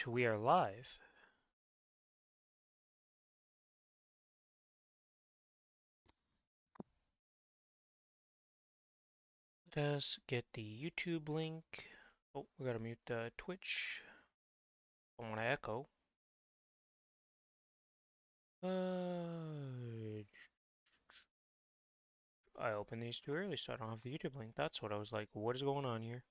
we are live. Let us get the YouTube link. Oh, we gotta mute the Twitch. Don't want to echo. I opened these too early, so I don't have the YouTube link. That's what I was like. What is going on here?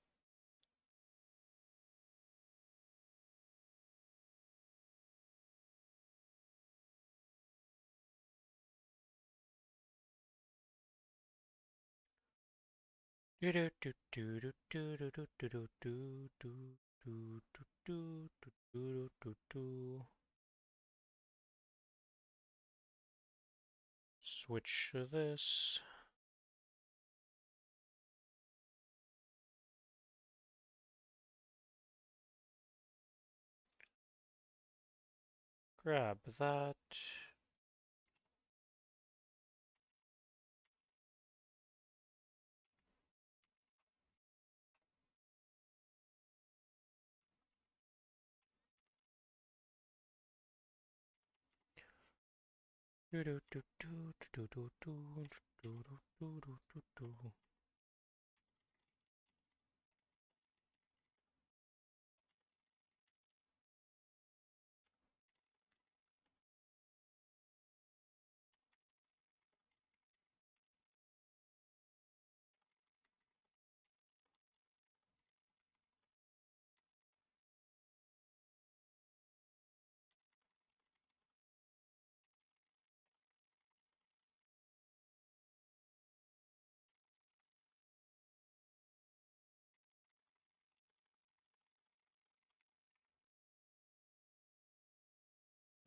Switch to this. Grab that.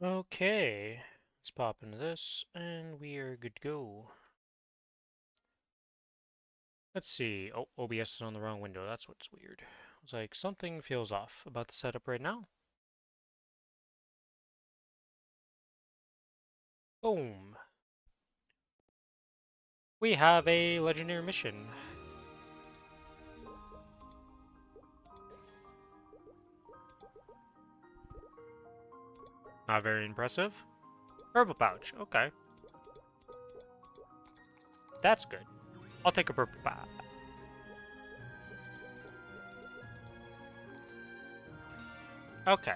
Okay, let's pop into this, and we are good to go. Let's see. Oh, OBS is on the wrong window. That's what's weird. It's like something feels off about the setup right now. Boom. We have a legendary mission. Not very impressive. Purple pouch. Okay. That's good. I'll take a purple pouch. Okay.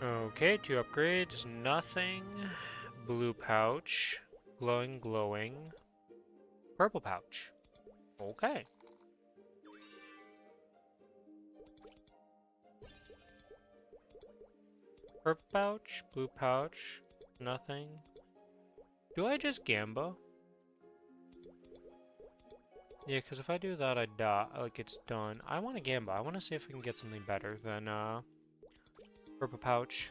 Okay, 2 upgrades. Nothing. Blue pouch. Glowing, glowing. Purple pouch. Okay. Purple pouch. Blue pouch. Nothing. Do I just Gamba? Yeah, because if I do that, I die. Like, it's done. I want a Gamba. I want to see if we can get something better than, Purple pouch.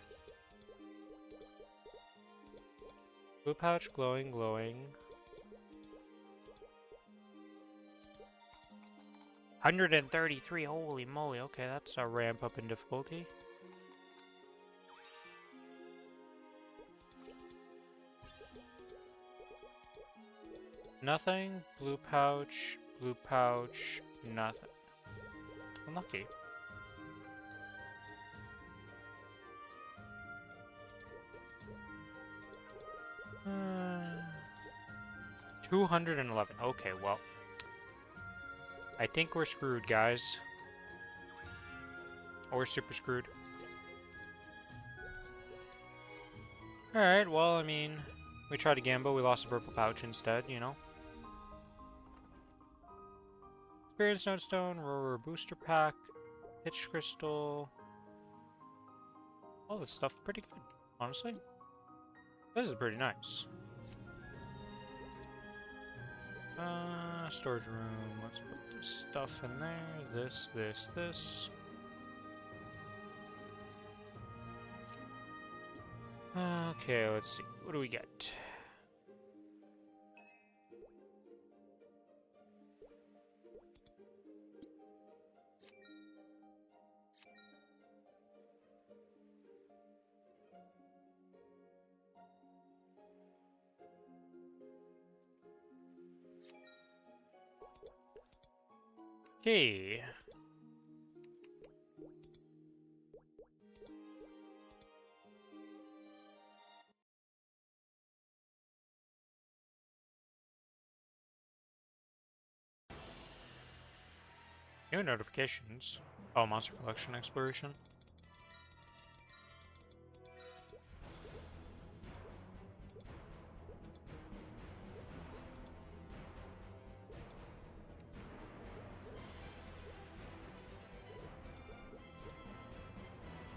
Blue pouch, glowing, glowing. 133, holy moly. Okay, that's a ramp up in difficulty. Nothing. Blue pouch, nothing. Unlucky. Uh, 211. Okay, well. I think we're screwed, guys. Or we're super screwed. Alright, well, I mean, we tried a gamble, we lost a purple pouch instead, you know. Spirit Stone, Roar Booster Pack, Pitch Crystal. All this stuff pretty good, honestly. This is pretty nice. Storage room. Let's put this stuff in there. This. Okay, let's see. What do we get? Okay. New notifications. Oh, monster collection exploration.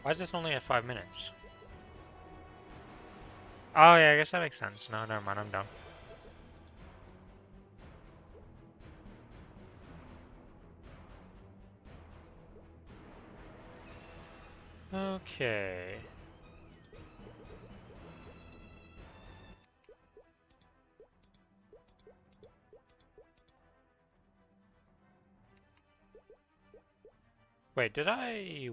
Why is this only at 5 minutes? Oh yeah, I guess that makes sense. No, never mind, I'm done. Okay. Wait,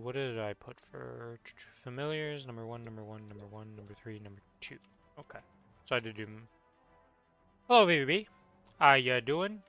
what did I put for familiars? Number one, number one, number one, number three, number two. Okay. So I did do... Hello, VVB. How ya doing?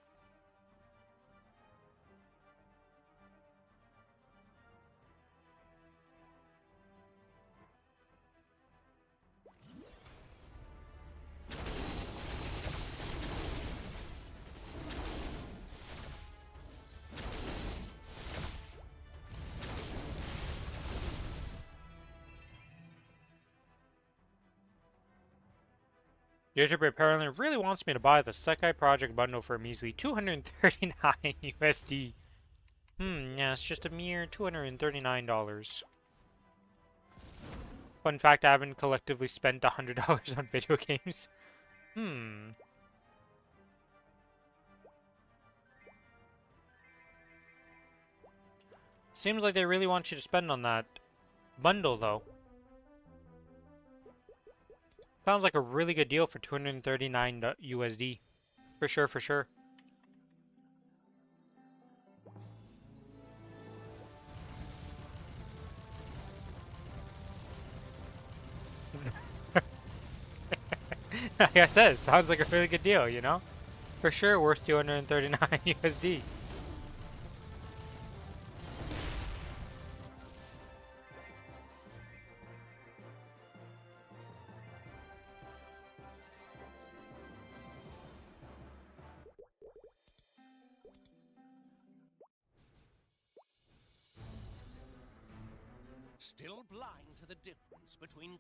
YouTuber apparently really wants me to buy the Sekai Project bundle for a measly 239 USD. Yeah, it's just a mere $239. Fun fact, I haven't collectively spent $100 on video games. Seems like they really want you to spend on that bundle, though. Sounds like a really good deal for 239 USD. For sure, for sure. Like I said, sounds like a really good deal, you know? For sure worth 239 USD. Still blind to the difference between...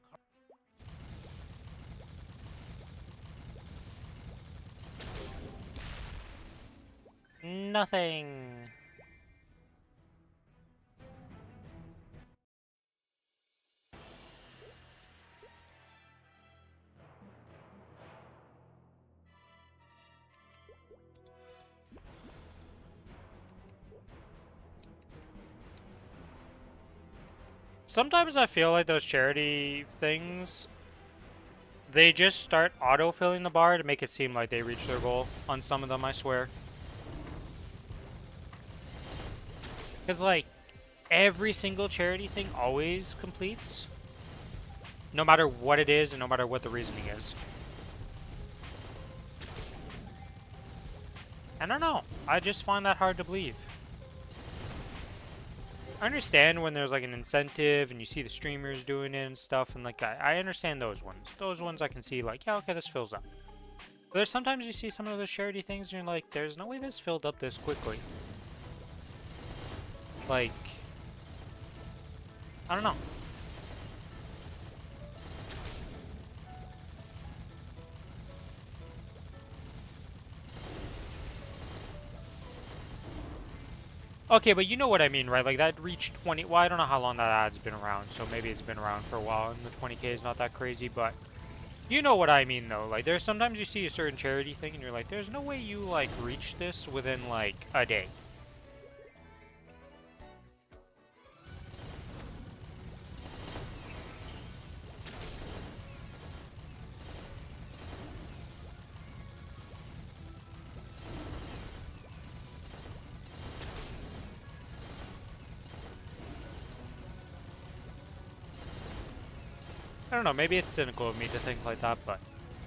Nothing. Sometimes I feel like those charity things, they just start auto-filling the bar to make it seem like they reached their goal. On some of them, I swear. Because, like, every single charity thing always completes. No matter what it is and no matter what the reasoning is. I don't know. I just find that hard to believe. I understand when there's like an incentive and you see the streamers doing it and stuff, and like I understand those ones. Those ones I can see like, yeah, okay, this fills up. But there's sometimes you see some of those charity things and you're like, there's no way this filled up this quickly. Like, I don't know. Okay, but you know what I mean, right? Like, that reached 20... Well, I don't know how long that ad's been around, so maybe it's been around for a while, and the 20K is not that crazy, but... You know what I mean, though. Like, there's sometimes you see a certain charity thing, and you're like, there's no way you, like, reach this within, like, a day. I don't know, maybe it's cynical of me to think like that, but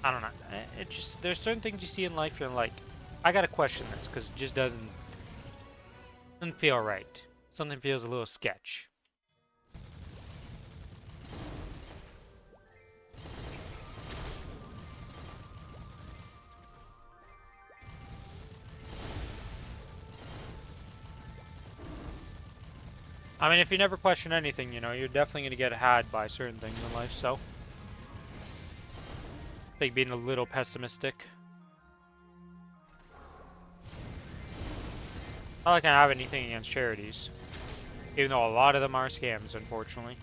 I don't know. It just, there's certain things you see in life you're like, I gotta question this, because it just doesn't feel right. Something feels a little sketch. I mean, if you never question anything, you know, you're definitely going to get had by certain things in life, so. I think being a little pessimistic. Not like I have anything against charities. Even though a lot of them are scams, unfortunately.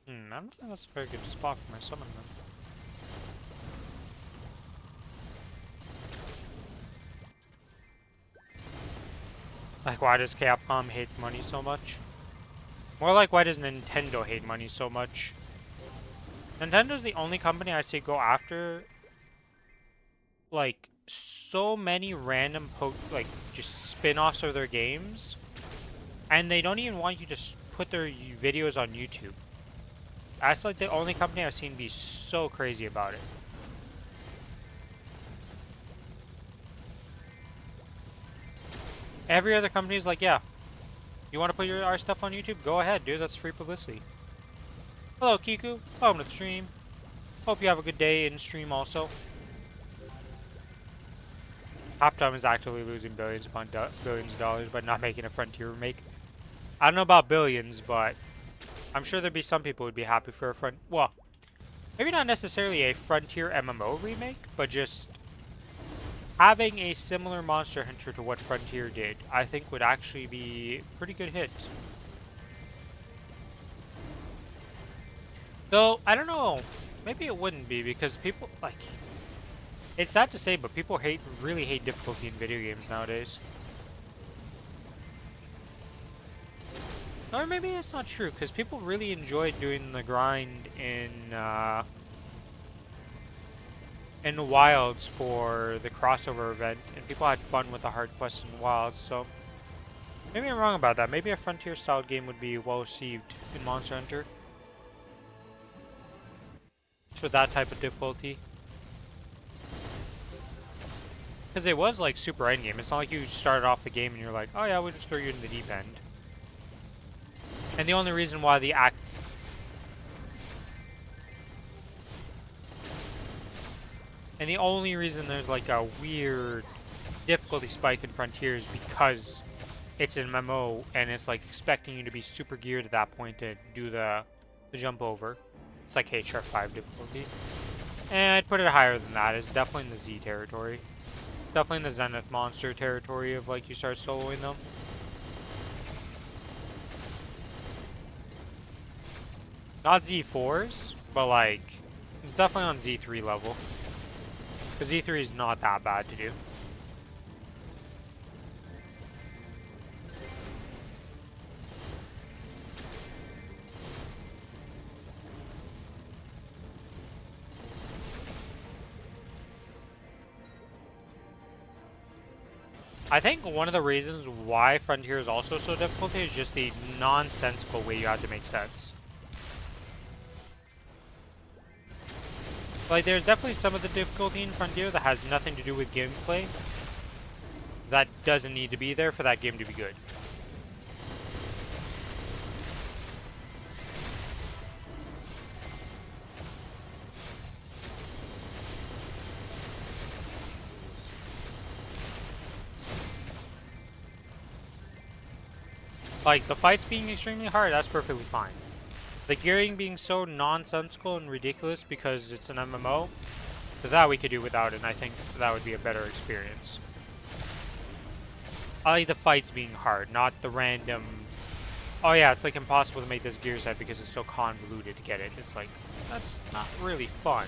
I don't think that's a very good spot for my summon then. Like, why does Capcom hate money so much? More like, why does Nintendo hate money so much? Nintendo's the only company I see go after, like, so many random, like, just spin-offs of their games. And they don't even want you to put their videos on YouTube. That's, like, the only company I've seen be so crazy about it. Every other company is like, yeah, you want to put our stuff on YouTube? Go ahead, dude. That's free publicity. Hello, Kiku. Welcome to the stream. Hope you have a good day in stream also. Capcom is actively losing billions upon billions of dollars by not making a Frontier remake. I don't know about billions, but I'm sure there'd be some people who'd be happy for a well, maybe not necessarily a Frontier MMO remake, but just having a similar Monster Hunter to what Frontier did, I think would actually be a pretty good hit. Though, I don't know. Maybe it wouldn't be because people, like, it's sad to say, but people really hate difficulty in video games nowadays. Or maybe it's not true, because people really enjoyed doing the grind in the Wilds for the crossover event, and people had fun with the hard quests in Wilds, so maybe I'm wrong about that. Maybe a Frontier-style game would be well-received in Monster Hunter. Just with that type of difficulty. Because it was like super endgame. It's not like you started off the game and you're like, oh yeah, we'll just throw you in the deep end. And the only reason why the And the only reason there's like a weird difficulty spike in Frontier is because it's an MMO and it's like expecting you to be super geared at that point to do the jump over. It's like HR5 difficulty. And I'd put it higher than that. It's definitely in the Z territory. Definitely in the Zenith monster territory of like you start soloing them. Not Z4s, but like it's definitely on Z3 level. Because Z3 is not that bad to do. I think one of the reasons why Frontier is also so difficult is just the nonsensical way you have to make sense. Like, there's definitely some of the difficulty in Frontier that has nothing to do with gameplay. That doesn't need to be there for that game to be good. Like, the fights being extremely hard, that's perfectly fine. The gearing being so nonsensical and ridiculous because it's an MMO, that we could do without it, and I think that would be a better experience. I like the fights being hard, not the random... Oh yeah, it's like impossible to make this gear set because it's so convoluted to get it. It's like, that's not really fun.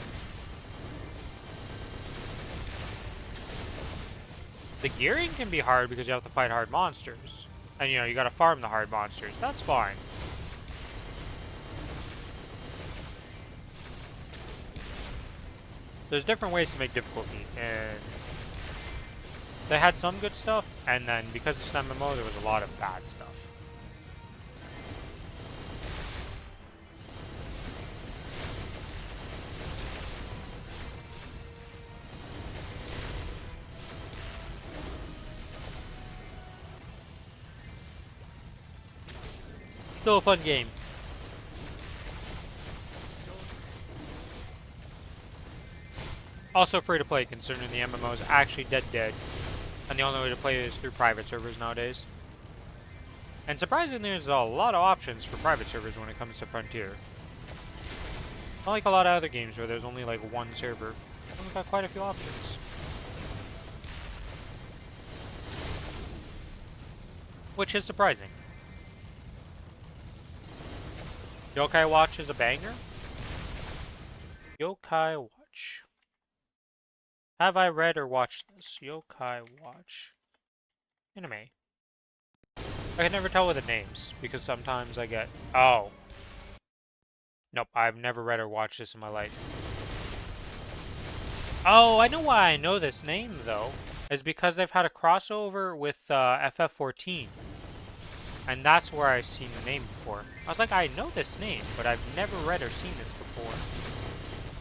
The gearing can be hard because you have to fight hard monsters. And you know, you gotta farm the hard monsters. That's fine. There's different ways to make difficulty, and they had some good stuff, and then because it's an MMO, there was a lot of bad stuff. Still a fun game. Also free to play, considering the MMO is actually dead. And the only way to play it is through private servers nowadays. And surprisingly, there's a lot of options for private servers when it comes to Frontier. Not like a lot of other games where there's only like one server. We've got quite a few options. Which is surprising. Yokai Watch is a banger. Yokai Watch. Have I read or watched this? Yokai Watch. Anime. I can never tell with the names, because sometimes I get... Oh. Nope, I've never read or watched this in my life. Oh, I know why I know this name, though. Is because they've had a crossover with FF14. And that's where I've seen the name before. I was like, I know this name, but I've never read or seen this before.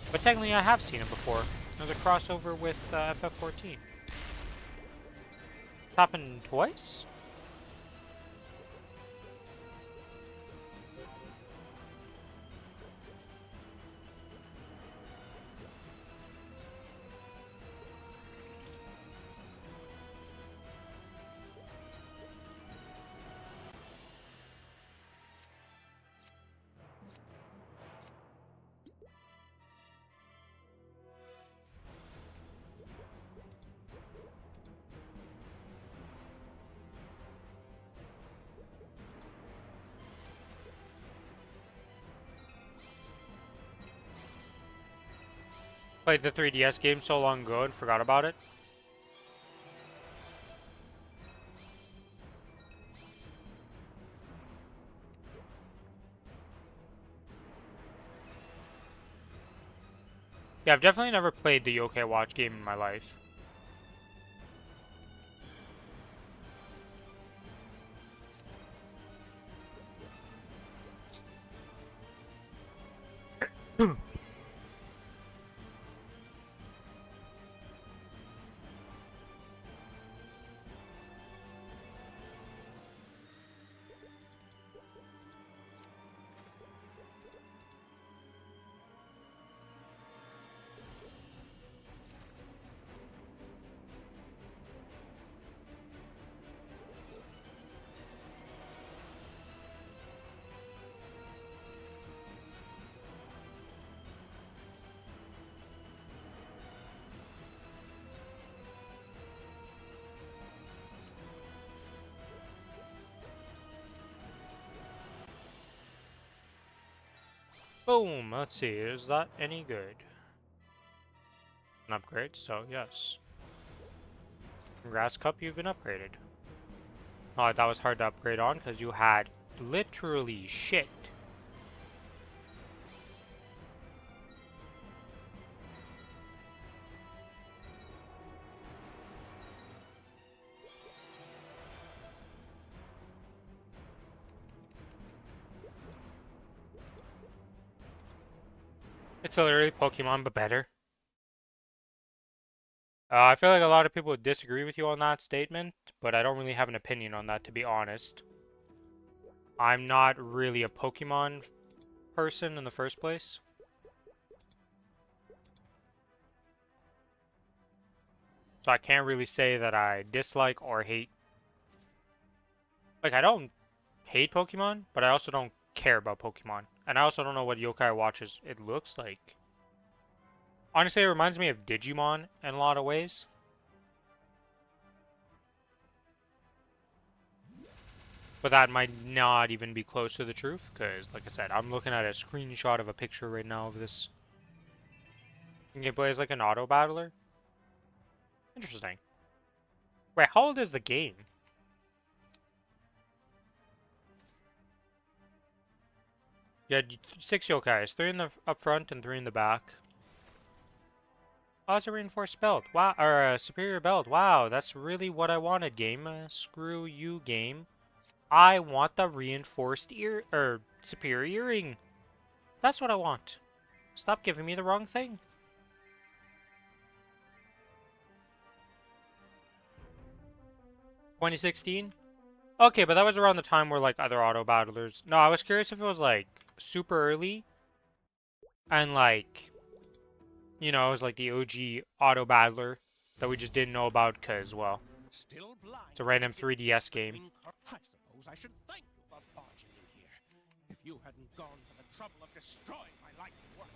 But technically, I have seen it before. There's a crossover with FF14. It's happened twice? Played the 3DS game so long ago and forgot about it. Yeah, I've definitely never played the Yokai Watch game in my life. Boom! Let's see, is that any good? An upgrade, so yes. Grass Cup, you've been upgraded. Oh, that was hard to upgrade on because you had literally shit. It's literally Pokemon, but better. I feel like a lot of people would disagree with you on that statement, but I don't really have an opinion on that, to be honest. I'm not really a Pokemon person in the first place. So I can't really say that I dislike or hate. Like, I don't hate Pokemon, but I also don't care about Pokemon. And I also don't know what Yokai Watches it looks like. Honestly, it reminds me of Digimon in a lot of ways. But that might not even be close to the truth, because, like I said, I'm looking at a screenshot of a picture right now of this. Gameplay is like an auto battler. Interesting. Wait, how old is the game? You had 6 yokais, 3 in the up front and 3 in the back. Oh, it's a reinforced belt. Wow, or a superior belt. Wow, that's really what I wanted, game. Screw you, game. I want the reinforced superior earring. That's what I want. Stop giving me the wrong thing. "2016? Okay, but that was around the time where like other auto battlers. No, I was curious if it was like super early and like it was like the OG auto battler that we just didn't know about because well, Still blind it's a to the random 3DS difference game. I suppose I should thank you for barging in here. If you hadn't gone to the trouble of destroying my life work,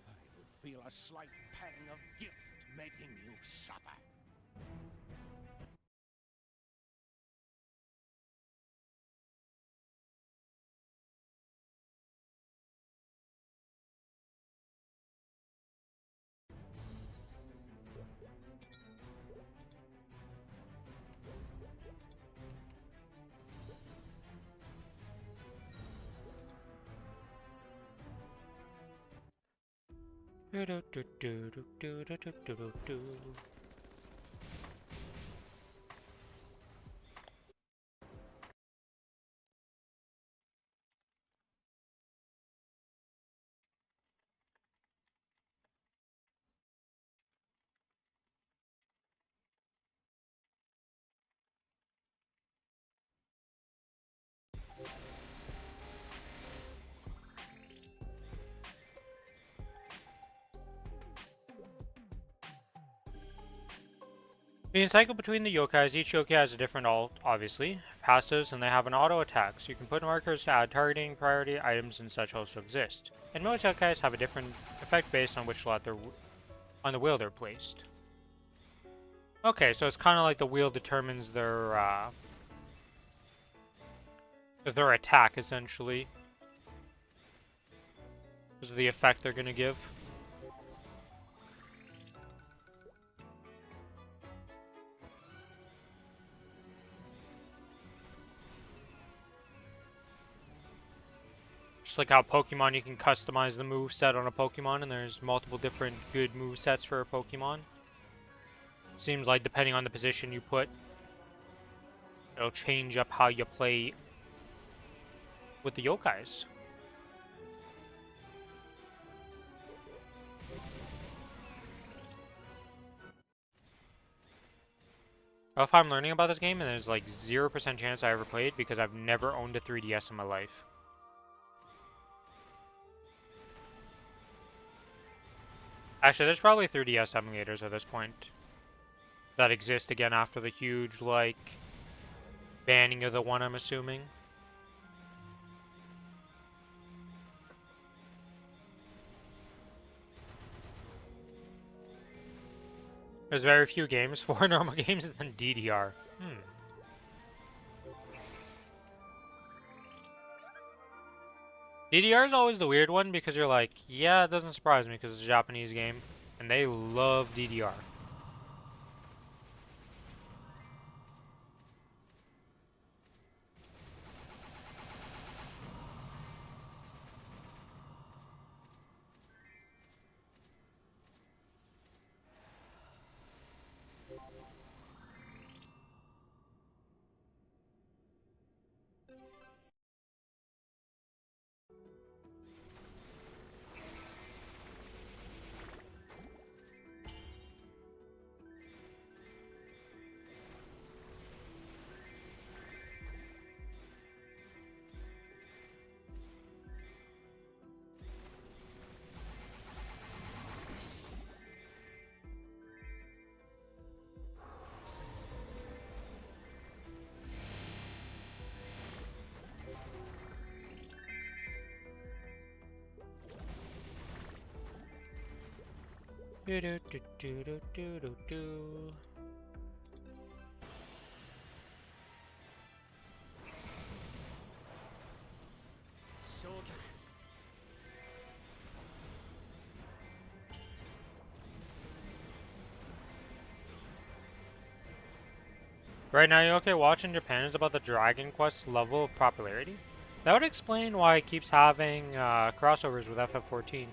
I would feel a slight pang of guilt at making you suffer. You can cycle between the yokais. Each yokai has a different ult, obviously, passives, and they have an auto attack, so you can put markers to add targeting, priority, items, and such also exist. And most yokais have a different effect based on which slot on the wheel they're placed. Okay, so it's kind of like the wheel determines their attack, essentially. This is the effect they're gonna give. Just like how Pokemon, you can customize the move set on a Pokemon, and there's multiple different good move sets for a Pokemon. Seems like depending on the position you put, it'll change up how you play with the yokais. If I'm learning about this game, and there's like 0% chance I ever played because I've never owned a 3DS in my life. Actually, there's probably 3DS emulators at this point that exist again after the huge, like, banning of the one, I'm assuming. There's very few games for normal games than DDR. DDR is always the weird one because you're like, yeah, it doesn't surprise me because it's a Japanese game, and they love DDR. Do do do do do do do do. Right now, you okay watching Japan is about the Dragon Quest level of popularity? That would explain why it keeps having crossovers with FF14.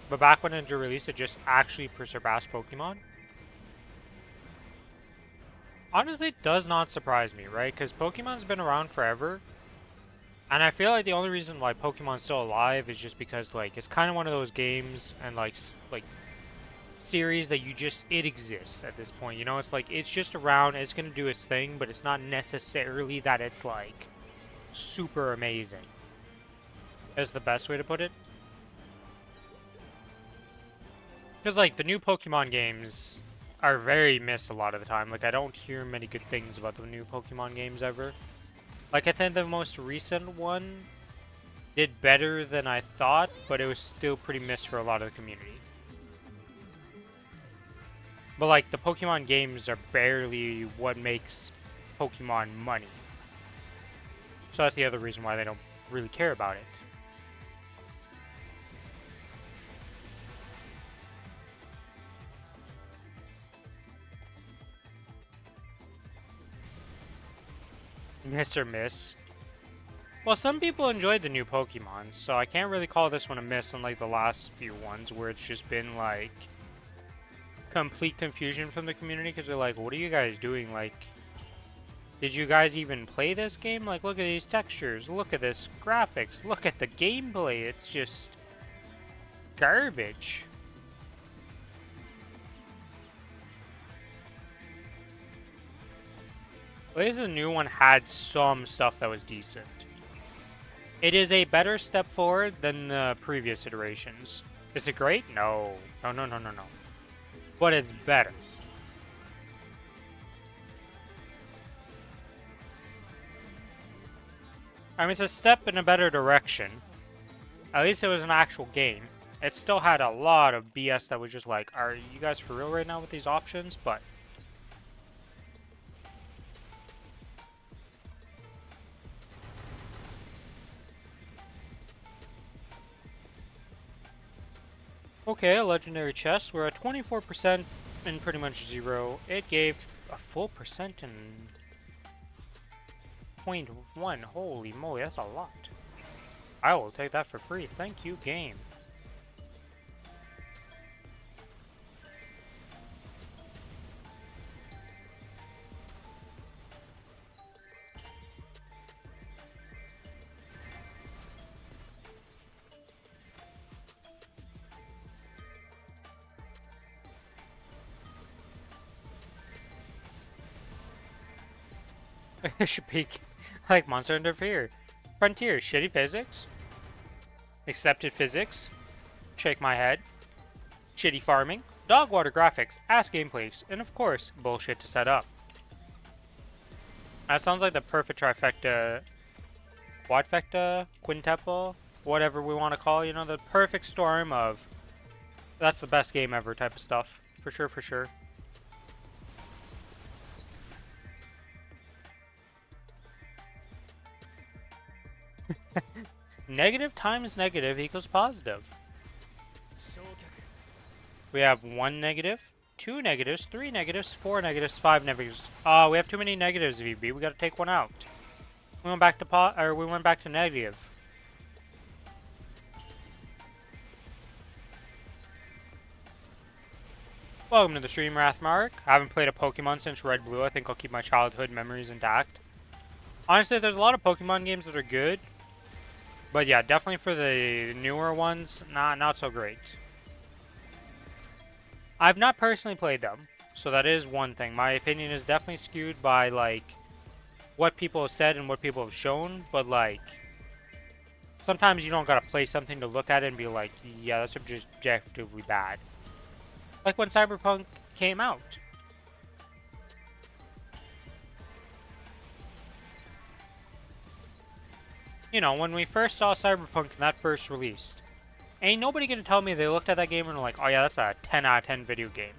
But back when it released, it just actually surpassed Pokemon. Honestly, it does not surprise me, right? Because Pokemon's been around forever. And I feel like the only reason why Pokemon's still alive is just because, like, it's kind of one of those games, and, like, series that it exists at this point. You know, it's like it's just around, it's gonna do its thing, but it's not necessarily that it's like super amazing. Is the best way to put it. Because like the new Pokemon games are very missed a lot of the time. Like I don't hear many good things about the new Pokemon games ever. Like I think the most recent one did better than I thought, but it was still pretty missed for a lot of the community. But like the Pokemon games are barely what makes Pokemon money. So that's the other reason why they don't really care about it. Miss or miss. Well, some people enjoyed the new Pokemon, so I can't really call this one a miss unlike the last few ones where it's just been like complete confusion from the community because they're like, what are you guys doing? Like, did you guys even play this game? Like, look at these textures, look at this graphics, look at the gameplay, it's just garbage. At least the new one had some stuff that was decent. It is a better step forward than the previous iterations. Is it great? No. No, no, no, no, no. But it's better. I mean, it's a step in a better direction. At least it was an actual game. It still had a lot of BS that was just like, are you guys for real right now with these options? But okay, a legendary chest. We're at 24% and pretty much 0. It gave a full percent and 0.1. Holy moly, that's a lot. I will take that for free. Thank you, game. It should be like Monster Under Fear. Frontier, shitty physics. Accepted physics. Shake my head. Shitty farming. Dog water graphics. Ass gameplays. And of course, bullshit to set up. That sounds like the perfect trifecta. Quadfecta? Quintuple? Whatever we want to call it. You know, the perfect storm of that's the best game ever type of stuff. For sure, for sure. Negative times negative equals positive. We have 1 negative, 2 negatives, 3 negatives, 4 negatives, 5 negatives. Oh, we have too many negatives, VB. We gotta take one out. We went back to we went back to negative. Welcome to the stream, Rathmark. I haven't played a Pokemon since Red Blue. I think I'll keep my childhood memories intact. Honestly, there's a lot of Pokemon games that are good. But yeah, definitely for the newer ones, not so great. I've not personally played them, so that is one thing. My opinion is definitely skewed by, like, what people have said and what people have shown, but, like, sometimes you don't gotta play something to look at it and be like, yeah, that's objectively bad. Like when Cyberpunk came out. You know, when we first saw Cyberpunk when that first released, ain't nobody gonna tell me they looked at that game and were like, oh yeah, that's a 10 out of 10 video game.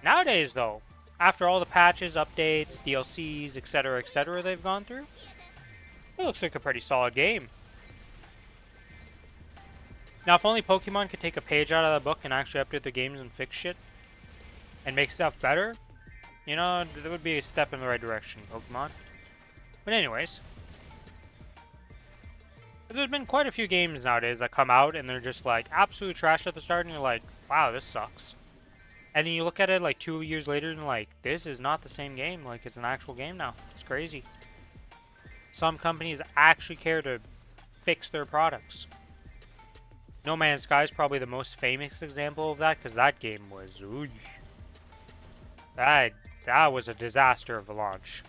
Nowadays, though, after all the patches, updates, DLCs, etc., they've gone through, it looks like a pretty solid game. Now, if only Pokemon could take a page out of the book and actually update the games and fix shit and make stuff better, you know, that would be a step in the right direction, Pokemon. But anyways, there's been quite a few games nowadays that come out and they're just like absolute trash at the start and you're like, wow, this sucks. And then you look at it like 2 years later and like, this is not the same game. Like, it's an actual game now. It's crazy. Some companies actually care to fix their products. No Man's Sky is probably the most famous example of that, because that game was... Ooh, that, that was a disaster of a launch.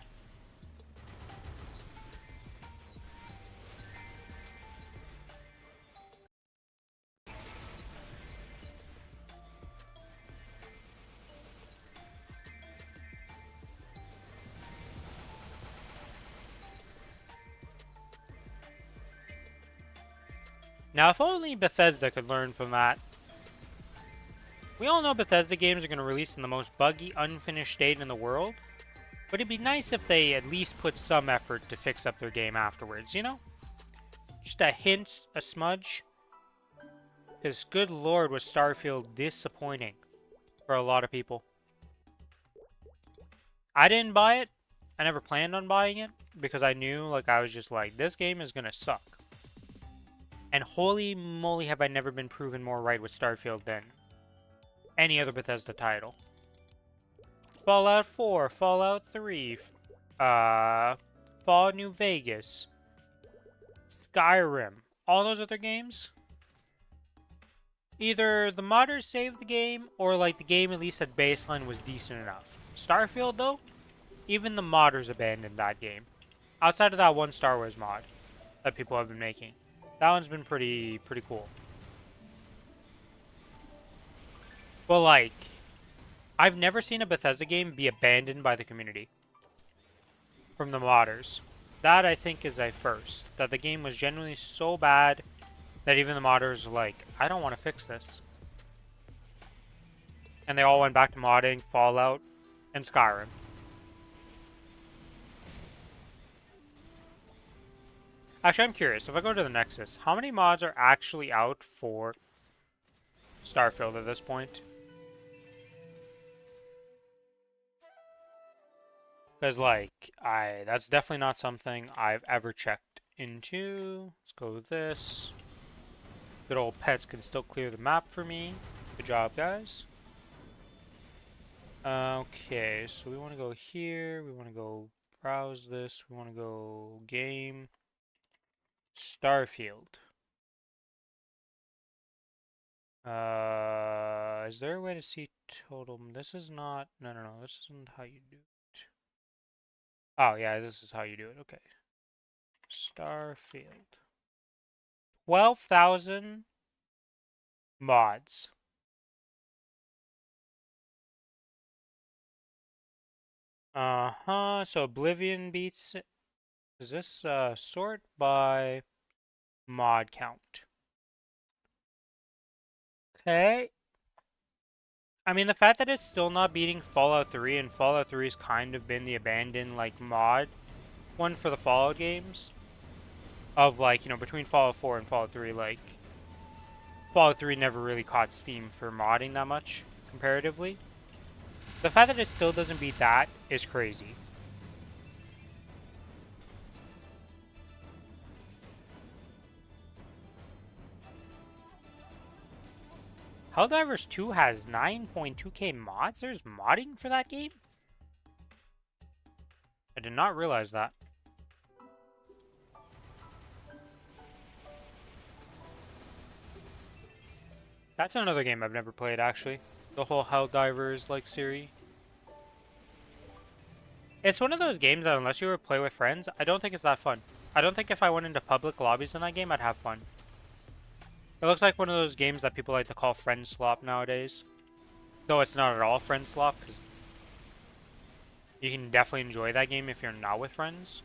Now, if only Bethesda could learn from that. We all know Bethesda games are going to release in the most buggy, unfinished state in the world. But it'd be nice if they at least put some effort to fix up their game afterwards, you know? Just a hint, a smudge. Because good lord was Starfield disappointing for a lot of people. I didn't buy it. I never planned on buying it. Because I knew, like, I was just like, this game is going to suck. And holy moly have I never been proven more right with Starfield than any other Bethesda title. Fallout 4, Fallout 3, Fallout New Vegas, Skyrim, all those other games. Either the modders saved the game, or like the game at least at baseline was decent enough. Starfield though, even the modders abandoned that game. Outside of that one Star Wars mod that people have been making. That one's been pretty cool. But like, I've never seen a Bethesda game be abandoned by the community. From the modders. That, I think, is a first. That the game was genuinely so bad that even the modders were like, I don't want to fix this. And they all went back to modding Fallout and Skyrim. Actually, I'm curious. If I go to the Nexus, how many mods are actually out for Starfield at this point? Because, like, that's definitely not something I've ever checked into. Let's go with this. Good old pets can still clear the map for me. Good job, guys. Okay, so we want to go here. We want to go browse this. We want to go game. Starfield. Is there a way to see total? This is not... No, this isn't how you do it. Oh, yeah, this is how you do it. Okay. Starfield. 12,000 mods. So Oblivion beats... Is this, sort by mod count? Okay. I mean, the fact that it's still not beating Fallout 3, and Fallout 3 has kind of been the abandoned, like, mod one for the Fallout games. Of, like, you know, between Fallout 4 and Fallout 3, like, Fallout 3 never really caught steam for modding that much, comparatively. The fact that it still doesn't beat that is crazy. Helldivers 2 has 9.2k mods? There's modding for that game? I did not realize that. That's another game I've never played, actually. The whole Helldivers, like, series. It's one of those games that unless you were play with friends, I don't think it's that fun. I don't think if I went into public lobbies in that game, I'd have fun. It looks like one of those games that people like to call friend slop nowadays. Though it's not at all friend slop, because you can definitely enjoy that game if you're not with friends.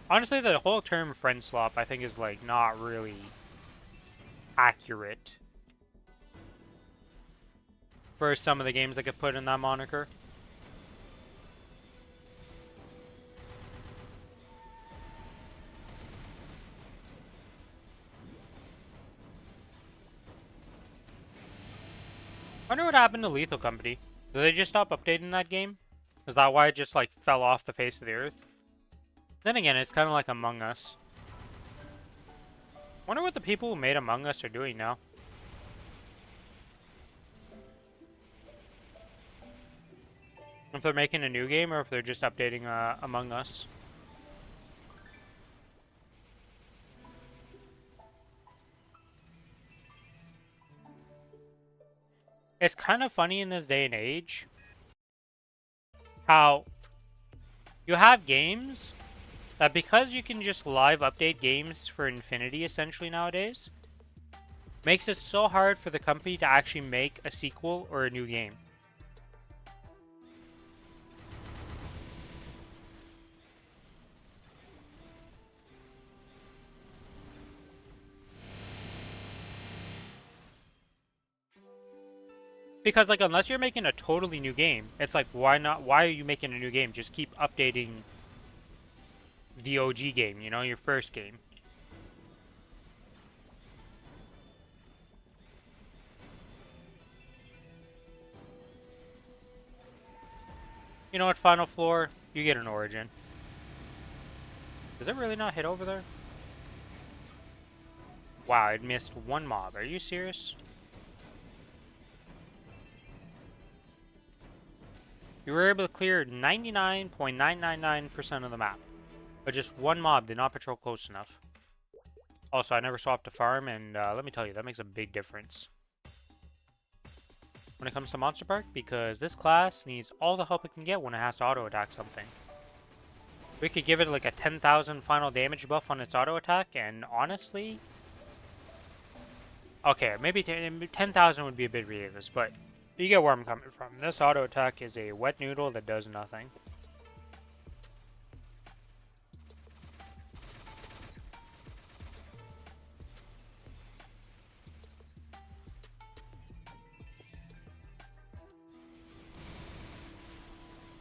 Honestly, the whole term friend slop, I think, is, like, not really accurate for some of the games that get put in that moniker. I wonder what happened to Lethal Company. Did they just stop updating that game? Is that why it just, like, fell off the face of the earth? Then again, it's kind of like Among Us. Wonder what the people who made Among Us are doing now. If they're making a new game or if they're just updating Among Us. It's kind of funny in this day and age how you have games that because you can just live update games for infinity essentially nowadays, makes it so hard for the company to actually make a sequel or a new game. Because, like, unless you're making a totally new game, it's like, why not? Why are you making a new game? Just keep updating the OG game, you know, your first game. You know what, Final Floor? You get an Origin. Does it really not hit over there? Wow, it missed one mob. Are you serious? You were able to clear 99.999% of the map. But just one mob did not patrol close enough. Also, I never swapped a farm, and let me tell you, that makes a big difference when it comes to Monster Park, because this class needs all the help it can get when it has to auto-attack something. We could give it like a 10,000 final damage buff on its auto-attack, and honestly... Okay, maybe 10,000 would be a bit ridiculous, but you get where I'm coming from. This auto-attack is a wet noodle that does nothing.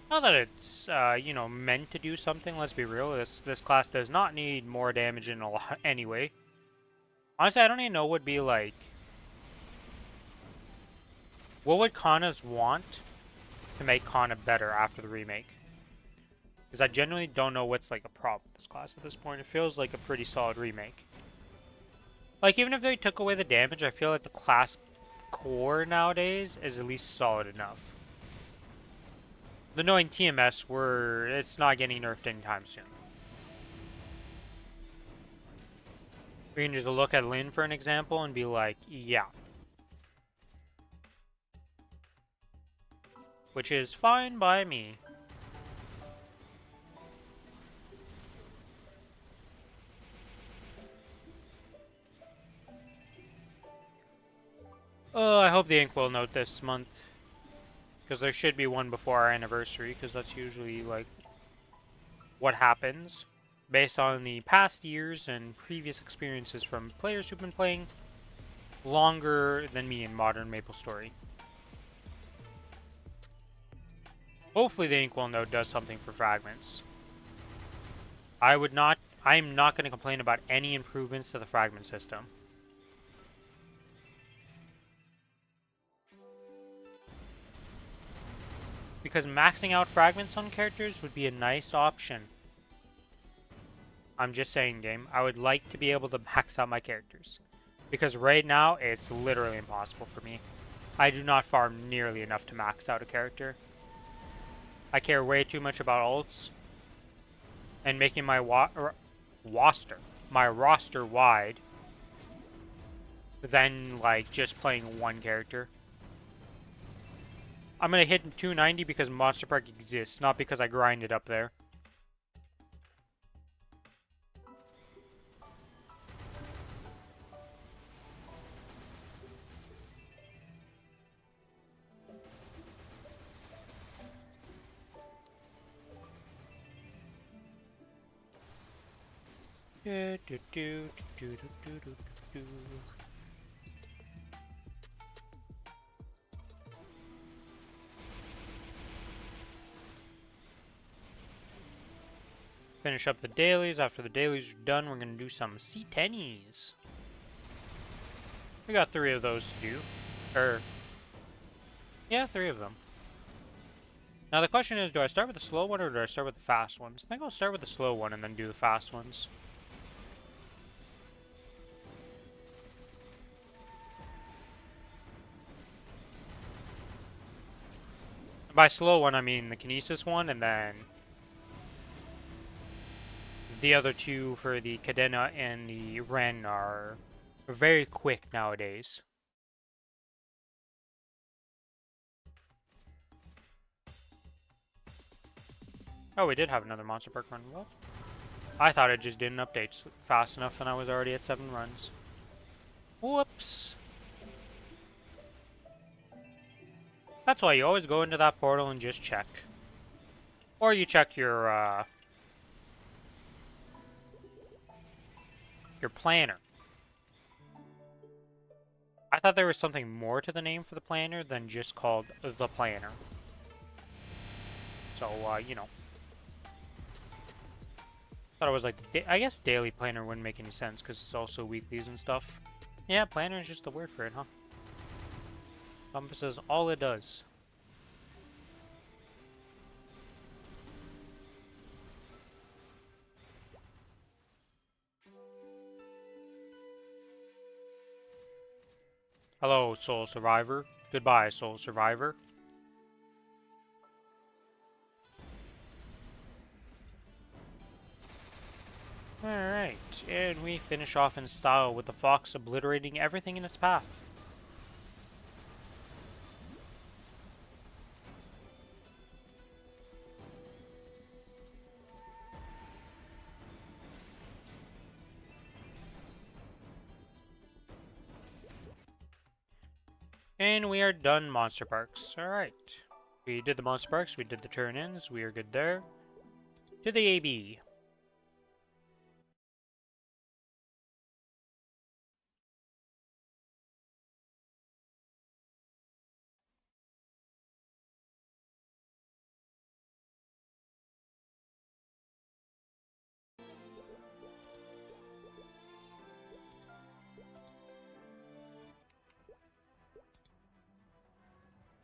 Not that it's, you know, meant to do something, let's be real. This class does not need more damage in a lot anyway. Honestly, I don't even know what would be like... What would Kronos want to make Kana better after the remake? Because I genuinely don't know what's like a problem with this class at this point. It feels like a pretty solid remake. Like, even if they took away the damage, I feel like the class core nowadays is at least solid enough. The knowing TMS, it's not getting nerfed anytime soon. We can just look at Lyn for an example and be like, yeah. Which is fine by me. Oh, I hope the ink will note this month. Because there should be one before our anniversary, because that's usually, like, what happens. Based on the past years and previous experiences from players who've been playing longer than me in modern Maplestory. Hopefully the Inkwell node does something for fragments. I'm not going to complain about any improvements to the fragment system. Because maxing out fragments on characters would be a nice option. I'm just saying, game. I would like to be able to max out my characters. Because right now, it's literally impossible for me. I do not farm nearly enough to max out a character. I care way too much about ults. And making my roster wide. Than, like, just playing one character. I'm going to hit 290 because Monster Park exists, not because I grinded up there. Finish up the dailies. After the dailies are done, we're going to do some ctenes. We got 3 of those to do. Yeah, 3 of them. Now the question is, do I start with the slow one or do I start with the fast ones? I think I'll start with the slow one and then do the fast ones. By slow one, I mean the Kinesis one, and then the other two for the Cadena and the Ren are very quick nowadays. Oh, we did have another Monster Park run. What? I thought it just didn't update fast enough and I was already at 7 runs. Whoops. That's why you always go into that portal and just check. Or you check your planner. I thought there was something more to the name for the planner than just called the planner. So, you know. Thought it was like, I guess daily planner wouldn't make any sense because it's also weeklies and stuff. Yeah, planner is just the word for it, huh? Encompasses all it does. Hello, Soul Survivor. Goodbye, Soul Survivor. Alright, and we finish off in style with the fox obliterating everything in its path. And we are done Monster Parks. Alright. We did the Monster Parks, we did the turn-ins, we are good there. To the AB.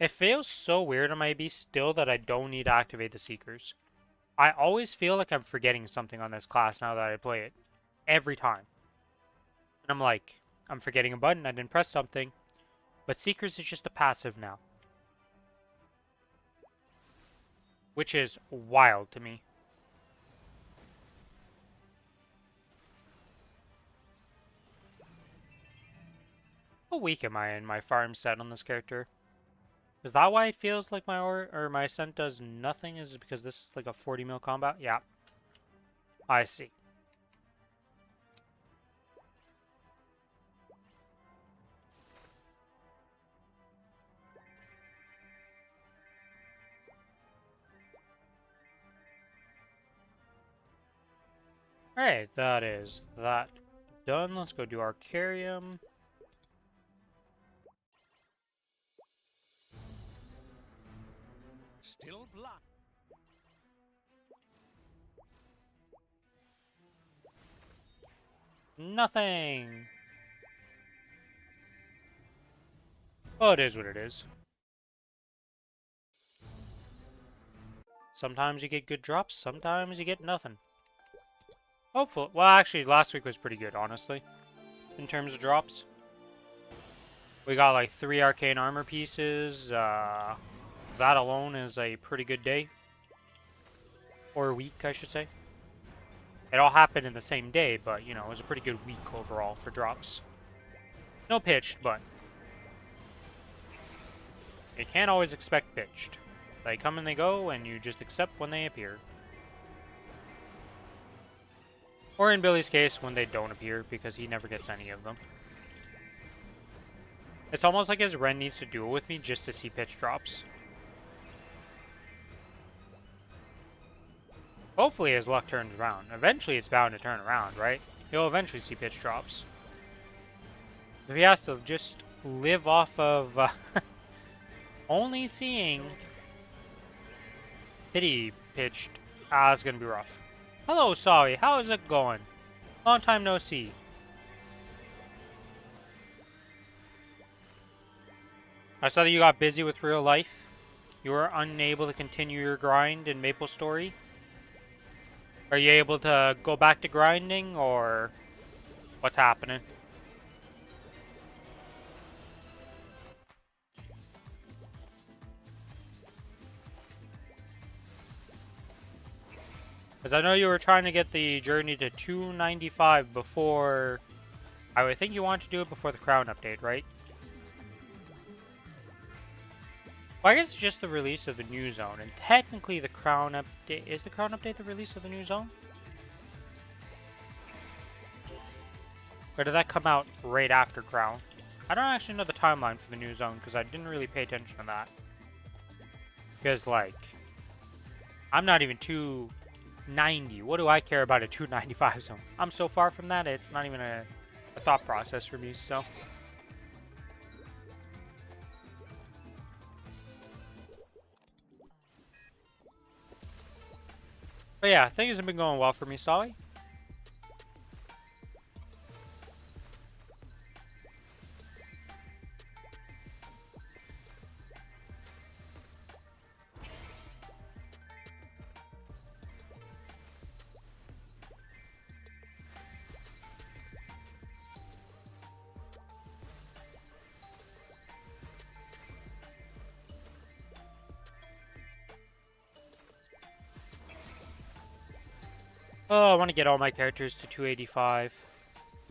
It feels so weird on my AB still that I don't need to activate the Seekers. I always feel like I'm forgetting something on this class now that I play it. Every time. And I'm like, I'm forgetting a button, I didn't press something. But Seekers is just a passive now. Which is wild to me. What week am I in my farm set on this character? Is that why it feels like my my ascent does nothing? Is it because this is like a 40 mil combat? Yeah. I see. Alright, that is that done. Let's go do Arcarium. Still blind. Nothing. Oh, it is what it is. Sometimes you get good drops, sometimes you get nothing. Hopefully. Well, actually, last week was pretty good, honestly, in terms of drops. We got like 3 arcane armor pieces. That alone is a pretty good day. Or week, I should say. It all happened in the same day, but, you know, it was a pretty good week overall for drops. No pitched, but you can't always expect pitched. They come and they go, and you just accept when they appear. Or in Billy's case, when they don't appear, because he never gets any of them. It's almost like his Ren needs to duel with me just to see pitch drops. Hopefully his luck turns around. Eventually it's bound to turn around, right? He'll eventually see pitch drops. If he has to just live off of only seeing pity pitched, it's gonna be rough. Hello, Sawi. How is it going? Long time no see. I saw that you got busy with real life. You were unable to continue your grind in Maplestory. Are you able to go back to grinding, or what's happening? Because I know you were trying to get the journey to 295 before... I would think you want to do it before the crown update, right? Well, I guess it's just the release of the new zone, and technically the crown update... Is the crown update the release of the new zone? Or did that come out right after crown? I don't actually know the timeline for the new zone, because I didn't really pay attention to that. Because, like... I'm not even 290. What do I care about a 295 zone? I'm so far from that, it's not even a thought process for me, so... But yeah, things have been going well for me, Solly. Oh, I want to get all my characters to 285.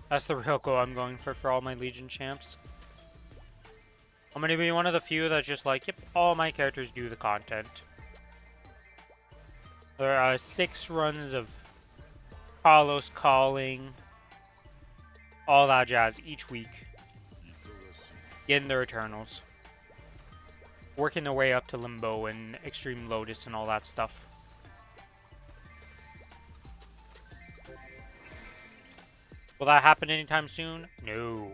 That's the real goal I'm going for all my Legion champs. I'm going to be one of the few that's just like, yep, all my characters do the content. There are 6 runs of Carlos calling, all that jazz each week. Getting their Eternals. Working their way up to Limbo and Extreme Lotus and all that stuff. Will that happen anytime soon? No.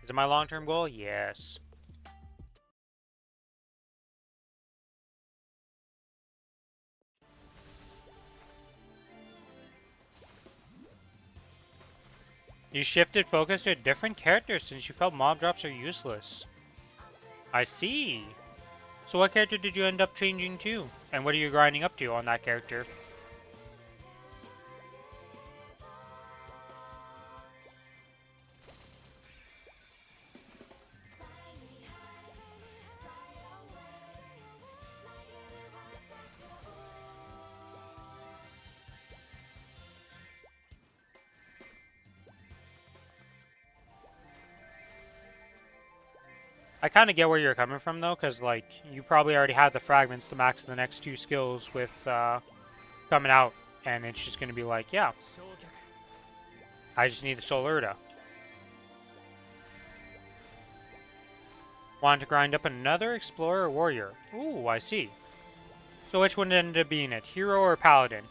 Is it my long-term goal? Yes. You shifted focus to a different character since you felt mob drops are useless. I see. So what character did you end up changing to? And what are you grinding up to on that character? I kind of get where you're coming from, though, because, like, you probably already have the fragments to max the next 2 skills with coming out, and it's just going to be like, yeah, I just need the Soul Urta. Want to grind up another Explorer or Warrior? Ooh, I see. So which one ended up being it, Hero or Paladin?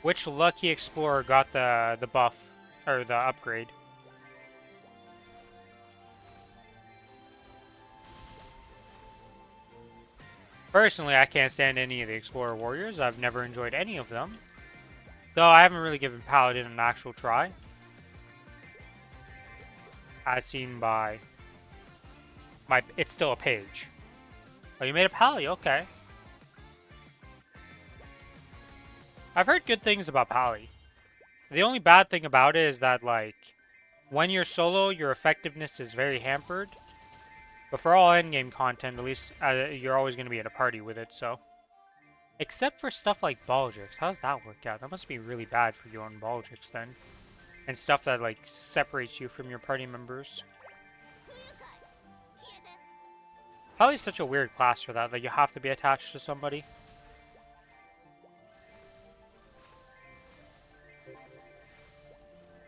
Which lucky Explorer got the buff, or the upgrade? Personally, I can't stand any of the Explorer Warriors. I've never enjoyed any of them. Though I haven't really given Paladin an actual try. As seen by my... It's still a page. Oh, you made a Pally? Okay. I've heard good things about Pally. The only bad thing about it is that, like, when you're solo, your effectiveness is very hampered. But for all endgame content, at least you're always going to be at a party with it, so. Except for stuff like Baldrix. How does that work out? That must be really bad for you on Baldrix then. And stuff that, like, separates you from your party members. Probably such a weird class for that, you have to be attached to somebody.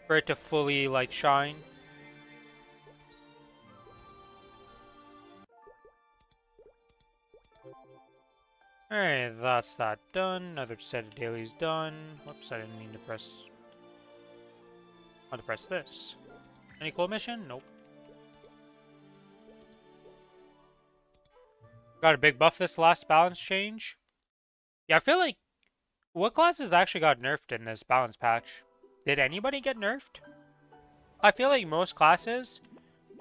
For it to fully, like, shine. Alright, that's that done. Another set of dailies done. Whoops, I didn't mean to press... I want to press this. Any cool mission? Nope. Got a big buff this last balance change. Yeah, I feel like... What classes actually got nerfed in this balance patch? Did anybody get nerfed? I feel like most classes...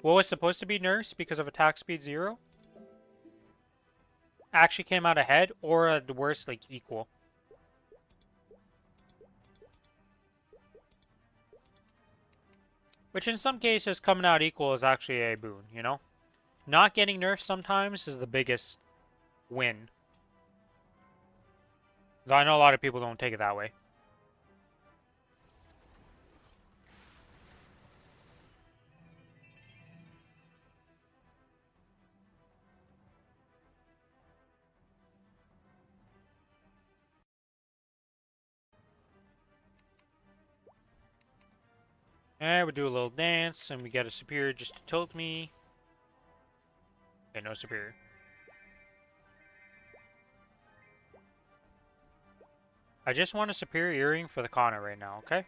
What was supposed to be nerfed because of attack speed 0? Actually came out ahead, or at the worst, like, equal. Which in some cases, coming out equal is actually a boon, you know? Not getting nerfed sometimes is the biggest win. Though I know a lot of people don't take it that way. And we do a little dance, and we get a superior just to tilt me. Okay, no superior. I just want a superior earring for the Kana right now, okay?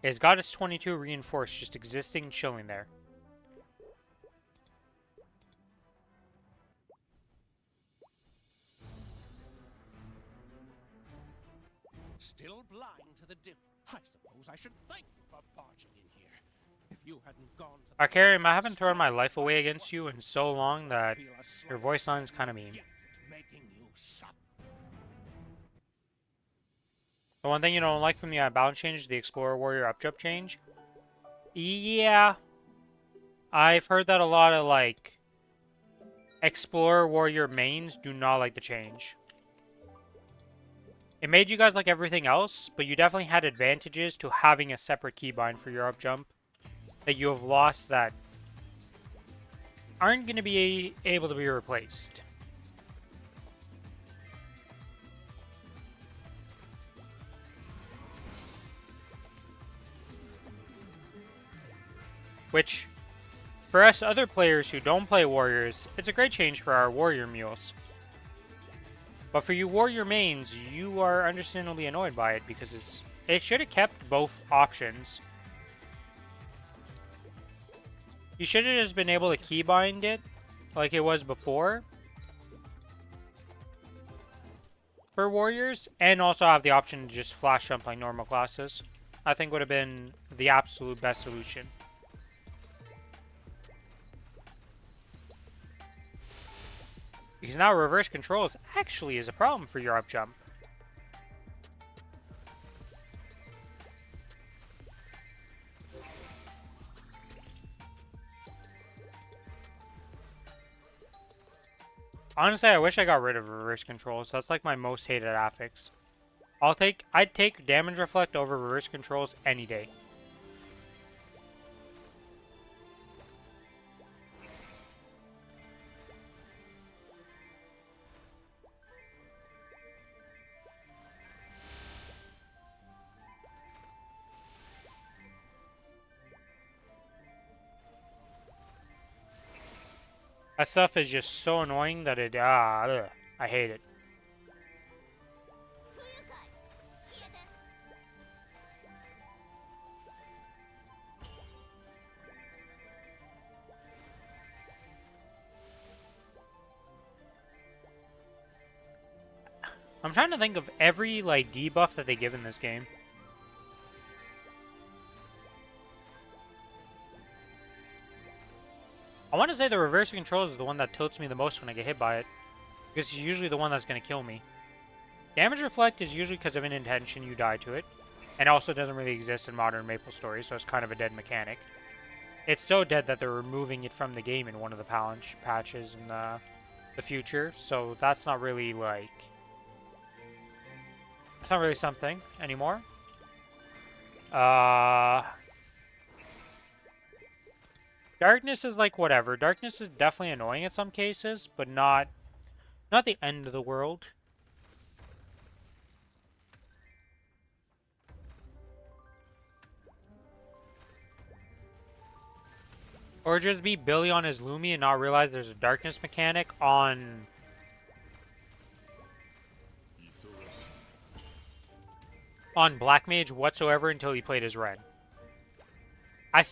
It's got its 22 reinforced, just existing, chilling there. Still blind to the difference. I suppose I should thank you for barging in here. If you hadn't gone to the Arcarium, I haven't thrown my life away against you in so long that your voice line's kind of mean. making you suffer. The one thing you don't like from the balance change is the Explorer Warrior up jump change. Yeah. I've heard that a lot of, like, Explorer Warrior mains do not like the change. It made you guys like everything else, but you definitely had advantages to having a separate keybind for your up jump that you have lost that aren't going to be able to be replaced. Which, for us other players who don't play warriors, it's a great change for our warrior mules. But for you warrior mains, you are understandably annoyed by it because it should have kept both options. You should have just been able to keybind it like it was before for warriors, and also have the option to just flash jump like normal classes. I think would have been the absolute best solution. Because now reverse controls actually is a problem for your up jump. Honestly, I wish I got rid of reverse controls. That's like my most hated affix. I'd take damage reflect over reverse controls any day. That stuff is just so annoying that I hate it. I'm trying to think of every, like, debuff that they give in this game. I want to say the reverse controls is the one that tilts me the most when I get hit by it. Because it's usually the one that's going to kill me. Damage Reflect is usually because of an intention you die to it. And also doesn't really exist in modern Maplestory, so it's kind of a dead mechanic. It's so dead that they're removing it from the game in one of the patches in the future. So that's not really, like... It's not really something anymore. Darkness is like whatever. Darkness is definitely annoying in some cases, but not the end of the world. Or just be Billy on his Lumi and not realize there's a darkness mechanic on Black Mage whatsoever until he played as Ren. It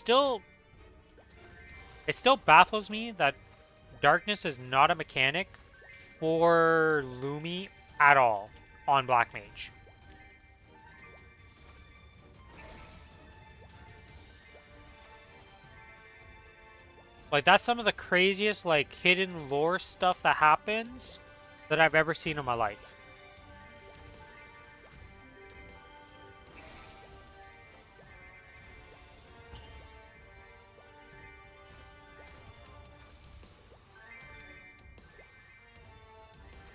still baffles me that darkness is not a mechanic for Lumi at all on Black Mage. Like, that's some of the craziest, like, hidden lore stuff that happens that I've ever seen in my life.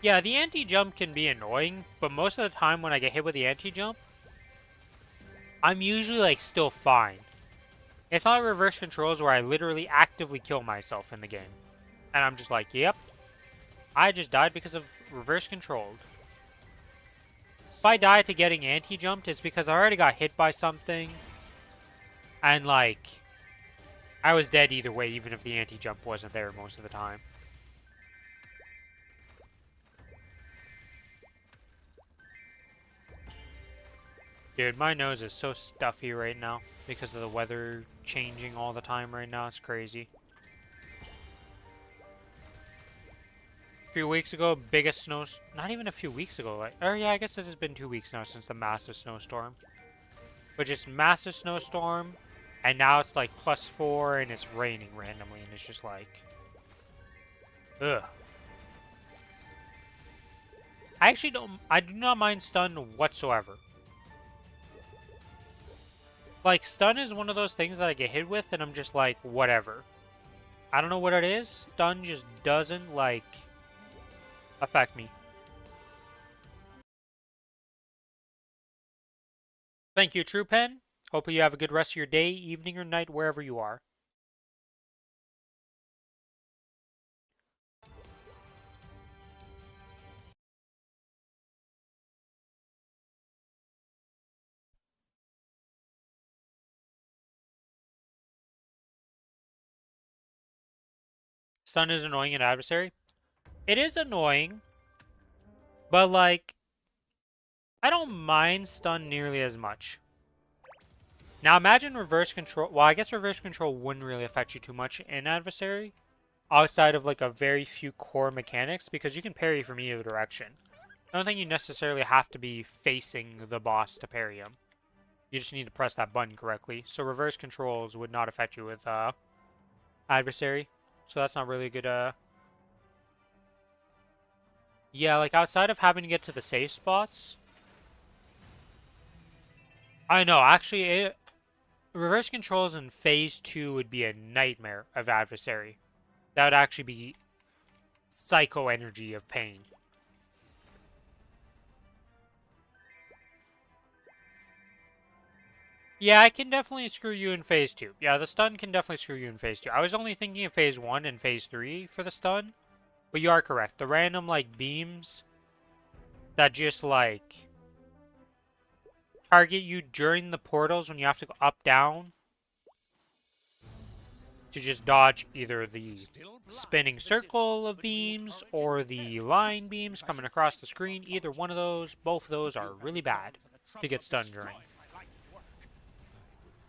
Yeah, the anti-jump can be annoying, but most of the time when I get hit with the anti-jump, I'm usually, like, still fine. It's not like reverse controls where I literally actively kill myself in the game. And I'm just like, yep, I just died because of reverse controlled. If I die to getting anti-jumped, it's because I already got hit by something. And, like, I was dead either way, even if the anti-jump wasn't there most of the time. Dude, my nose is so stuffy right now because of the weather changing all the time right now. It's crazy. A few weeks ago, biggest snows. Not even a few weeks ago. Like, or yeah, I guess it has been 2 weeks now since the massive snowstorm. But just massive snowstorm, and now it's like +4 and it's raining randomly, and it's just like, ugh. I actually don't. I do not mind stun whatsoever. Like, stun is one of those things that I get hit with, and I'm just like, whatever. I don't know what it is. Stun just doesn't, like, affect me. Thank you, True Pen. Hopefully you have a good rest of your day, evening, or night, wherever you are. Stun is annoying an adversary. It is annoying, but, like, I don't mind stun nearly as much. Now imagine reverse control. Well, I guess reverse control wouldn't really affect you too much in adversary, outside of like a very few core mechanics, because you can parry from either direction. I don't think you necessarily have to be facing the boss to parry him. You just need to press that button correctly. So reverse controls would not affect you with adversary. So that's not really a good yeah, like outside of having to get to the safe spots. I know, actually, reverse controls in Phase 2 would be a nightmare of adversary. That would actually be psycho energy of pain. Yeah, I can definitely screw you in Phase 2. Yeah, the stun can definitely screw you in Phase 2. I was only thinking of Phase 1 and Phase 3 for the stun. But you are correct. The random, like, beams that just, like, target you during the portals when you have to go up, down, to just dodge either the spinning circle of beams or the line beams coming across the screen. Either one of those, both of those are really bad to get stunned during.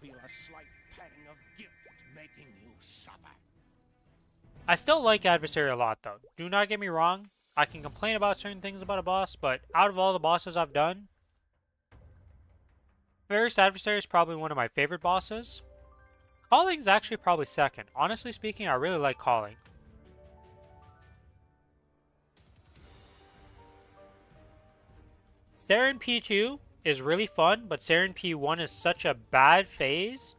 Feel a slight pang of guilt at making you suffer. I still like adversary a lot, though. Do not get me wrong. I can complain about certain things about a boss, but out of all the bosses I've done, First Adversary is probably one of my favorite bosses. Calling's actually probably second. Honestly speaking, I really like Calling. Saren P2 is really fun, but Saren P1 is such a bad phase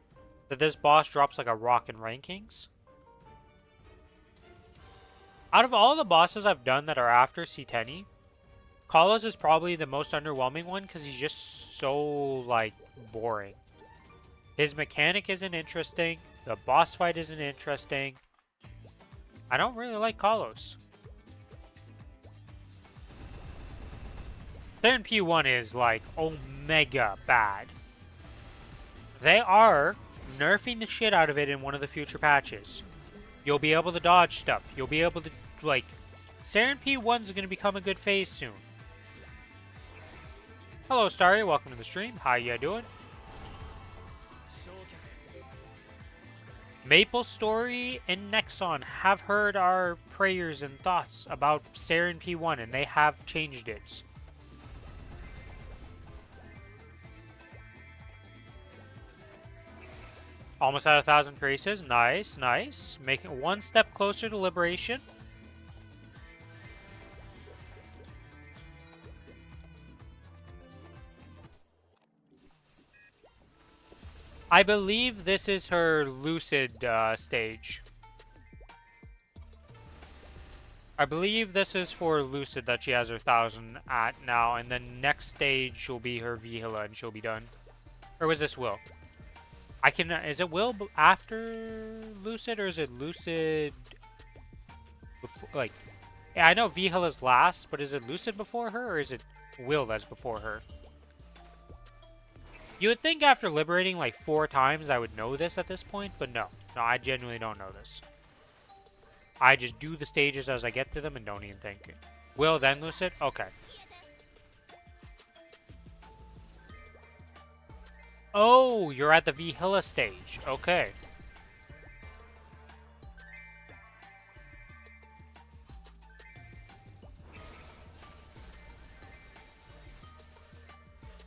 that this boss drops like a rock in rankings. Out of all the bosses I've done that are after ctenes, Kronos is probably the most underwhelming one because he's just so, like, boring. His mechanic isn't interesting. The boss fight isn't interesting. I don't really like Kronos. Saren P1 is, like, omega bad. They are nerfing the shit out of it in one of the future patches. You'll be able to dodge stuff. You'll be able to, like... Saren P1 is going to become a good phase soon. Hello, Starry. Welcome to the stream. How you doing? Maplestory and Nexon have heard our prayers and thoughts about Saren P1, and they have changed it. Almost at 1,000 traces. Nice, nice. Making one step closer to liberation. I believe this is her Lucid stage. I believe this is for Lucid that she has her 1,000 at now, and then next stage will be her Vihila and she'll be done. Or was this Will? I can. Is it Will after Lucid, or is it Lucid before? Like, yeah, I know Vihila's last, but is it Lucid before her, or is it Will that's before her? You would think after liberating like 4 times I would know this at this point, but no. No, I genuinely don't know this. I just do the stages as I get to them and don't even think. Will, then Lucid? Okay. Oh, you're at the Vihila stage. Okay.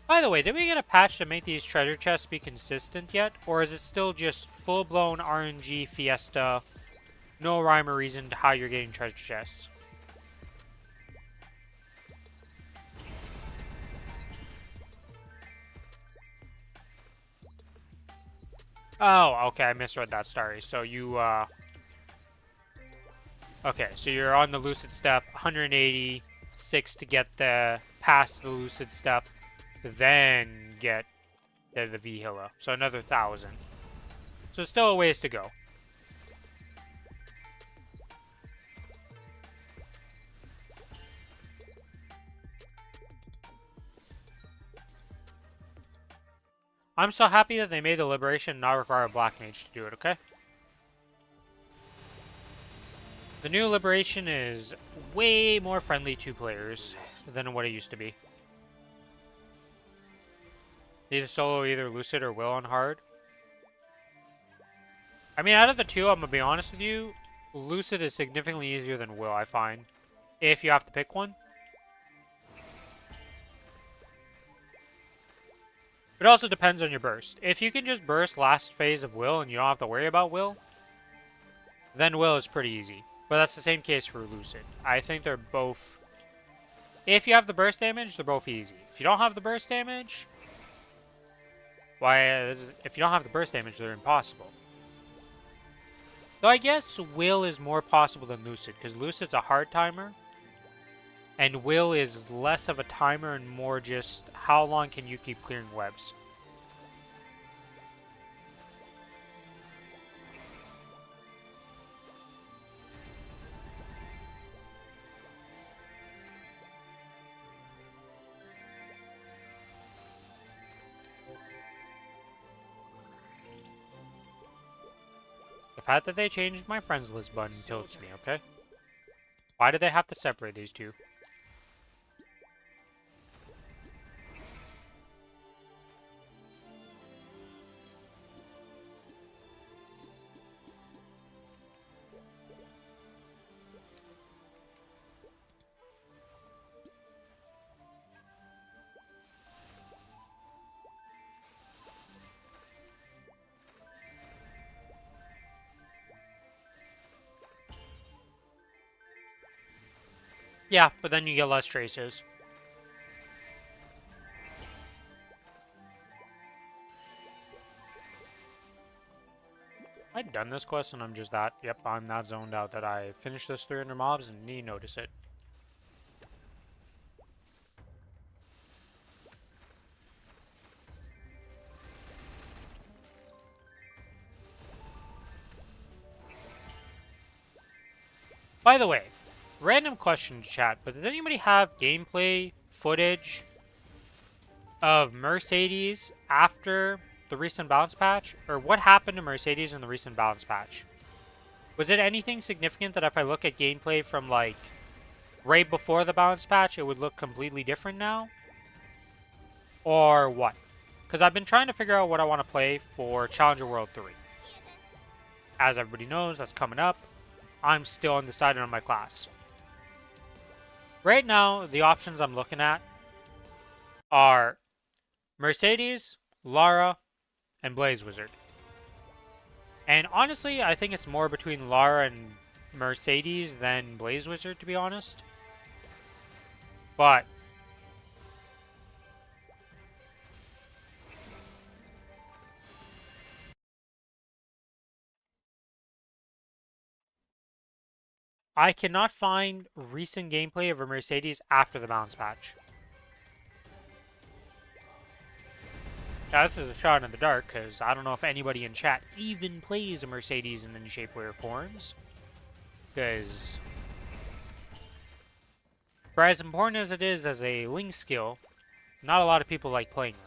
By the way, did we get a patch to make these treasure chests be consistent yet? Or is it still just full-blown RNG fiesta, no rhyme or reason to how you're getting treasure chests? Oh, okay, I misread that, sorry. So you, okay, so you're on the Lucid step, 186 to get the past the Lucid step, then get the Vihila. So another 1,000. So still a ways to go. I'm so happy that they made the Liberation not require a Black Mage to do it, okay? The new Liberation is way more friendly to players than what it used to be. Either solo, either Lucid or Will on hard. I mean, out of the two, I'm gonna be honest with you, Lucid is significantly easier than Will, I find. If you have to pick one. It also depends on your burst. If you can just burst last phase of Will and you don't have to worry about Will, then Will is pretty easy. But that's the same case for Lucid. I think they're both... If you have the burst damage, they're both easy. If you don't have the burst damage... Why, if you don't have the burst damage, they're impossible. Though I guess Will is more possible than Lucid, because Lucid's a hard timer. And Will is less of a timer and more just how long can you keep clearing webs. The fact that they changed my friends list button tilts me, okay? Why did they have to separate these two? Yeah, but then you get less traces. I'd done this quest and I'm just that. Yep, I'm that zoned out that I finished those 300 mobs and didn't notice it. By the way, random question to chat, but does anybody have gameplay footage of Mercedes after the recent balance patch? Or what happened to Mercedes in the recent balance patch? Was it anything significant that if I look at gameplay from like right before the balance patch, it would look completely different now? Or what? Because I've been trying to figure out what I want to play for Challenger World 3. As everybody knows, that's coming up. I'm still undecided on my class. Right now, the options I'm looking at are Mercedes, Lara, and Blaze Wizard. And honestly, I think it's more between Lara and Mercedes than Blaze Wizard, to be honest. But I cannot find recent gameplay of a Mercedes after the balance patch. Now, this is a shot in the dark, because I don't know if anybody in chat even plays a Mercedes in any shape, way, or forms. Because, for as important as it is as a Link skill, not a lot of people like playing her.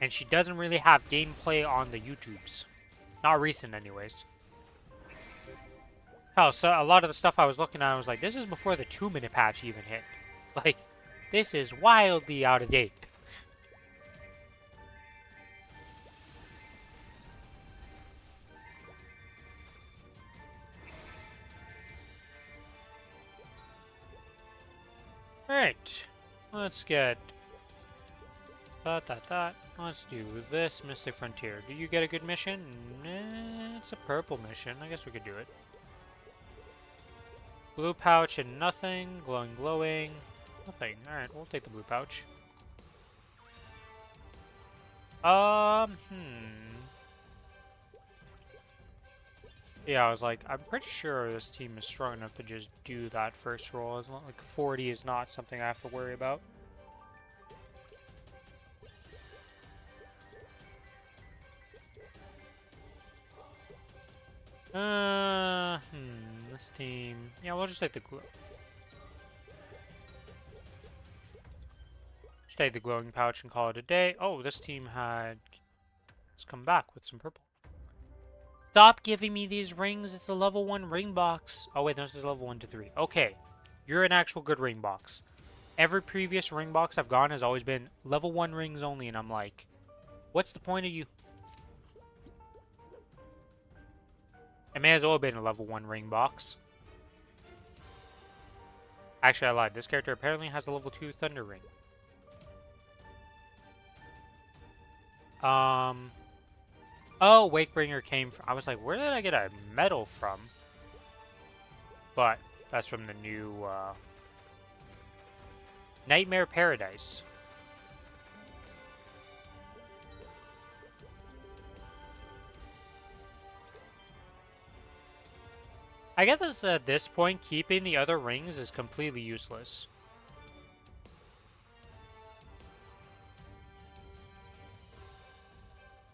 And she doesn't really have gameplay on the YouTubes. Not recent, anyways. Hell, so a lot of the stuff I was looking at, I was like, this is before the 2-minute patch even hit. Like, this is wildly out of date. Alright. Let's get... Let's do this Mystic Frontier. Do you get a good mission? Nah, it's a purple mission. I guess we could do it. Blue pouch and nothing. Glowing. Nothing. Alright, we'll take the blue pouch. Yeah, I was like, I'm pretty sure this team is strong enough to just do that first roll. It's not like 40 is not something I have to worry about. This team... Yeah, we'll just take the glow. Just take the glowing pouch and call it a day. Oh, this team had... Let's come back with some purple. Stop giving me these rings. It's a level 1 ring box. Oh, wait, this is level 1 to 3. Okay, you're an actual good ring box. Every previous ring box I've gone has always been level 1 rings only, and I'm like, what's the point of you? It may as well have been a level 1 ring box. Actually, I lied. This character apparently has a level 2 thunder ring. Oh, Wakebringer came from... I was like, where did I get a medal from? But that's from the new Nightmare Paradise. I guess at this point, keeping the other rings is completely useless.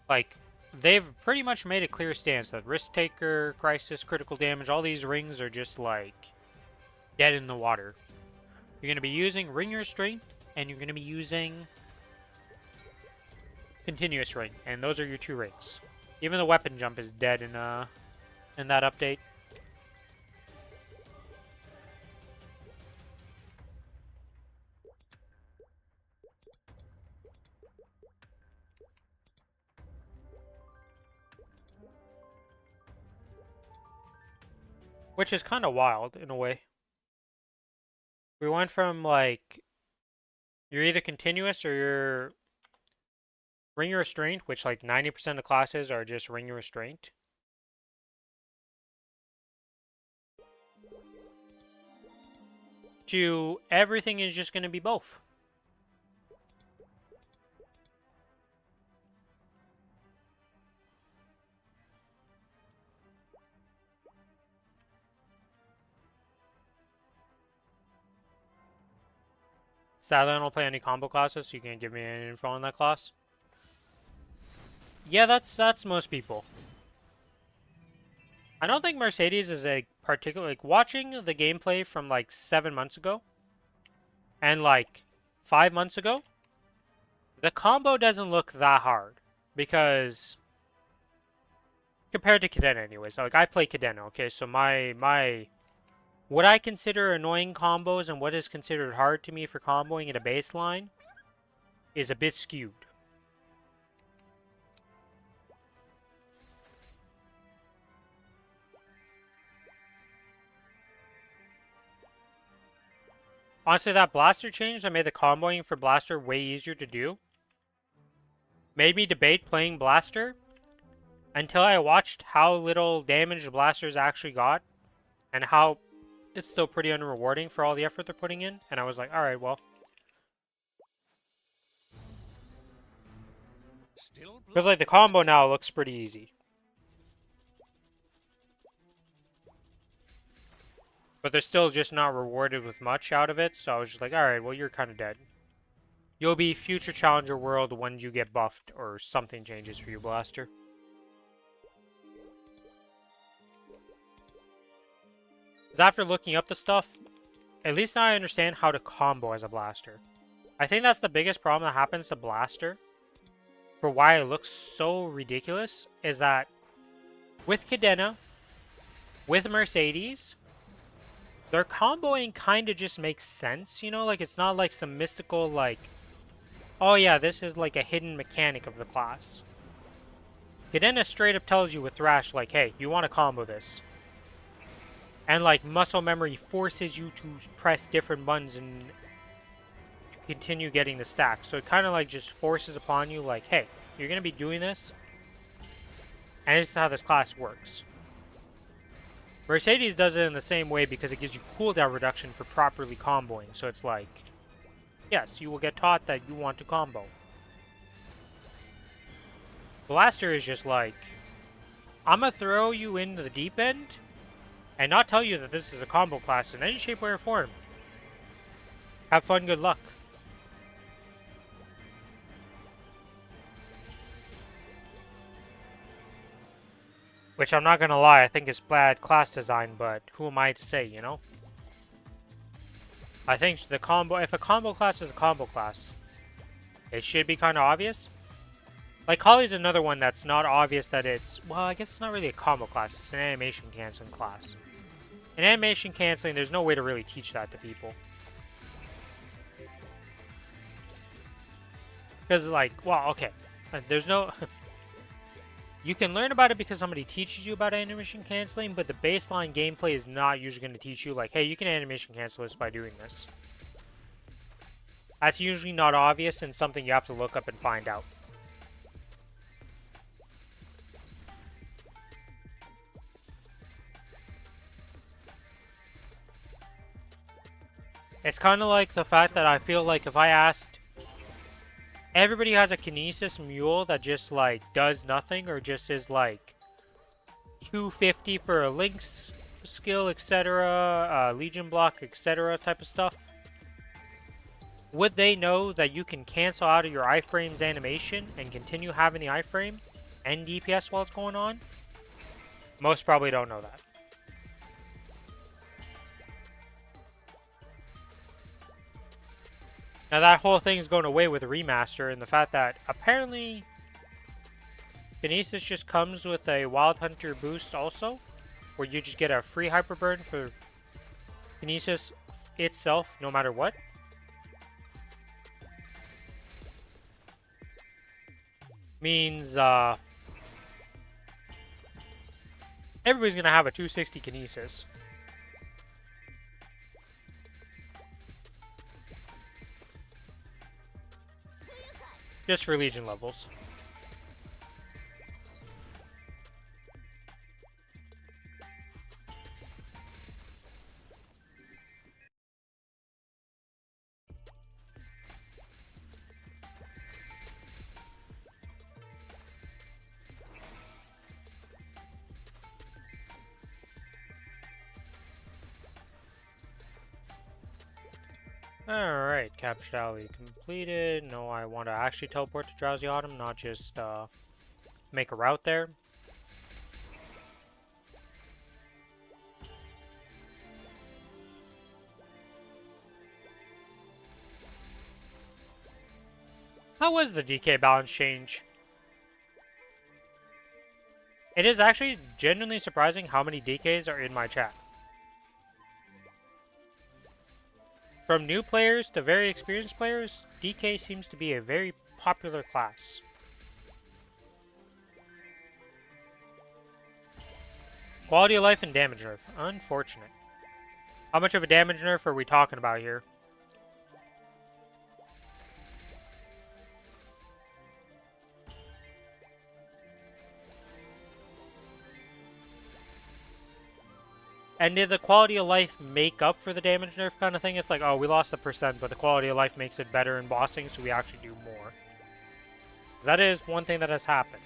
Like, they've pretty much made a clear stance that Risk Taker, Crisis, Critical Damage, all these rings are just, like, dead in the water. You're going to be using Ring Restraint, and you're going to be using Continuous Ring, and those are your 2 rings. Even the Weapon Jump is dead in that update. Which is kind of wild, in a way. We went from, like, you're either continuous or you're ring restraint, which, like, 90% of classes are just ring restraint. To everything is just going to be both. Sadly, I don't play any combo classes, so you can't give me any info on that class. Yeah, that's most people. I don't think Mercedes is a particular... Like, watching the gameplay from, like, 7 months ago and, like, 5 months ago, the combo doesn't look that hard because... Compared to Cadena, anyways. So, like, I play Cadena, okay? So, my what I consider annoying combos and what is considered hard to me for comboing at a baseline is a bit skewed. Honestly, that Blaster change that made the comboing for Blaster way easier to do made me debate playing Blaster until I watched how little damage Blasters actually got and how it's still pretty unrewarding for all the effort they're putting in. And I was like, alright, well. still Because, like, the blood combo now looks pretty easy. But they're still just not rewarded with much out of it, so I was just like, alright, well, you're kind of dead. You'll be future Challenger World when you get buffed or something changes for you, Blaster. Because after looking up the stuff, at least now I understand how to combo as a Blaster. I think that's the biggest problem that happens to Blaster, for why it looks so ridiculous, is that with Cadena, with Mercedes, their comboing kind of just makes sense, you know? Like, it's not like some mystical, like, oh yeah, this is like a hidden mechanic of the class. Cadena straight up tells you with Thrash, like, hey, you want to combo this. And, like, muscle memory forces you to press different buttons and continue getting the stack. So it kind of, like, just forces upon you, like, hey, you're going to be doing this. And this is how this class works. Mercedes does it in the same way because it gives you cooldown reduction for properly comboing. So it's like, yes, you will get taught that you want to combo. Blaster is just like, I'm going to throw you into the deep end and not tell you that this is a combo class in any shape, way, or form. Have fun, good luck. Which I'm not gonna lie, I think is bad class design, but who am I to say, you know? I think the combo, if a combo class is a combo class, it should be kind of obvious. Like, Holly's another one that's not obvious that it's, well, I guess it's not really a combo class, it's an animation canceling class. In animation canceling, there's no way to really teach that to people. Because, like, well, okay, there's no... You can learn about it because somebody teaches you about animation canceling, but the baseline gameplay is not usually going to teach you, like, hey, you can animation cancel this by doing this. That's usually not obvious and something you have to look up and find out. It's kind of like the fact that I feel like if I asked... Everybody has a Kinesis Mule that just, like, does nothing or just is, like, 250 for a Lynx skill, etc., Legion block, etc. type of stuff. Would they know that you can cancel out of your iframe's animation and continue having the iframe and DPS while it's going on? Most probably don't know that. Now that whole thing is going away with the remaster and the fact that apparently Kinesis just comes with a Wild Hunter boost also, where you just get a free Hyper Burn for Kinesis itself no matter what. Means everybody's going to have a 260 Kinesis. Just for Legion levels. Alright, captured alley completed. No, I want to actually teleport to Drowsy Autumn, not just make a route there. How was the DK balance change? It is actually genuinely surprising how many DKs are in my chat. From new players to very experienced players, DK seems to be a very popular class. Quality of life and damage nerf. Unfortunate. How much of a damage nerf are we talking about here? And did the quality of life make up for the damage nerf kind of thing? It's like, oh, we lost the percent, but the quality of life makes it better in bossing, so we actually do more. That is one thing that has happened.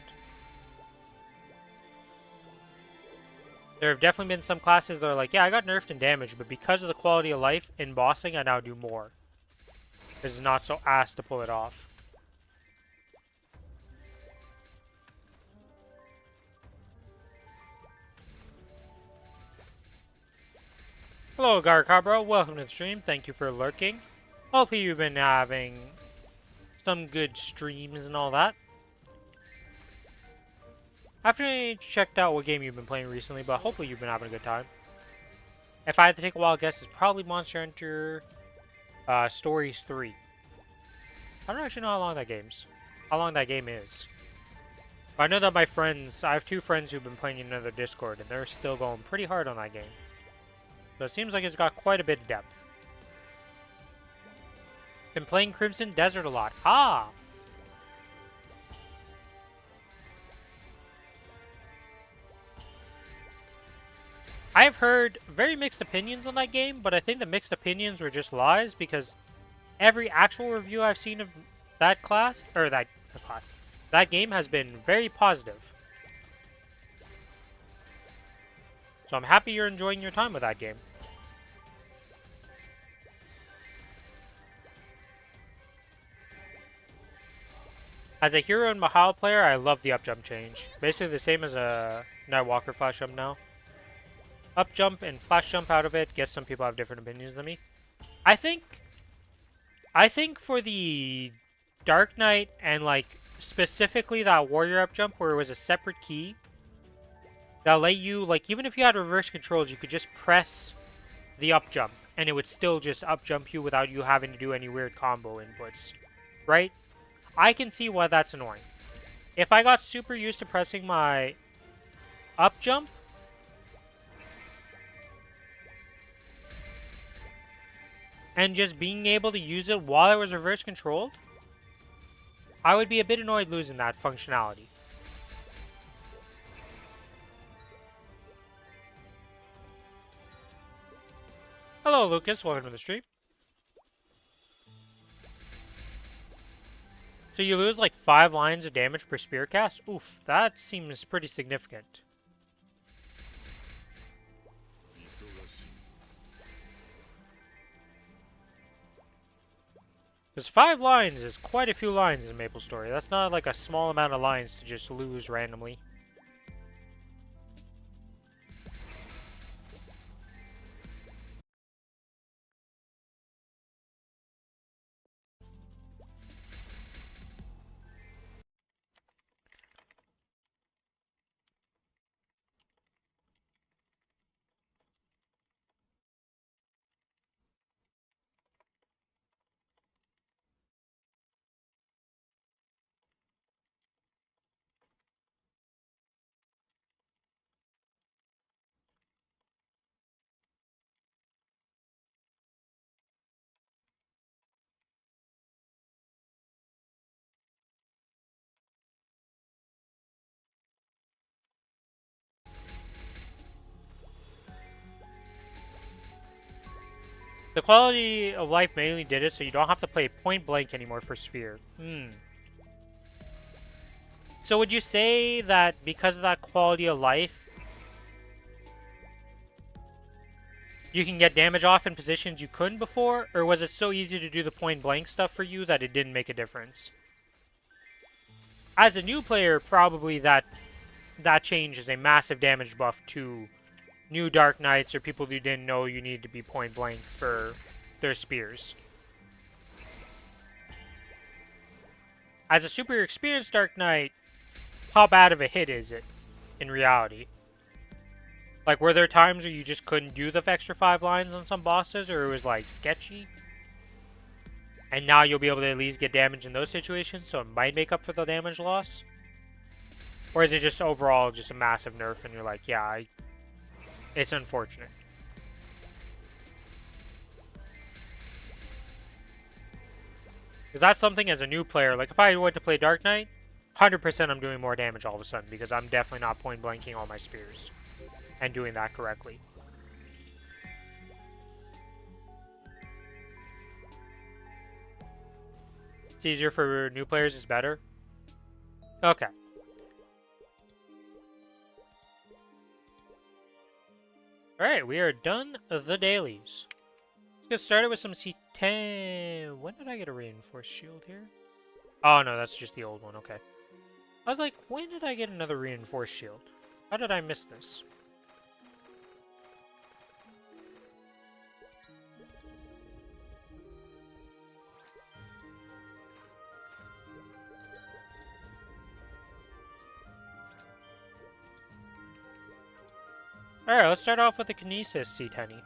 There have definitely been some classes that are like, yeah, I got nerfed in damage, but because of the quality of life in bossing, I now do more. This is not so ass to pull it off. Hello, Garcabro. Welcome to the stream. Thank you for lurking. Hopefully you've been having some good streams and all that. After I checked out what game you've been playing recently, but hopefully you've been having a good time. If I had to take a wild guess, it's probably Monster Hunter Stories 3. I don't actually know how long that game is. But I know that my friends, I have 2 friends who've been playing in another Discord, and they're still going pretty hard on that game. So it seems like it's got quite a bit of depth. Been playing Crimson Desert a lot. Ah! I have heard very mixed opinions on that game, but I think the mixed opinions were just lies because every actual review I've seen of that class, or that game has been very positive. So I'm happy you're enjoying your time with that game. As a hero and Mahal player, I love the up jump change. Basically the same as a Nightwalker flash jump now. Up jump and flash jump out of it. Guess some people have different opinions than me. I think for the Dark Knight and like specifically that warrior up jump where it was a separate key that let you, like, even if you had reverse controls, you could just press the up jump and it would still just up jump you without you having to do any weird combo inputs, right? I can see why that's annoying. If I got super used to pressing my up jump and just being able to use it while it was reverse controlled, I would be a bit annoyed losing that functionality. Hello, Lucas. Welcome to the stream. So you lose like 5 lines of damage per spear cast? Oof, that seems pretty significant. Because 5 lines is quite a few lines in Maplestory. That's not like a small amount of lines to just lose randomly. The quality of life mainly did it so you don't have to play point blank anymore for spear. So would you say that because of that quality of life, you can get damage off in positions you couldn't before? Or was it so easy to do the point blank stuff for you that it didn't make a difference? As a new player, probably that change is a massive damage buff to new Dark Knights or people who didn't know you needed to be point blank for their spears. As a super experienced Dark Knight, how bad of a hit is it in reality? Like, were there times where you just couldn't do the extra 5 lines on some bosses, or it was like sketchy? And now you'll be able to at least get damage in those situations, so it might make up for the damage loss? Or is it just overall just a massive nerf and you're like, yeah, it's unfortunate? Because that's something as a new player, like if I went to play Dark Knight, 100% I'm doing more damage all of a sudden because I'm definitely not point blanking all my spears and doing that correctly. It's easier for new players, is better. Okay. Alright, we are done the dailies. Let's get started with some C10. When did I get a reinforced shield here? Oh, no, that's just the old one. Okay. I was like, when did I get another reinforced shield? How did I miss this? Alright, let's start off with the Kinesis C10.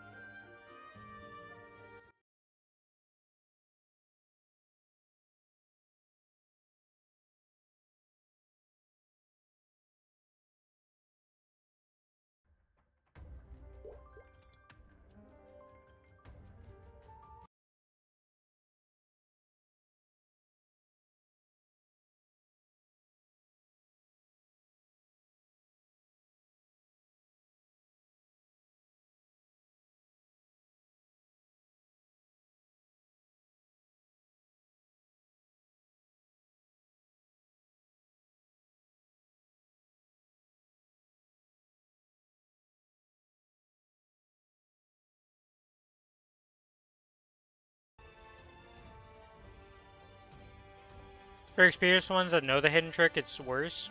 For experienced ones that know the hidden trick, it's worse.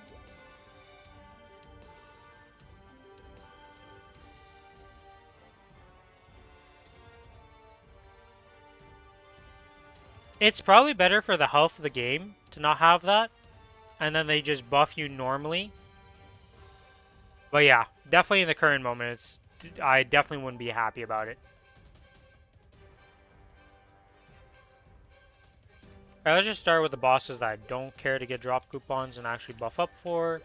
It's probably better for the health of the game to not have that, and then they just buff you normally. But yeah, definitely in the current moment, I definitely wouldn't be happy about it. Alright, let's just start with the bosses that I don't care to get drop coupons and actually buff up for.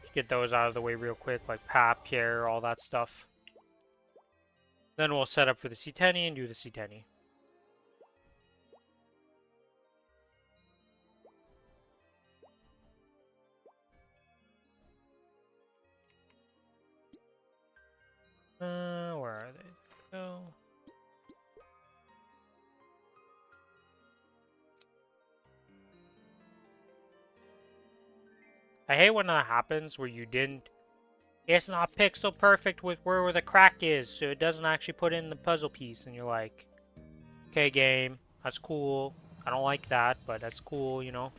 Just get those out of the way real quick, like Pap, Pierre, all that stuff. Then we'll set up for the C10 and do the C10. Where are they? Oh. I hate when that happens where you didn't. It's not pixel perfect with where the crack is, so it doesn't actually put in the puzzle piece, and you're like, okay, game, that's cool. I don't like that, but that's cool, you know?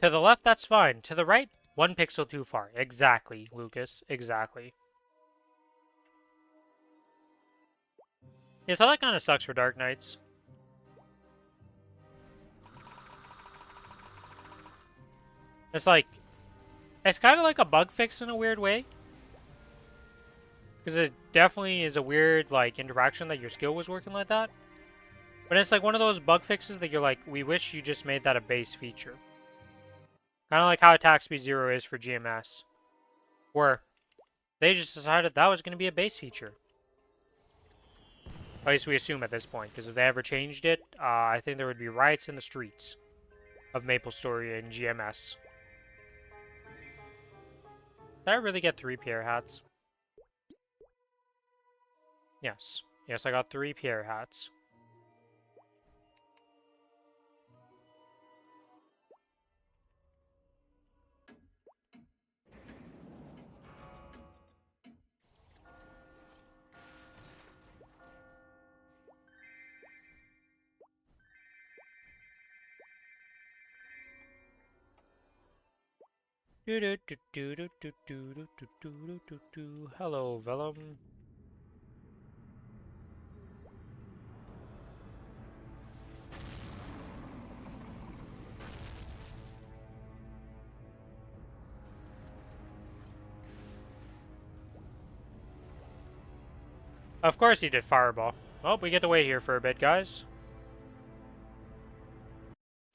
To the left, that's fine. To the right, 1 pixel too far. Exactly, Lucas. Exactly. Yeah, so that kind of sucks for Dark Knights. It's like, it's kind of like a bug fix in a weird way. Because it definitely is a weird, like, interaction that your skill was working like that. But it's like one of those bug fixes that you're like, we wish you just made that a base feature. Kind of like how attack speed 0 is for GMS. Where they just decided that was going to be a base feature. At least we assume at this point, because if they ever changed it, I think there would be riots in the streets of Maplestory and GMS. Did I really get 3 Pierre hats? Yes. Yes, I got 3 Pierre hats. Hello, Vellum. Of course he did Fireball. Oh, we get to wait here for a bit, guys.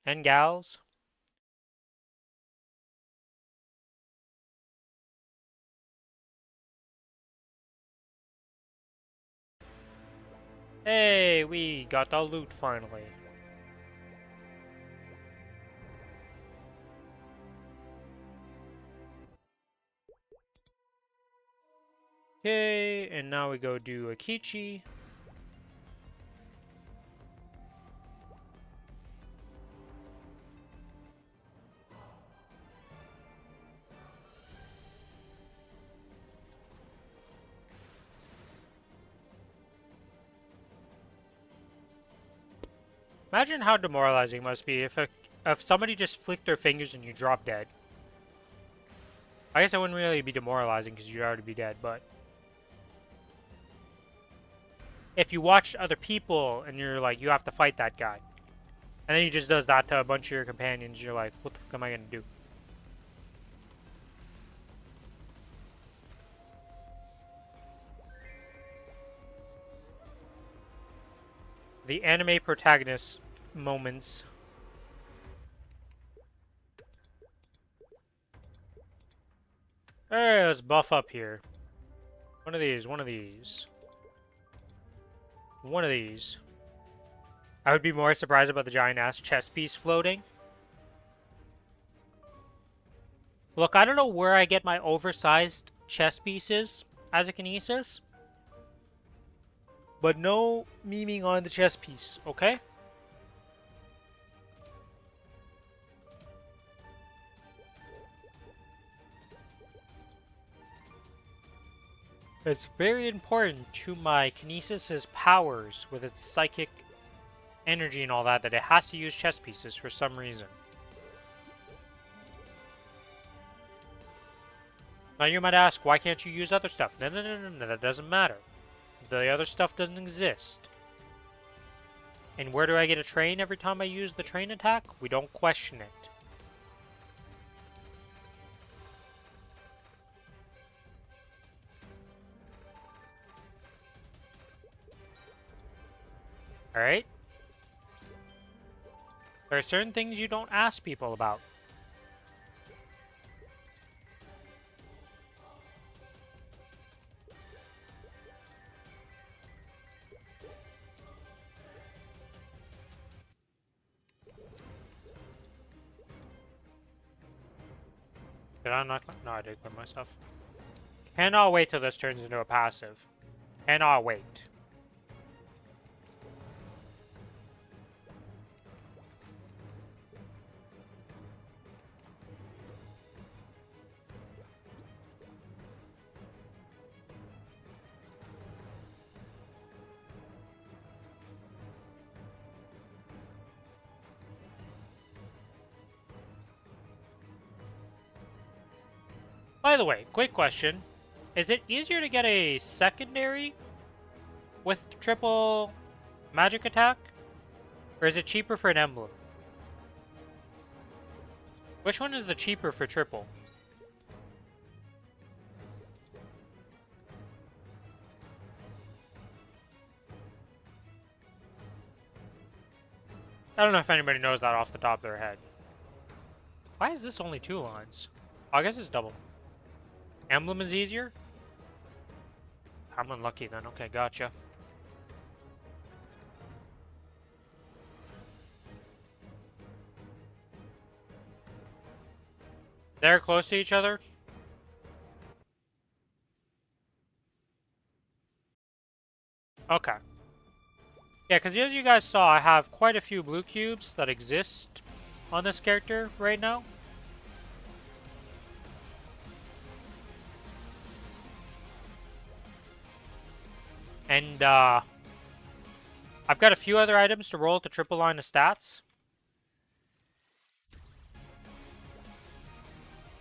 And gals. Hey, we got the loot finally. Okay, and now we go do Akichi. Imagine how demoralizing it must be if somebody just flicked their fingers and you drop dead. I guess it wouldn't really be demoralizing because you'd already be dead, but if you watch other people and you're like, you have to fight that guy, and then he just does that to a bunch of your companions, you're like, what the fuck am I gonna do? The anime protagonist moments. Hey, let's buff up here. One of these, one of these. One of these. I would be more surprised about the giant-ass chest piece floating. Look, I don't know where I get my oversized chest pieces as a kinesis. But no memeing on the chest piece, okay? It's very important to my kinesis' powers with its psychic energy and all that it has to use chest pieces for some reason. Now you might ask, why can't you use other stuff? No, no, no, no, no, that doesn't matter. The other stuff doesn't exist. And where do I get a train every time I use the train attack? We don't question it. Alright? There are certain things you don't ask people about. Did I not? No, I did clear my stuff. Cannot wait till this turns into a passive. Cannot wait. By the way, quick question. Is it easier to get a secondary with triple magic attack? Or is it cheaper for an emblem? Which one is the cheaper for triple? I don't know if anybody knows that off the top of their head. Why is this only 2 lines? Oh, I guess it's double. Emblem is easier? I'm unlucky then. Okay, gotcha. They're close to each other? Okay. Yeah, because as you guys saw, I have quite a few blue cubes that exist on this character right now. And, I've got a few other items to roll at the triple line of stats.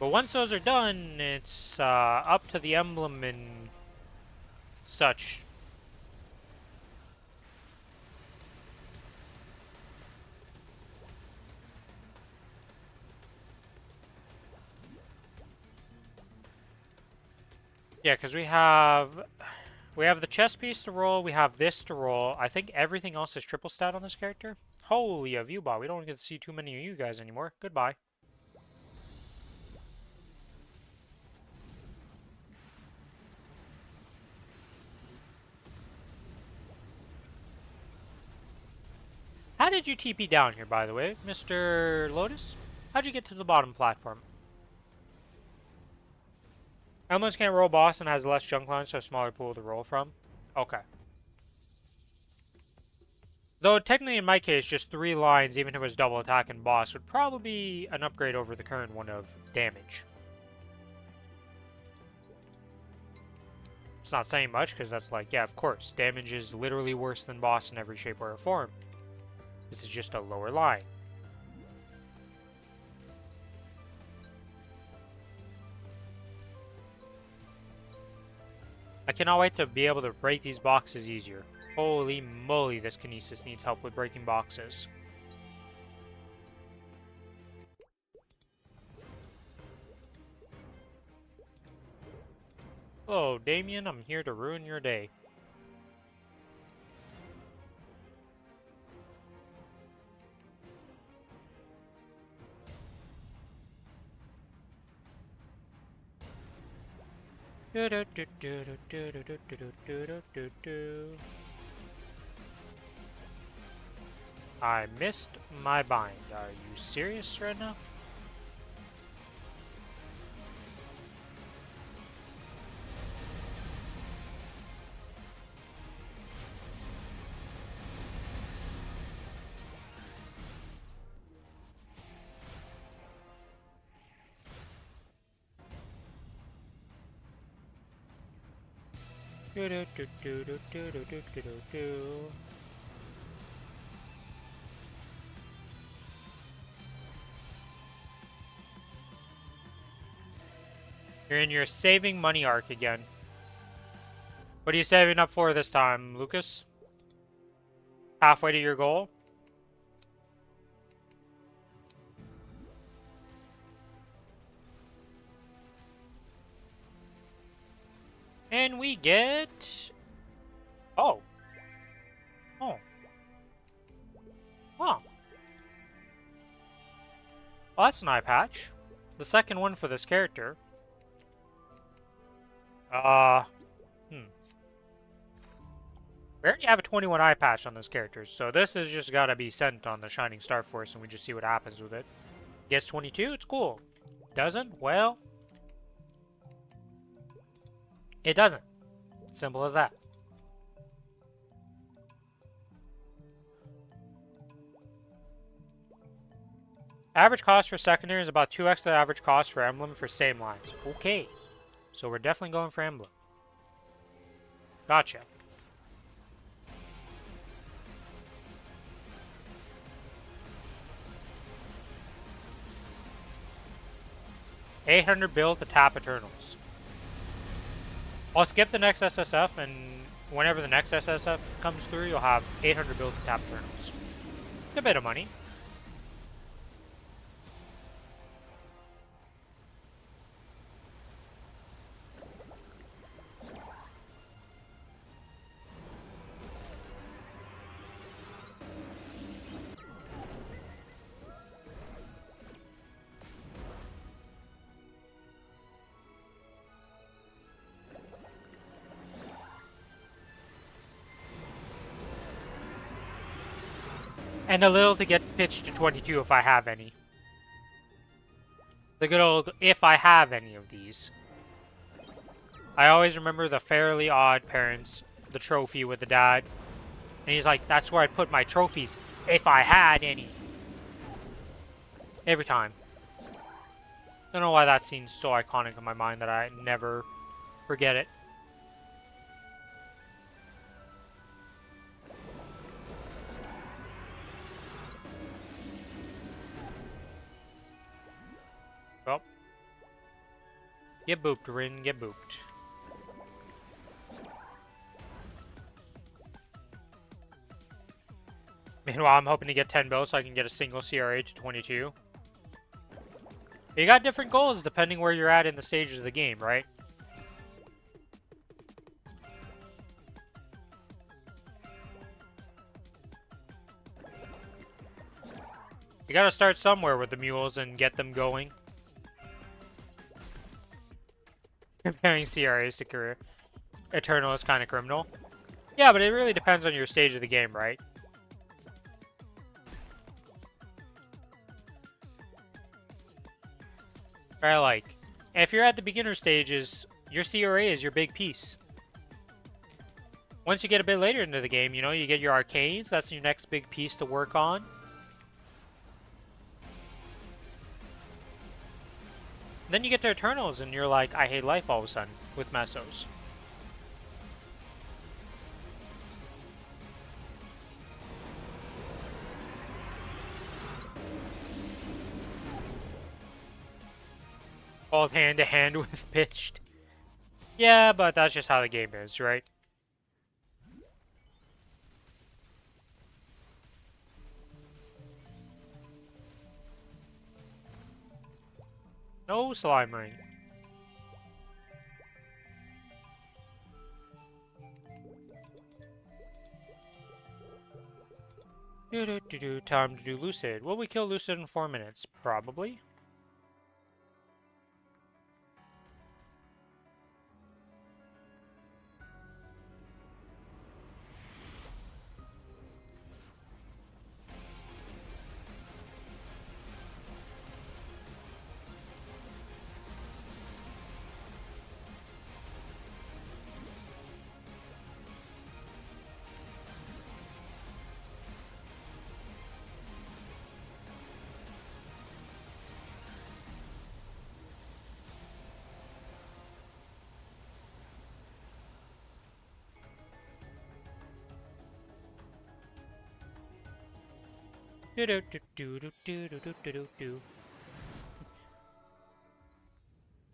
But once those are done, it's, up to the emblem and such. Yeah, because we have We have the chest piece to roll. We have this to roll. I think everything else is triple stat on this character. Holy a view bot. We don't get to see too many of you guys anymore. Goodbye. How did you TP down here, by the way, Mr. Lotus? How'd you get to the bottom platform? Emblems can't roll boss and has less junk lines, so a smaller pool to roll from. Okay. Though technically in my case, just 3 lines, even if it was double attack and boss, would probably be an upgrade over the current one of damage. It's not saying much, because that's like, yeah, of course, damage is literally worse than boss in every shape or form. This is just a lower line. I cannot wait to be able to break these boxes easier. Holy moly, this Kinesis needs help with breaking boxes. Hello, Damien. I'm here to ruin your day. I missed my bind. Are you serious right now? You're in your saving money arc again. What are you saving up for this time, Lucas? Halfway to your goal? And we get... Oh. Oh. Huh. Well, that's an eye patch. The second one for this character. We already have a 21 eye patch on this character, so this has just got to be sent on the Shining Star Force, and we just see what happens with it. Gets 22, it's cool. Doesn't? Well... It doesn't. Simple as that. Average cost for secondary is about 2x the average cost for emblem for same lines. Okay. So we're definitely going for emblem. Gotcha. $800 bill to tap Eternals. I'll skip the next SSF, and whenever the next SSF comes through, you'll have 800 bill to tap Eternals. It's a bit of money. And a little to get pitched to 22 if I have any. The good old if I have any of these. I always remember the Fairly Odd Parents, the trophy with the dad. And he's like, that's where I'd put my trophies if I had any. Every time. Don't know why that scene's so iconic in my mind that I never forget it. Well. Get booped, Rin. Get booped. Meanwhile, I'm hoping to get 10 bills so I can get a single CRA to 22. You got different goals depending where you're at in the stages of the game, right? You gotta start somewhere with the mules and get them going. Comparing CRAs to career. Eternal is kind of criminal. Yeah, but it really depends on your stage of the game, right? Right, like, if you're at the beginner stages, your CRA is your big piece. Once you get a bit later into the game, you know, you get your arcanes. That's your next big piece to work on. Then you get to Eternals, and you're like, I hate life all of a sudden with Mesos. Hold hand to hand with pitched. Yeah, but that's just how the game is, right? No slime ring. Time to do Lucid. Will we kill Lucid in 4 minutes? Probably.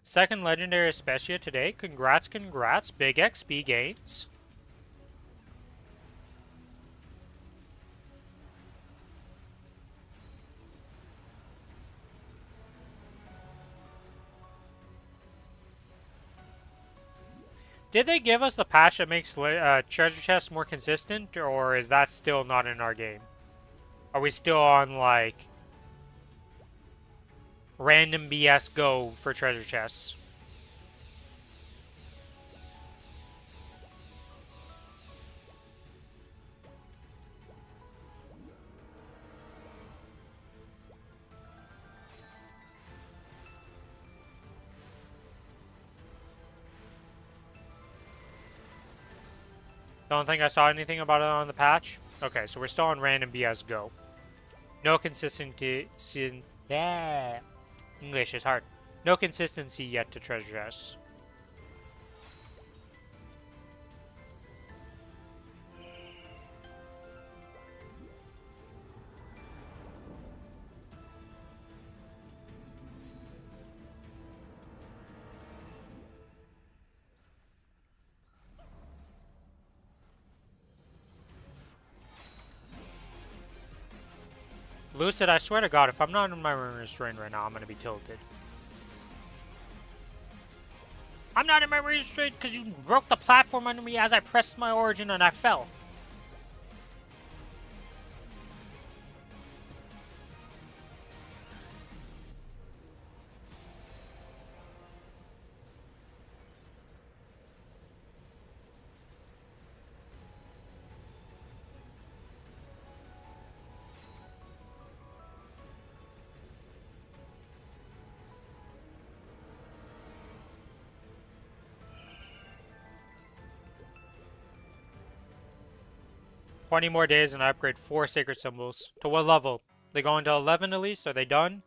Second legendary Especia today. Congrats, congrats. Big XP gains. Did they give us the patch that makes treasure chests more consistent, or is that still not in our game? Are we still on, like, random BS go for treasure chests? Don't think I saw anything about it on the patch. Okay, so we're still on random BS go. No consistency. Yeah, English is hard. No consistency yet to treasure chests. Lucid, I swear to God, if I'm not in my room restraint right now, I'm gonna be tilted. I'm not in my restraint because you broke the platform under me as I pressed my origin and I fell. "20 more days and I upgrade 4 sacred symbols." To what level? They go into 11 at least? Are they done?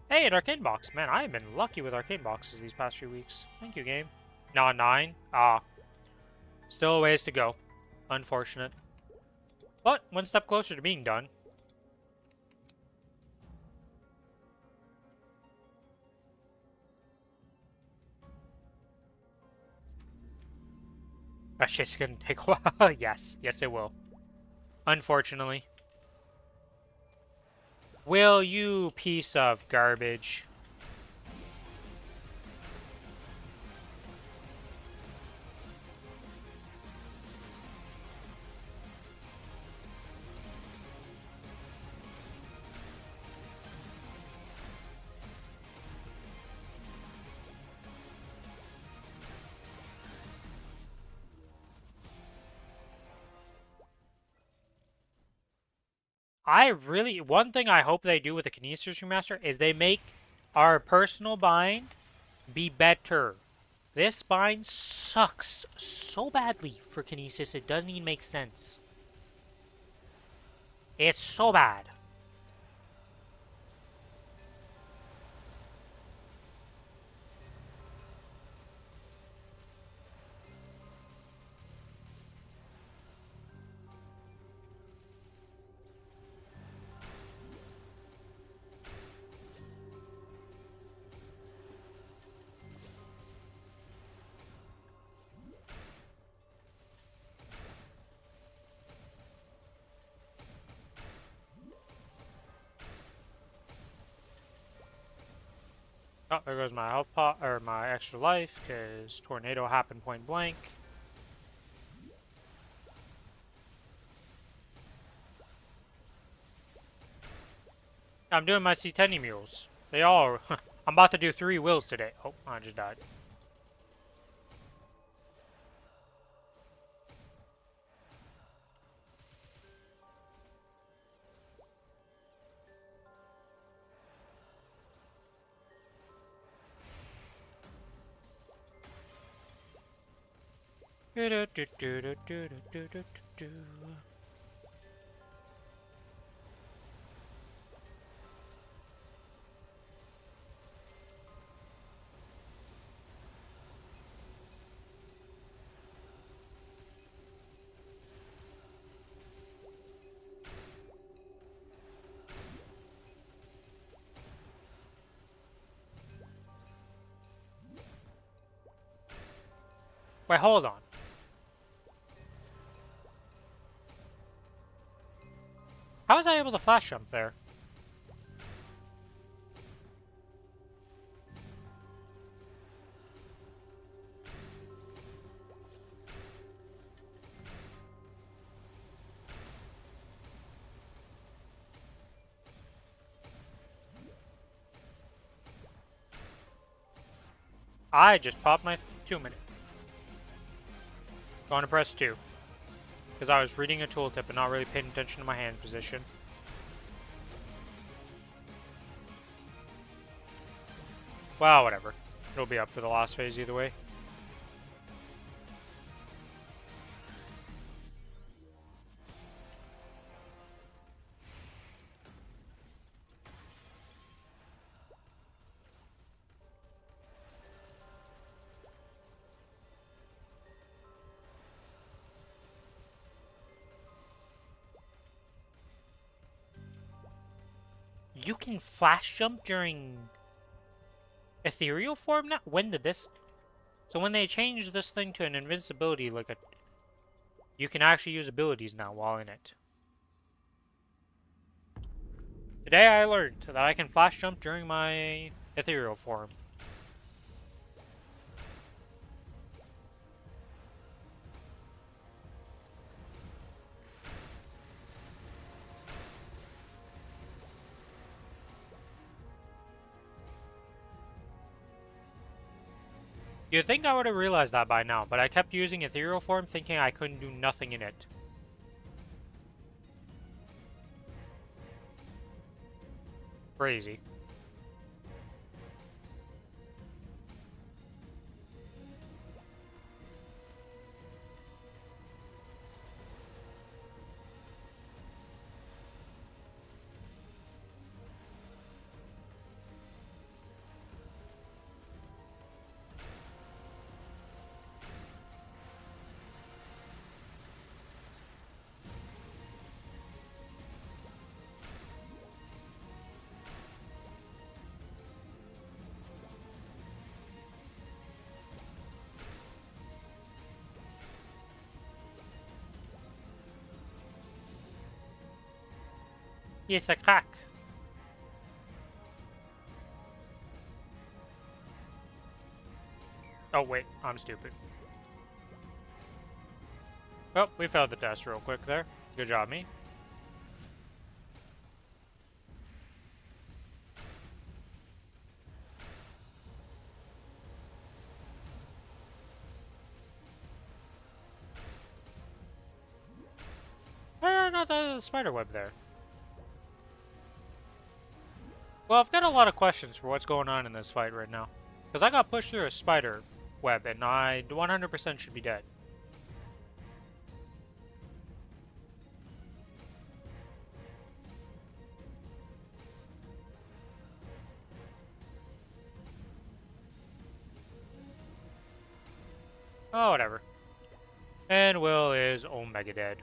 Hey, an arcane box. Man, I have been lucky with arcane boxes these past few weeks. Thank you, game. Not 9. Ah. Still a ways to go. Unfortunate. But one step closer to being done. That shit's gonna take a while. Yes. Yes, it will. Unfortunately. Will, you piece of garbage. One thing I hope they do with the Kinesis remaster is they make our personal bind be better. This bind sucks so badly for Kinesis, it doesn't even make sense. It's so bad. Oh, there goes my health pot, or my extra life, because tornado happened point blank. I'm doing my ctenes mules. They all... I'm about to do 3 wills today. Oh, I just died. Wait, hold on. How was I able to flash jump there? I just popped my 2-minute. Going to press 2. Because I was reading a tooltip and not really paying attention to my hand position. Well, whatever. It'll be up for the last phase either way. You can flash jump during ethereal form now? When did this... So when they changed this thing to an invincibility, like a... You can actually use abilities now while in it. Today I learned that I can flash jump during my ethereal form. You'd think I would have realized that by now, but I kept using ethereal form thinking I couldn't do nothing in it. Crazy. Yes, a crack. Oh, wait. I'm stupid. Oh, we failed the test real quick there. Good job, me. Not the spider web there. Well, I've got a lot of questions for what's going on in this fight right now. Because I got pushed through a spider web, and I 100% should be dead. Oh, whatever. And Will is Omega dead.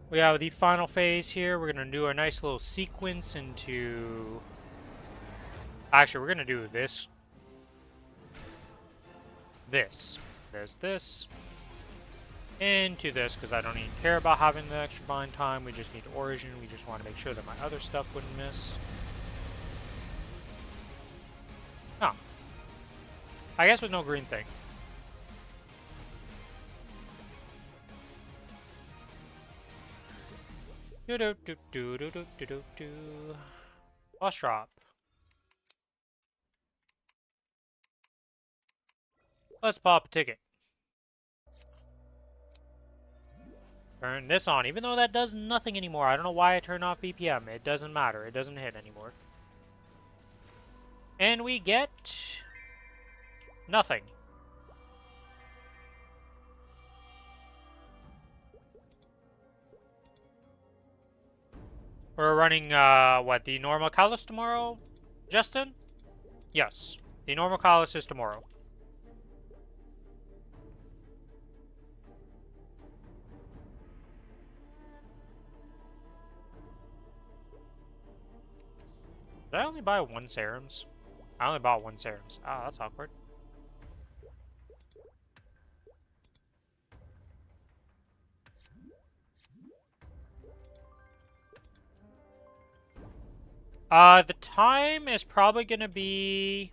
We have the final phase here. We're going to do a nice little sequence into... Actually, we're going to do this. There's this. Into this, because I don't even care about having the extra bind time. We just need Origin. We just want to make sure that my other stuff wouldn't miss. Oh. I guess with no green thing. Do do do do do do do do do. Boss drop. Let's pop a ticket. Turn this on, even though that does nothing anymore. I don't know why I turned off BPM. It doesn't matter. It doesn't hit anymore. And we get... nothing. We're running, what, the normal Callus tomorrow, Justin? Yes. The normal Callus is tomorrow. Did I only buy one serums? I only bought one serums. Ah, that's awkward. The time is probably gonna be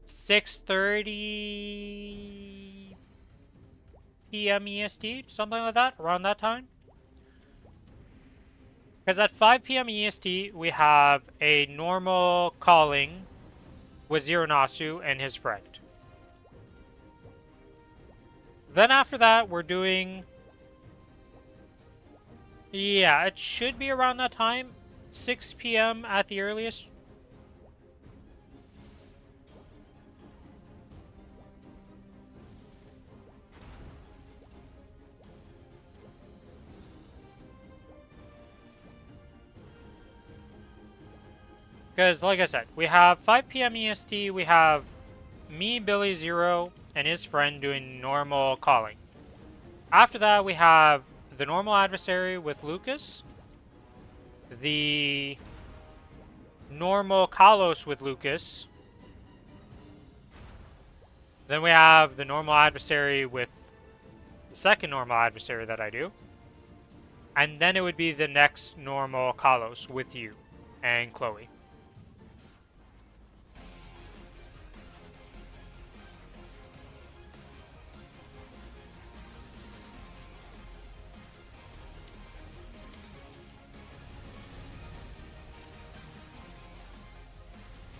6:30 p.m. EST, something like that, around that time. Because at 5 p.m. EST, we have a normal calling with Zeronasu and his friend. Then after that, we're doing... yeah, it should be around that time. 6 p.m. at the earliest. Because, like I said, we have 5 p.m. EST, we have me, Billy, Zero, and his friend doing normal calling. After that, we have the normal adversary with Lucas, the normal Kalos with Lucas, then we have the normal adversary with the second normal adversary that I do, and then it would be the next normal Kalos with you and Chloe.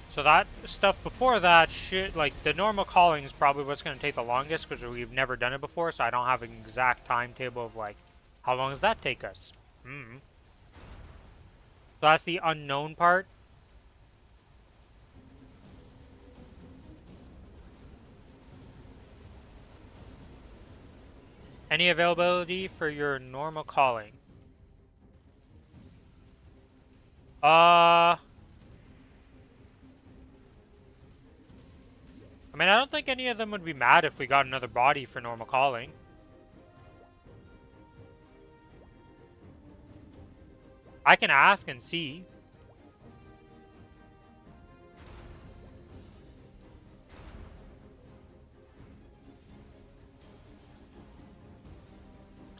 So that stuff before that should, like, the normal calling is probably what's going to take the longest because we've never done it before, so I don't have an exact timetable of, like, how long does that take us? So that's the unknown part. Any availability for your normal calling? I mean, I don't think any of them would be mad if we got another body for normal calling. I can ask and see.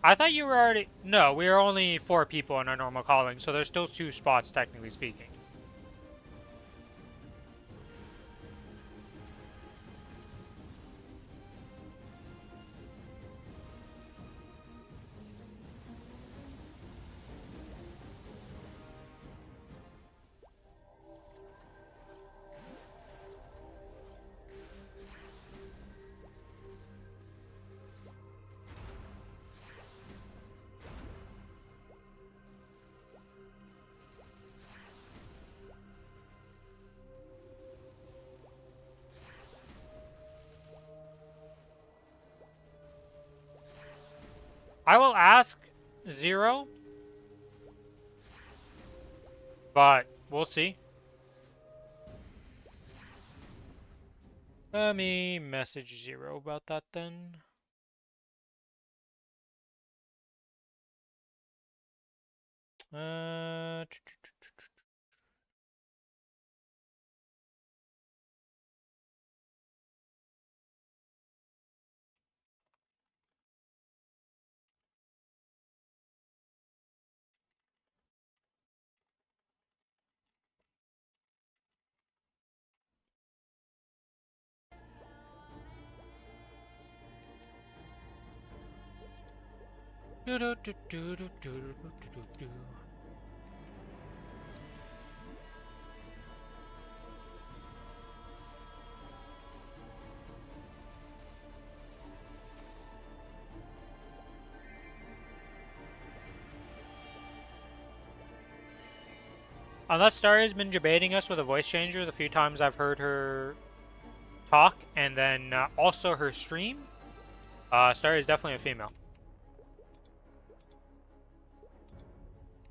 I thought you were already... no, we are only 4 people in our normal calling, so there's still 2 spots, technically speaking. I will ask Zero, but we'll see. Let me message Zero about that then. Uh, Unless Starry's been debating us with a voice changer the few times I've heard her talk, and then also her stream, Starry is definitely a female.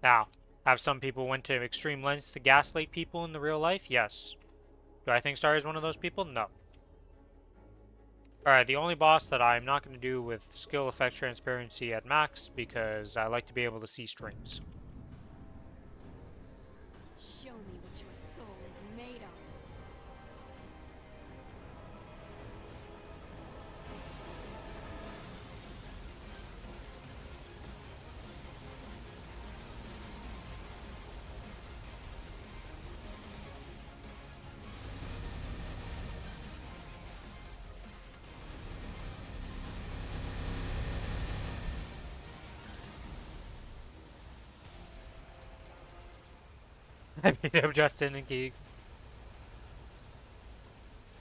Now, have some people went to extreme lengths to gaslight people in the real life? Yes. Do I think Starry is one of those people? No. Alright, the only boss that I'm not going to do with skill effect transparency at max, because I like to be able to see strings. Show me what your soul is made of. I beat up Justin and Keek.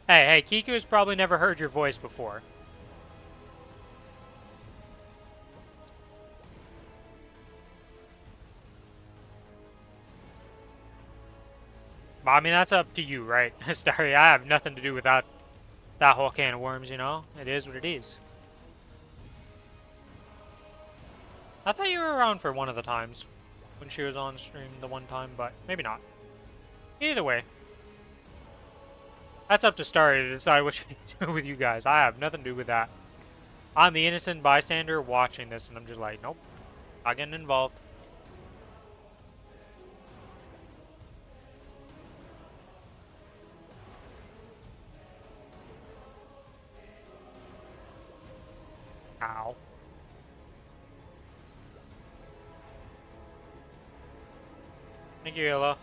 Hey, Kiku's probably never heard your voice before. But, I mean, that's up to you, right? Starry, I have nothing to do with that whole can of worms, you know? It is what it is. I thought you were around for one of the times when she was on stream the one time, but maybe not. Either way, that's up to Starry to decide what she do with you guys. I have nothing to do with that. I'm the innocent bystander watching this, and I'm just like, nope, not getting involved. Ow. Thank you, Yellow.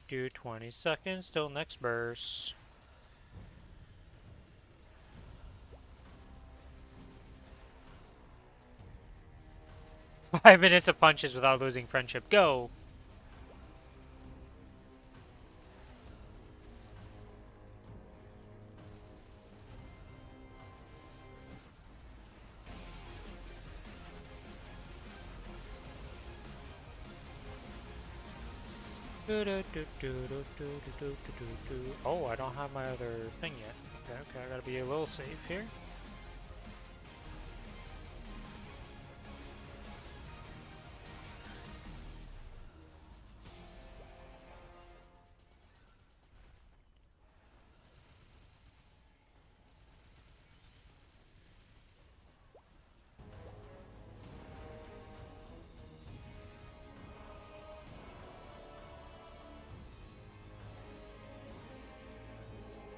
Do 20 seconds till next burst. Five minutes of punches without losing friendship. Go! Oh, I don't have my other thing yet. Okay, I gotta be a little safe here.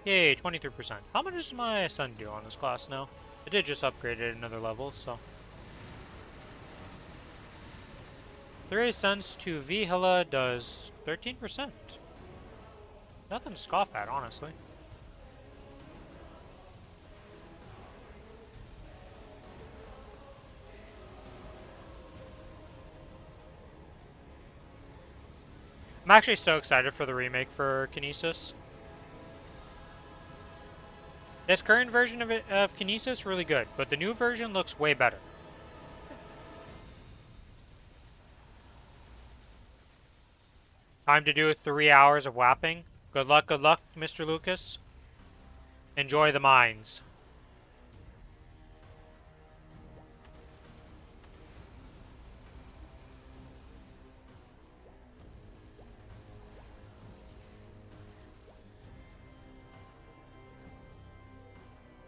Yay, 23%. How much does my son do on this class now? I did just upgrade it another level, so. 3 cents to Vihela does 13%. Nothing to scoff at, honestly. I'm actually so excited for the remake for Kinesis. This current version of Kinesis really good, but the new version looks way better. Time to do 3 hours of whapping. Good luck, Mr. Lucas. Enjoy the mines.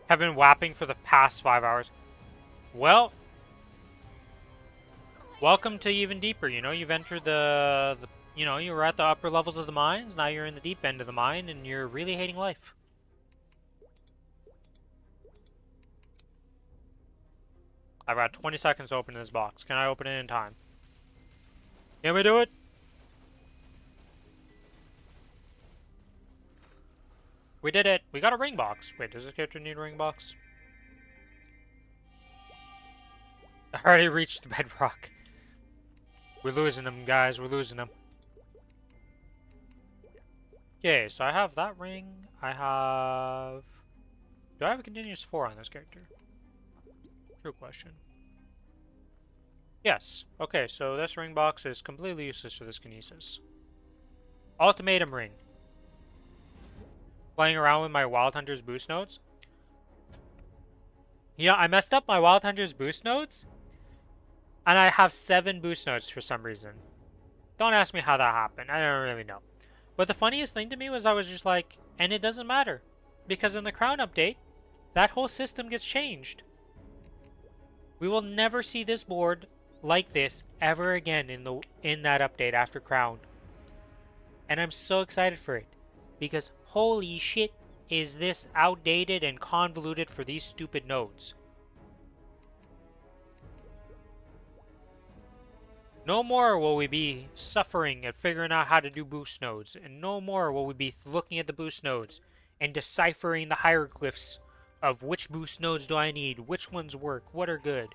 Have been whapping for the past 5 hours. Well, welcome to even deeper. You know, you've entered you know, you were at the upper levels of the mines. Now you're in the deep end of the mine, and you're really hating life. I've got 20 seconds to open this box. Can I open it in time? Can we do it? We did it. We got a ring box. Wait, does this character need a ring box? I already reached the bedrock. We're losing them, guys. We're losing them. Okay, so I have that ring. I have... Do I have a continuous 4 on this character? True question. Yes. Okay, so this ring box is completely useless for this kinesis. Ultimatum ring. Playing around with my Wild Hunter's boost nodes. Yeah, I messed up my Wild Hunter's boost nodes. And I have 7 boost nodes for some reason. Don't ask me how that happened. I don't really know. But the funniest thing to me was I was just like, and it doesn't matter. Because in the Crown update, that whole system gets changed. We will never see this board like this ever again in that update after Crown. And I'm so excited for it. Because holy shit, is this outdated and convoluted for these stupid nodes. No more will we be suffering at figuring out how to do boost nodes, and no more will we be looking at the boost nodes and deciphering the hieroglyphs of which boost nodes do I need, which ones work, what are good.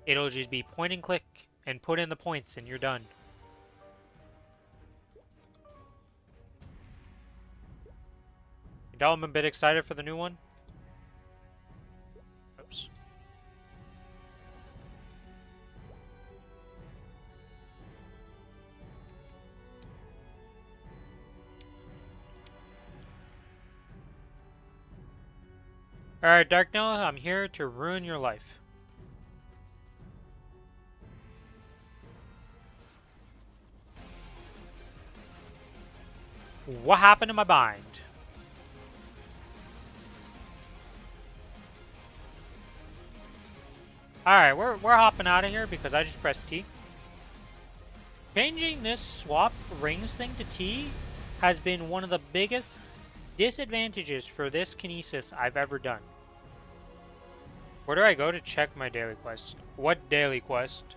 It'll just be point and click and put in the points and you're done. I'm a bit excited for the new one. Oops. Alright, Darknell, I'm here to ruin your life. What happened to my bind? Alright, we're hopping out of here because I just pressed T. Changing this swap rings thing to T has been one of the biggest disadvantages for this kinesis I've ever done. Where do I go to check my daily quest? What daily quest?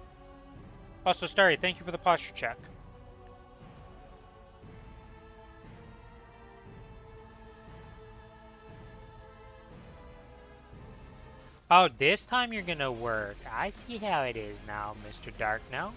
Also, Starry, thank you for the posture check. Oh, this time you're gonna work. I see how it is now, Mr. Darknell.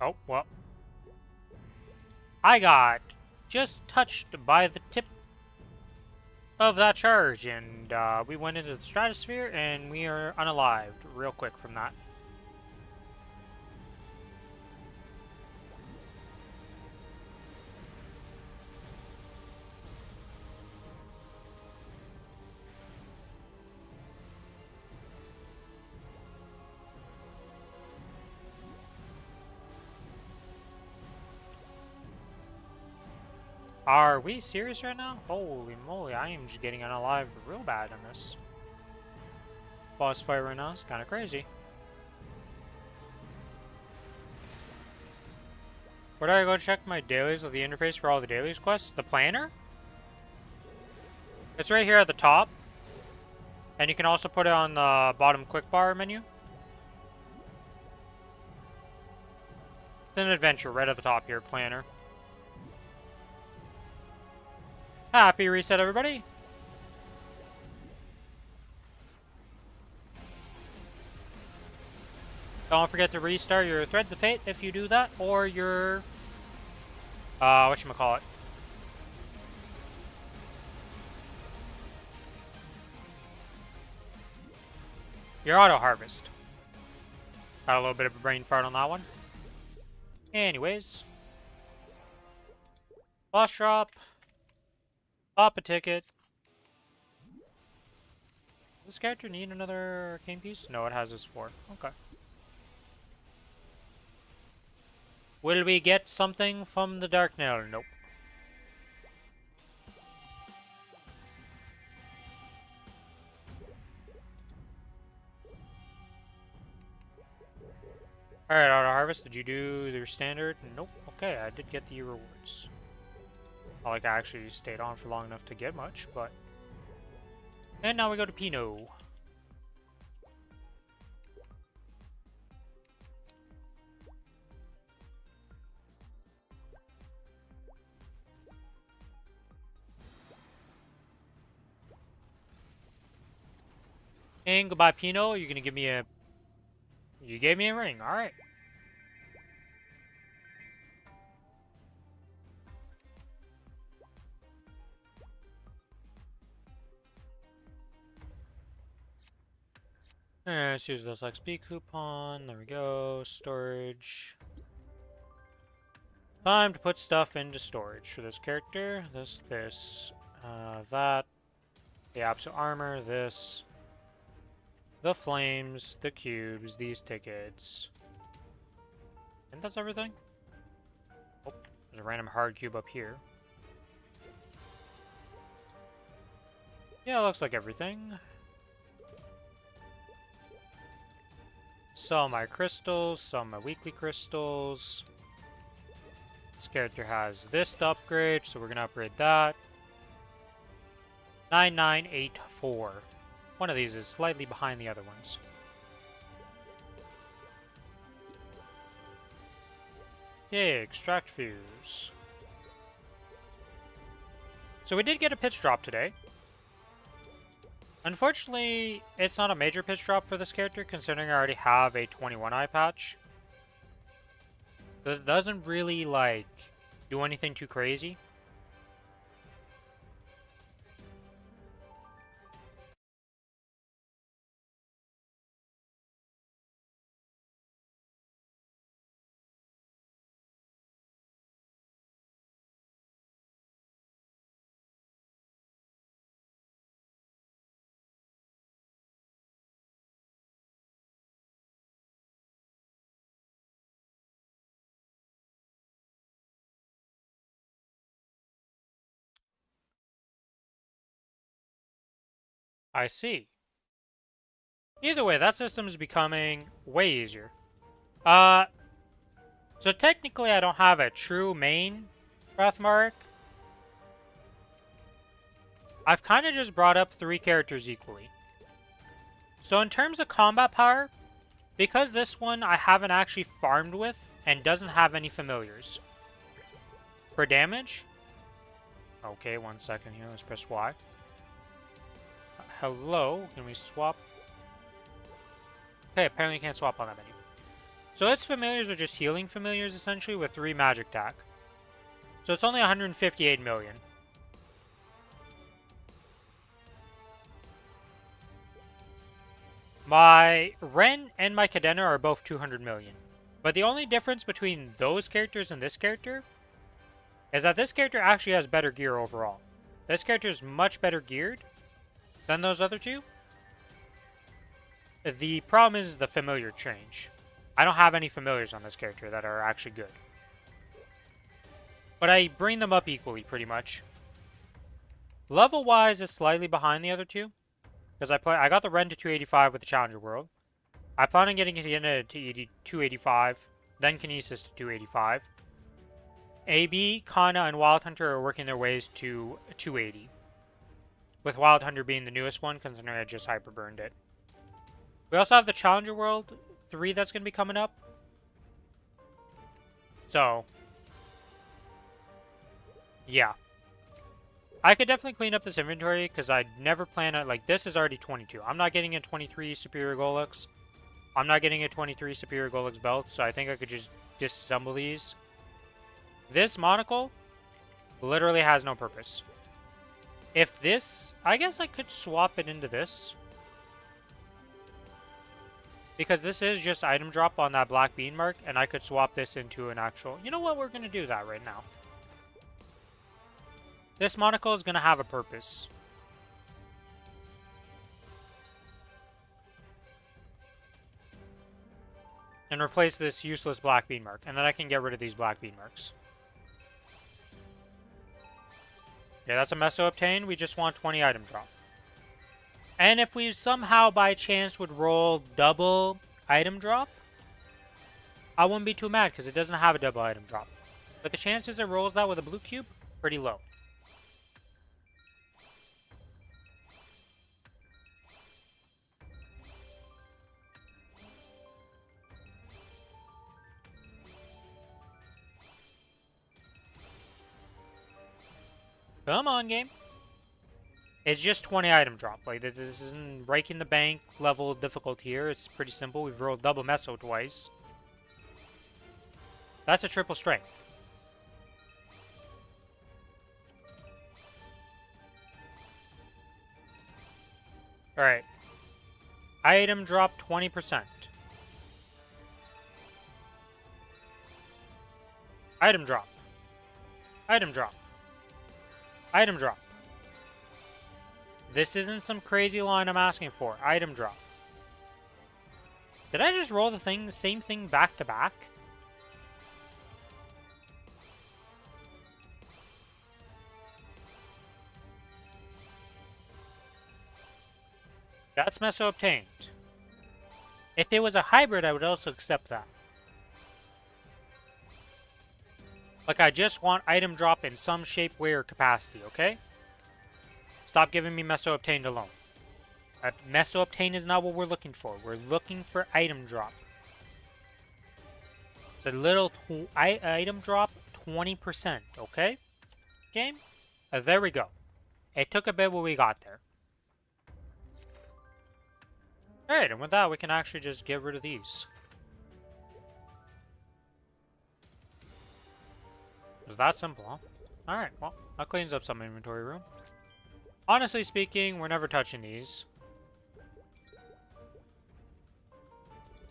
Oh, well. I got just touched by the tip of that charge, and we went into the stratosphere, and we are unalived real quick from that. Are we serious right now? Holy moly, I am just getting unalived real bad on this boss fight right now. It's kind of crazy. Where do I go check my dailies with the interface for all the dailies quests? The planner? It's right here at the top. And you can also put it on the bottom quick bar menu. It's an adventure right at the top here, planner. Happy reset, everybody. Don't forget to restart your Threads of Fate if you do that, or your whatchamacallit. Your auto harvest. Got a little bit of a brain fart on that one. Anyways. Boss drop. Pop a ticket. Does this character need another arcane piece? No, it has this 4. Okay. Will we get something from the Dark Nail? Nope. Alright, auto harvest, did you do your standard? Nope. Okay, I did get the rewards. Not like I actually stayed on for long enough to get much, but... And now we go to Pinot. And goodbye, Pinot. You're gonna give me a... You gave me a ring. Alright. Alright, let's use this XP coupon. There we go. Storage. Time to put stuff into storage for this character. This, that. The absolute armor, this. The flames, the cubes, these tickets. And that's everything? Oh, there's a random hard cube up here. Yeah, it looks like everything. Sell my crystals, sell my weekly crystals. This character has this to upgrade, so we're gonna upgrade that. 9984. One of these is slightly behind the other ones. Yay, extract fuse. So we did get a pitch drop today. Unfortunately, it's not a major pitch drop for this character, considering I already have a 21 eye patch. This doesn't really, like, do anything too crazy. I see. Either way, that system is becoming way easier. So technically I don't have a true main Rathmaric. I've kind of just brought up 3 characters equally. So in terms of combat power, because this one I haven't actually farmed with and doesn't have any familiars. For damage... Okay, 1 second here, let's press Y. Hello, can we swap? Okay, apparently you can't swap on that menu. So its familiars are just healing familiars, essentially, with 3 magic attack. So it's only 158 million. My Ren and my Cadena are both 200 million. But the only difference between those characters and this character is that this character actually has better gear overall. This character is much better geared than those other 2. The problem is the familiar change. I don't have any familiars on this character that are actually good. But I bring them up equally, pretty much. Level-wise, it's slightly behind the other 2. Because I got the Ren to 285 with the Challenger World. I plan on getting it to 285, then Kinesis to 285. AB, Kana, and Wild Hunter are working their ways to 280. With Wild Hunter being the newest one, considering I just hyper burned it. We also have the Challenger World 3 that's going to be coming up. So, yeah. I could definitely clean up this inventory because I never plan on, like, this is already 22. I'm not getting a 23 Superior Golux. I'm not getting a 23 Superior Golux belt, so I think I could just disassemble these. This monocle literally has no purpose. If this, I guess I could swap it into this. Because this is just item drop on that black bean mark, and I could swap this into an actual... You know what? We're going to do that right now. This monocle is going to have a purpose. And replace this useless black bean mark. And then I can get rid of these black bean marks. Yeah, that's a meso obtain. We just want 20 item drop. And if we somehow by chance would roll double item drop, I wouldn't be too mad because it doesn't have a double item drop. But the chances it rolls that with a blue cube, pretty low. Come on, game. It's just 20 item drop. Like, this isn't breaking the bank level difficulty here. It's pretty simple. We've rolled double meso twice. That's a triple strength. Alright. Item drop 20%. Item drop. Item drop. Item drop. This isn't some crazy line I'm asking for. Item drop. Did I just roll the same thing back to back? That's meso obtained. If it was a hybrid, I would also accept that. Like, I just want item drop in some shape, way, or capacity, okay? Stop giving me meso obtained alone. Meso obtained is not what we're looking for. We're looking for item drop. It's a little item drop 20%, okay? Game? There we go. It took a bit, but we got there. Alright, and with that, we can actually just get rid of these. It was that simple, huh? Alright, well, that cleans up some inventory room. Honestly speaking, we're never touching these.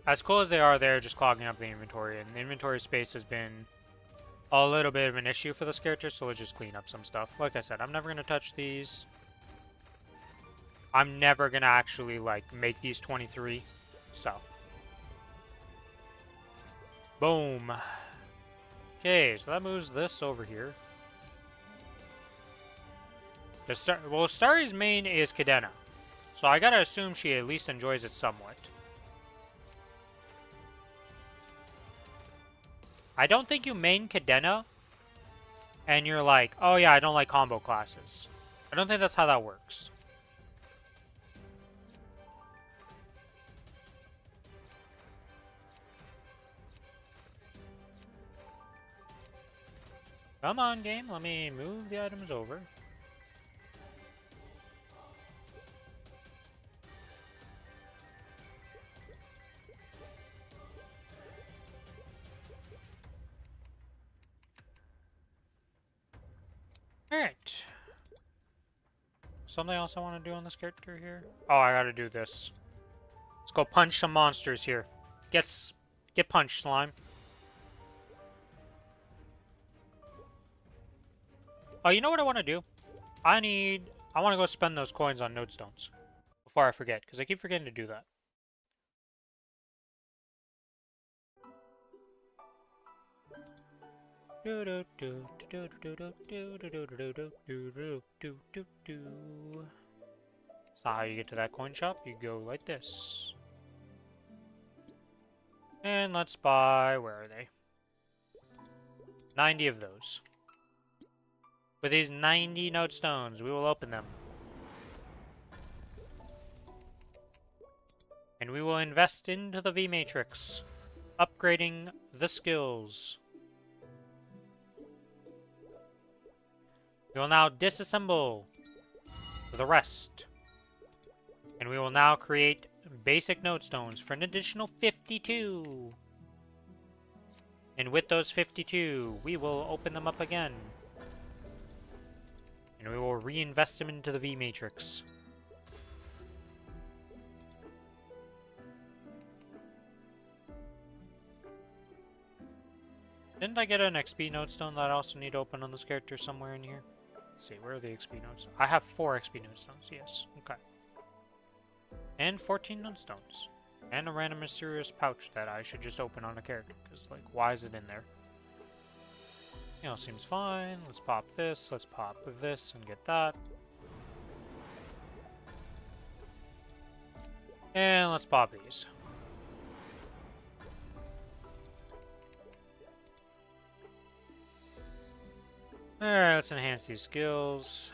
As cool as they are, they're just clogging up the inventory, and the inventory space has been a little bit of an issue for this character, so let's just clean up some stuff. Like I said, I'm never going to touch these. I'm never going to actually, like, make these 23, so. Boom. Okay, so that moves this over here. Well, Starry's main is Cadena, so I gotta assume she at least enjoys it somewhat. I don't think you main Cadena, and you're like, oh yeah, I don't like combo classes. I don't think that's how that works. Come on, game, let me move the items over. Alright. Something else I want to do on this character here? Oh, I gotta do this. Let's go punch some monsters here. Get punched, slime. Oh, you know what I want to do? I want to go spend those coins on node stones. Before I forget, because I keep forgetting to do that. So how you get to that coin shop, you go like this. And let's buy, where are they? 90 of those. With these 90 node stones, we will open them. And we will invest into the V matrix, upgrading the skills. We will now disassemble the rest. And we will now create basic node stones for an additional 52. And with those 52, we will open them up again. And we will reinvest them into the V matrix. Didn't I get an XP node stone that I also need to open on this character somewhere in here? Let's see, where are the XP nodes? I have 4 XP node stones, yes. Okay. And 14 node stones. And a random mysterious pouch that I should just open on a character. Because, like, why is it in there? You know, seems fine. Let's pop this. Let's pop this and get that. And let's pop these. Alright, let's enhance these skills.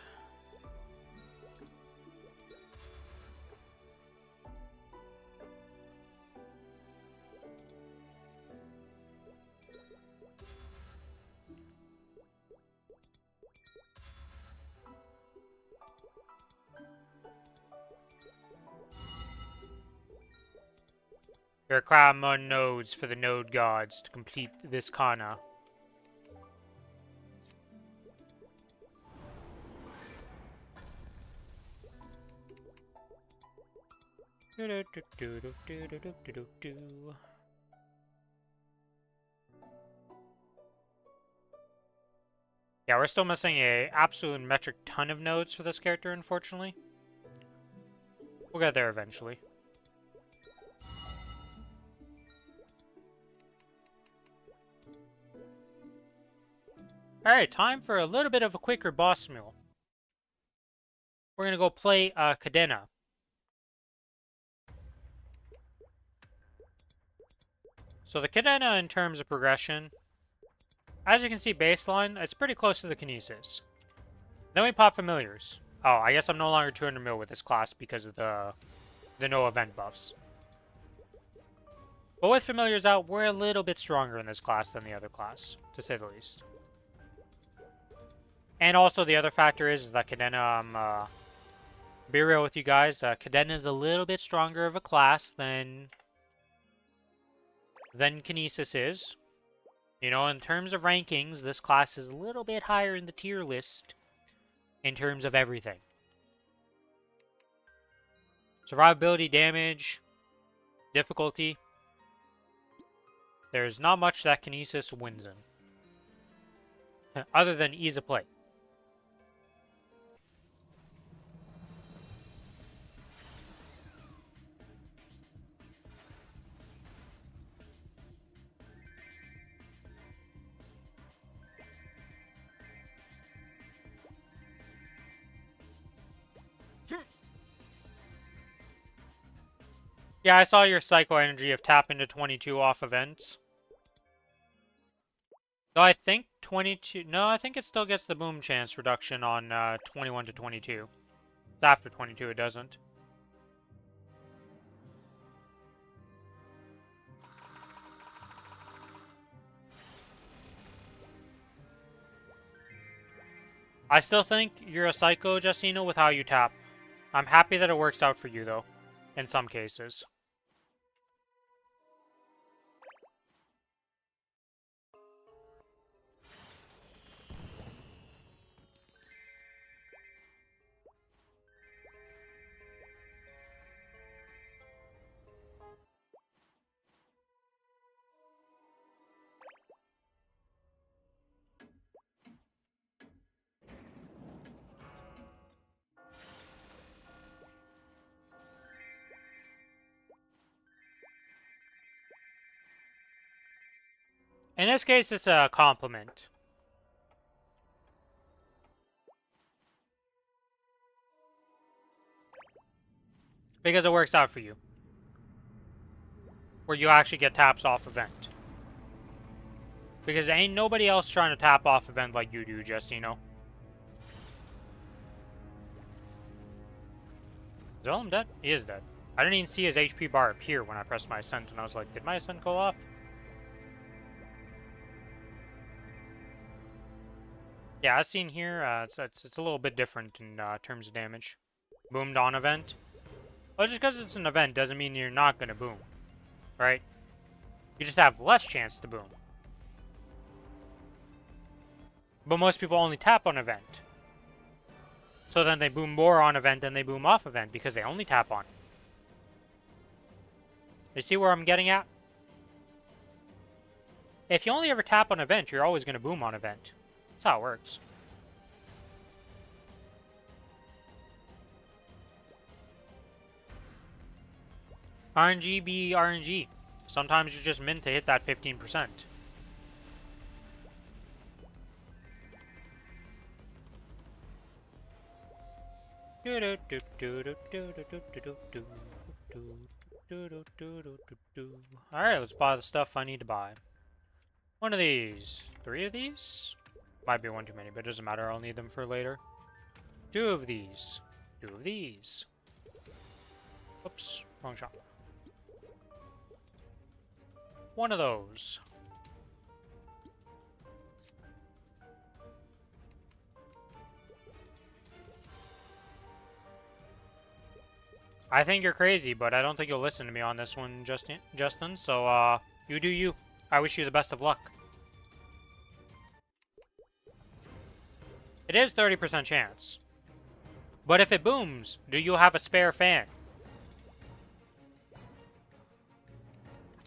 We require more nodes for the node gods to complete this kana. Yeah, we're still missing a absolute metric ton of nodes for this character, unfortunately. We'll get there eventually. Alright, time for a little bit of a quicker boss meal. We're gonna go play Cadena. So the Cadena, in terms of progression, as you can see baseline, it's pretty close to the Kinesis. Then we pop Familiars. Oh, I guess I'm no longer 200 mil with this class because of the no event buffs. But with Familiars out, we're a little bit stronger in this class than the other class, to say the least. And also the other factor is that Cadena, be real with you guys, Cadena is a little bit stronger of a class than Kinesis is. You know, in terms of rankings, this class is a little bit higher in the tier list in terms of everything. Survivability, damage, difficulty. There's not much that Kinesis wins in. Other than ease of play. Yeah, I saw your Psycho Energy of tap into 22 off events. Though I think 22... No, I think it still gets the boom chance reduction on 21 to 22. It's after 22, it doesn't. I still think you're a Psycho, Justino, with how you tap. I'm happy that it works out for you, though. In some cases. In this case, it's a compliment. Because it works out for you. Where you actually get taps off event. Because ain't nobody else trying to tap off event like you do, Justino. Is Vellum dead? He is dead. I didn't even see his HP bar appear when I pressed my ascent, and I was like, did my ascent go off? Yeah, as seen here, it's a little bit different in terms of damage. Boomed on event. Well, just because it's an event doesn't mean you're not going to boom, right? You just have less chance to boom. But most people only tap on event. So then they boom more on event than they boom off event because they only tap on it. You see where I'm getting at? If you only ever tap on event, you're always going to boom on event. That's how it works. RNG be RNG. Sometimes you're just meant to hit that 15%. Alright, let's buy the stuff I need to buy. One of these. 3 of these? Might be one too many, but it doesn't matter. I'll need them for later. 2 of these. 2 of these. Oops, wrong shot. 1 of those. I think you're crazy, but I don't think you'll listen to me on this one, Justin. So, you do you. I wish you the best of luck. It is 30% chance. But if it booms, do you have a spare fan?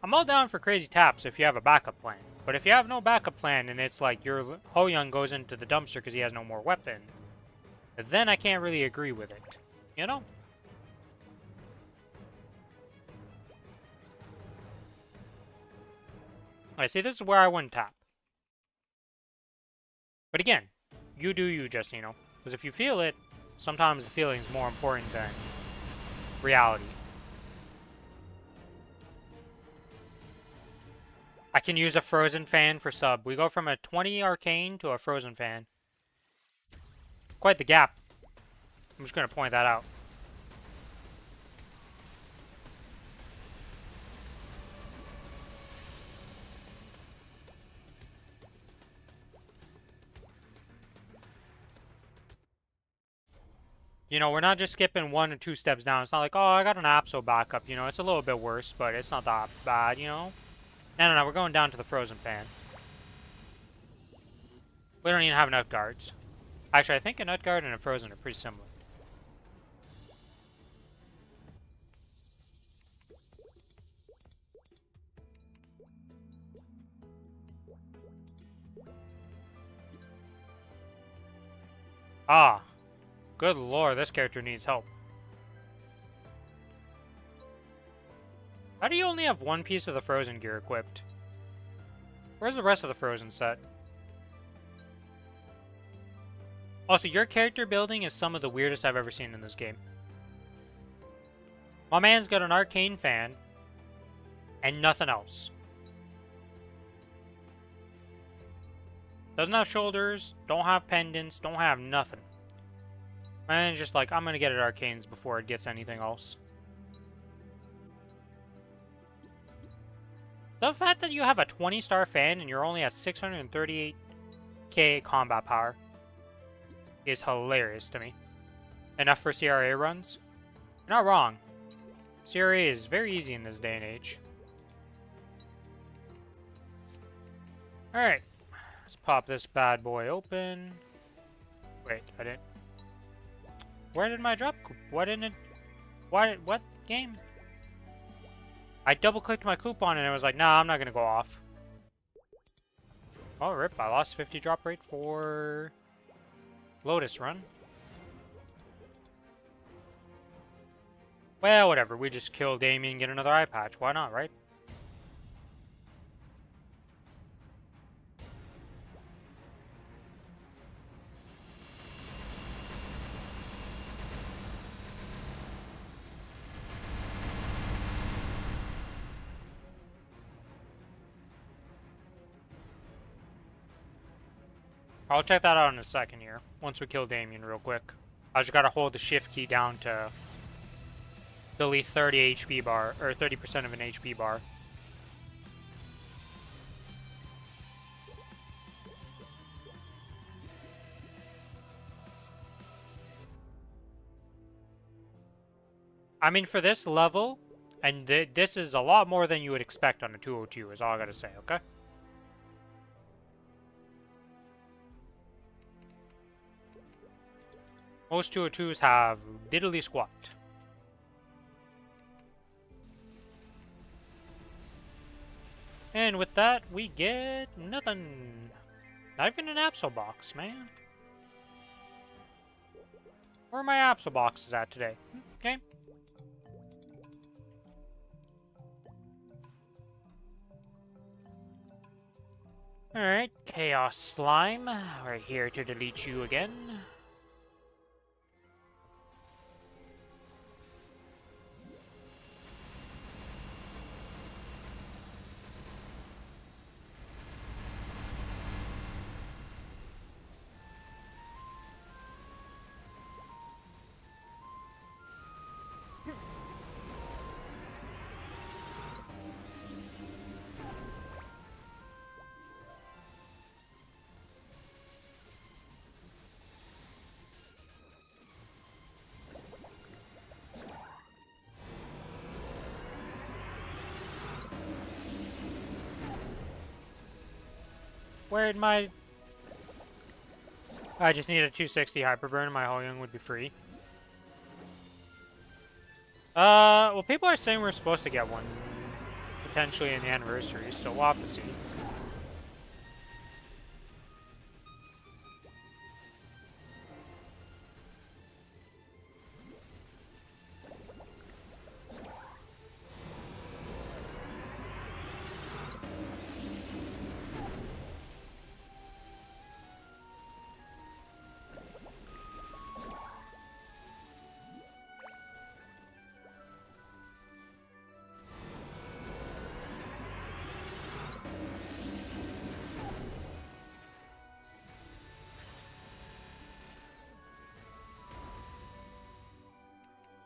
I'm all down for crazy taps if you have a backup plan. But if you have no backup plan and it's like your Ho-Young goes into the dumpster because he has no more weapon, then I can't really agree with it. You know? I see, this is where I wouldn't tap. But again, you do you, Justino. Because if you feel it, sometimes the feeling is more important than reality. I can use a frozen fan for sub. We go from a 20 arcane to a frozen fan. Quite the gap. I'm just going to point that out. You know, we're not just skipping 1 or 2 steps down. It's not like, oh, I got an Apso backup. You know, it's a little bit worse, but it's not that bad, you know? No, we're going down to the frozen fan. We don't even have nut guards. Actually, I think a nut guard and a frozen are pretty similar. Ah. Good lord, this character needs help. How do you only have 1 piece of the frozen gear equipped? Where's the rest of the frozen set? Also, your character building is some of the weirdest I've ever seen in this game. My man's got an arcane fan and nothing else. Doesn't have shoulders, don't have pendants, don't have nothing. And just like, I'm gonna get it arcanes before it gets anything else. The fact that you have a 20-star fan and you're only at 638k combat power is hilarious to me. Enough for CRA runs? You're not wrong. CRA is very easy in this day and age. Alright. Let's pop this bad boy open. Wait, I didn't. Where did my drop? Why didn't it? What game? I double-clicked my coupon and it was like, nah, I'm not gonna go off. Oh, rip, I lost 50 drop rate for Lotus Run. Well, whatever, we just kill Damien and get another eye patch. Why not, right? I'll check that out in a second here, once we kill Damien real quick. I just gotta hold the shift key down to delete 30 HP bar, or 30% of an HP bar. I mean, for this level, and this is a lot more than you would expect on a 202, is all I gotta say, okay? Most 202s have diddly squat. And with that, we get nothing. Not even an Absol box, man. Where are my Absol boxes at today? Okay. Alright, Chaos Slime. We're here to delete you again. Where'd my... I just need a 260 Hyperburn and my Hoyoung would be free. Well, people are saying we're supposed to get one potentially in the anniversary, so we'll have to see.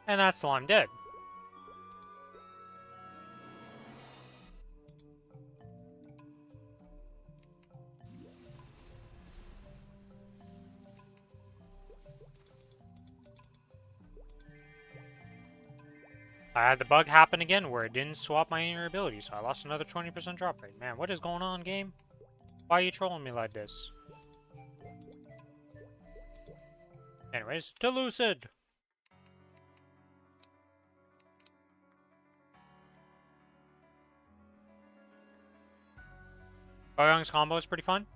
And that slime dead. I had the bug happen again where it didn't swap my inner ability, so I lost another 20% drop rate. Man, what is going on, game? Why are you trolling me like this? Anyways, to Lucid! Hoyoung's combo is pretty fun.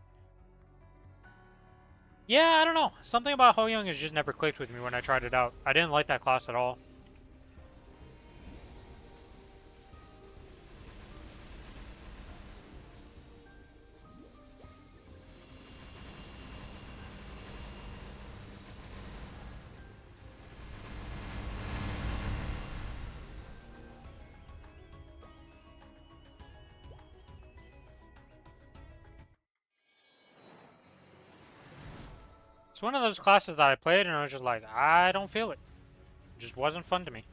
Yeah, I don't know. Something about Hoyoung has just never clicked with me when I tried it out. I didn't like that class at all. It's one of those classes that I played and I was just like, I don't feel it. It just wasn't fun to me.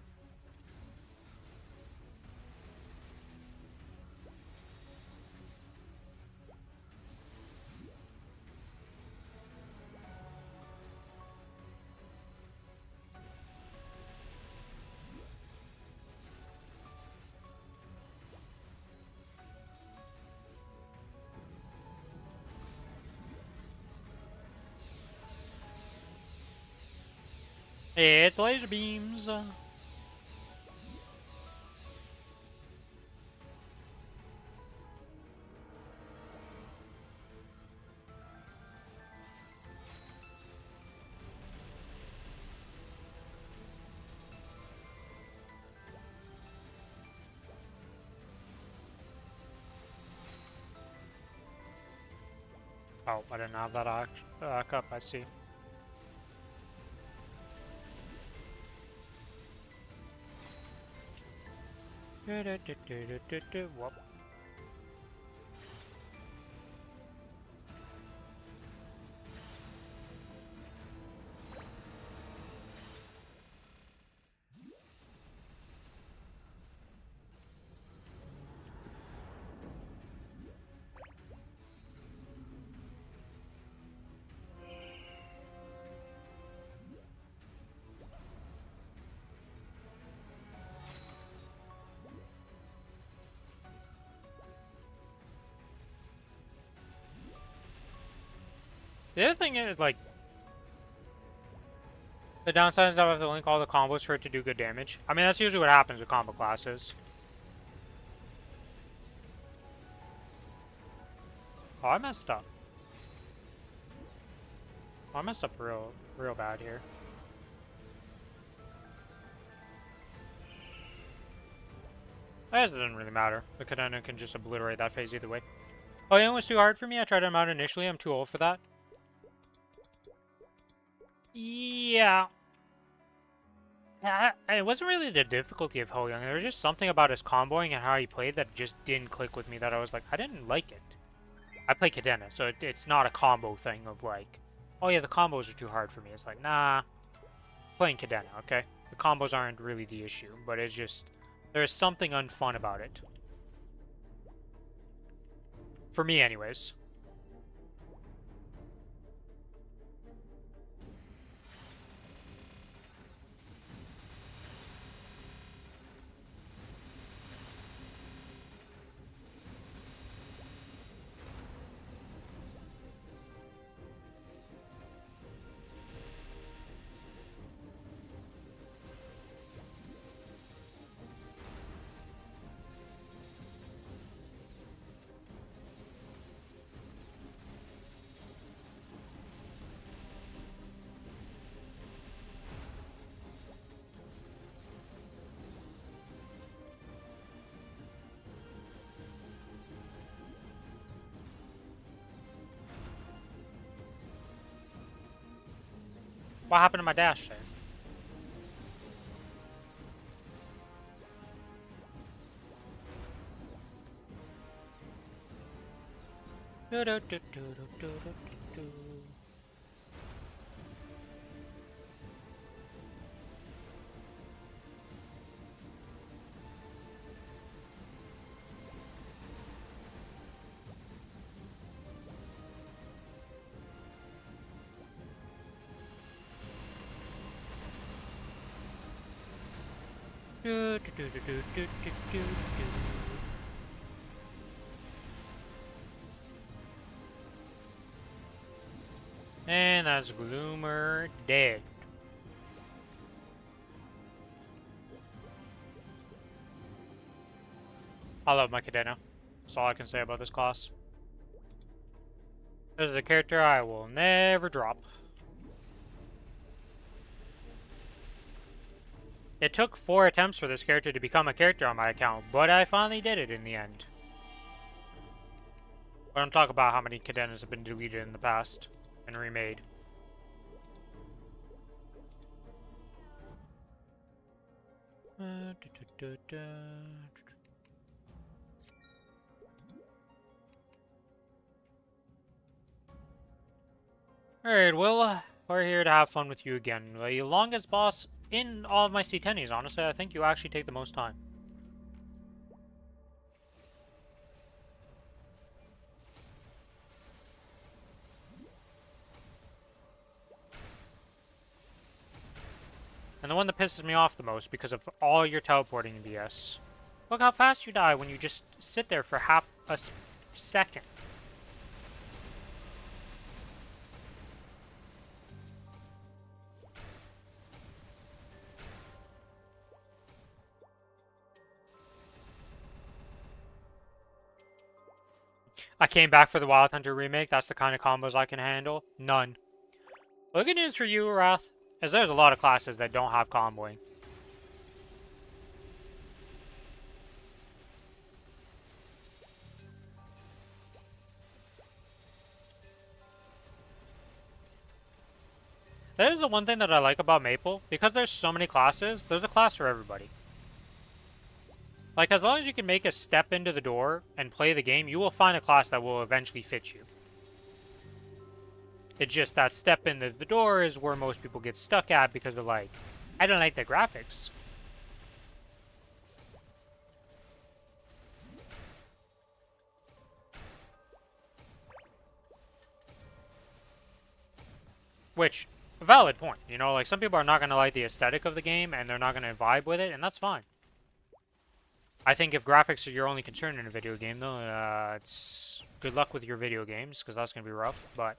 It's laser beams. Oh, I didn't have that up, I see. Whoop. The other thing is, like, the downside is that I have to link all the combos for it to do good damage. I mean, that's usually what happens with combo classes. Oh, I messed up. Oh, I messed up real bad here. It doesn't really matter. The Cadena can just obliterate that phase either way. Oh, yeah, it was too hard for me. I tried him out initially. I'm too old for that. Yeah. It wasn't really the difficulty of Ho Young. There was just something about his comboing and how he played that just didn't click with me, that I was like, I didn't like it. I play Cadena, so it's not a combo thing of like, oh yeah, the combos are too hard for me. It's like, nah, playing Cadena, okay? The combos aren't really the issue, but it's just, there's something unfun about it. For me, anyways. What happened to my dash there? And that's Gloomer dead. I love my Cadena. That's all I can say about this class. This is a character I will never drop. It took 4 attempts for this character to become a character on my account, but I finally did it in the end. But I'm talking about how many Cadenas have been deleted in the past and remade. Alright, well, we're here to have fun with you again. The longest boss in all of my ctenes, honestly. I think you actually take the most time. And the one that pisses me off the most because of all your teleporting BS. Look how fast you die when you just sit there for half a second. I came back for the Wild Hunter remake. That's the kind of combos I can handle. None. The good news for you, Wrath, is there's a lot of classes that don't have comboing. That is the one thing that I like about Maple. Because there's so many classes, there's a class for everybody. Like, as long as you can make a step into the door and play the game, you will find a class that will eventually fit you. It's just that step into the door is where most people get stuck at because they're like, I don't like the graphics. Which, a valid point, you know, like some people are not going to like the aesthetic of the game and they're not going to vibe with it, and that's fine. I think if graphics are your only concern in a video game, though, it's good luck with your video games, because that's going to be rough, but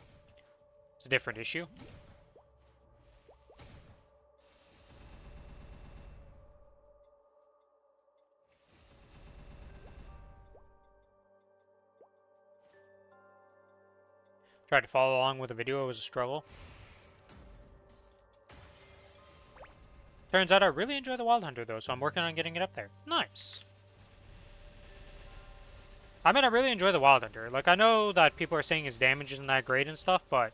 It's a different issue. Tried to follow along with the video, it was a struggle. Turns out I really enjoy the Wild Hunter though, so I'm working on getting it up there. Nice. I mean, I really enjoy the Wild Hunter. Like, I know that people are saying its damage isn't that great and stuff, but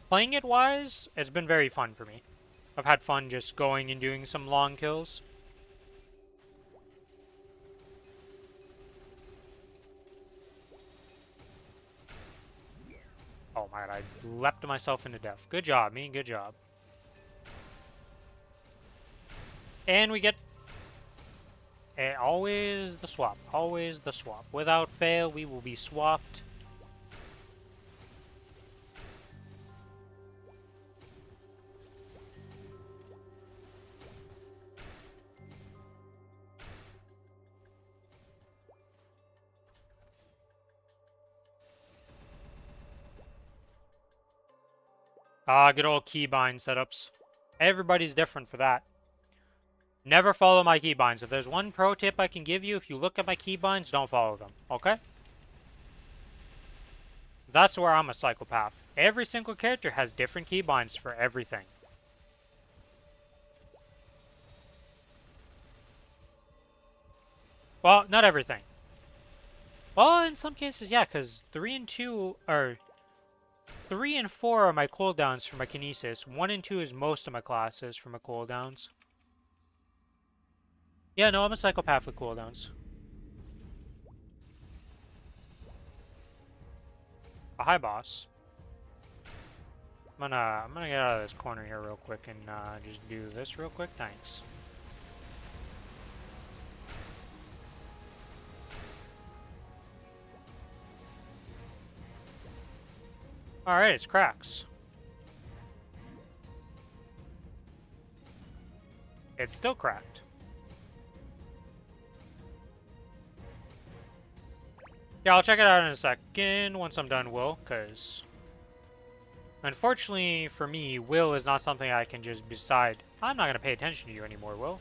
playing it wise, it's been very fun for me. I've had fun just going and doing some long kills. Oh my god, I leapt myself into death. Good job, me. Good job. And we get always the swap. Always the swap. Without fail, we will be swapped. Ah, good old keybind setups. Everybody's different for that. Never follow my keybinds. If there's one pro tip I can give you, if you look at my keybinds, don't follow them, okay? That's where I'm a psychopath. Every single character has different keybinds for everything. Well, not everything. Well, in some cases, yeah, because 3 and 4 are my cooldowns for my kinesis. 1 and 2 is most of my classes for my cooldowns. Yeah, no, I'm a psychopath with cooldowns. A high boss. I'm gonna get out of this corner here real quick and just do this real quick. Thanks. Alright, it's cracks. It's still cracked. Yeah, I'll check it out in a second once I'm done Will, because unfortunately for me, Will is not something I can just decide. I'm not going to pay attention to you anymore, Will.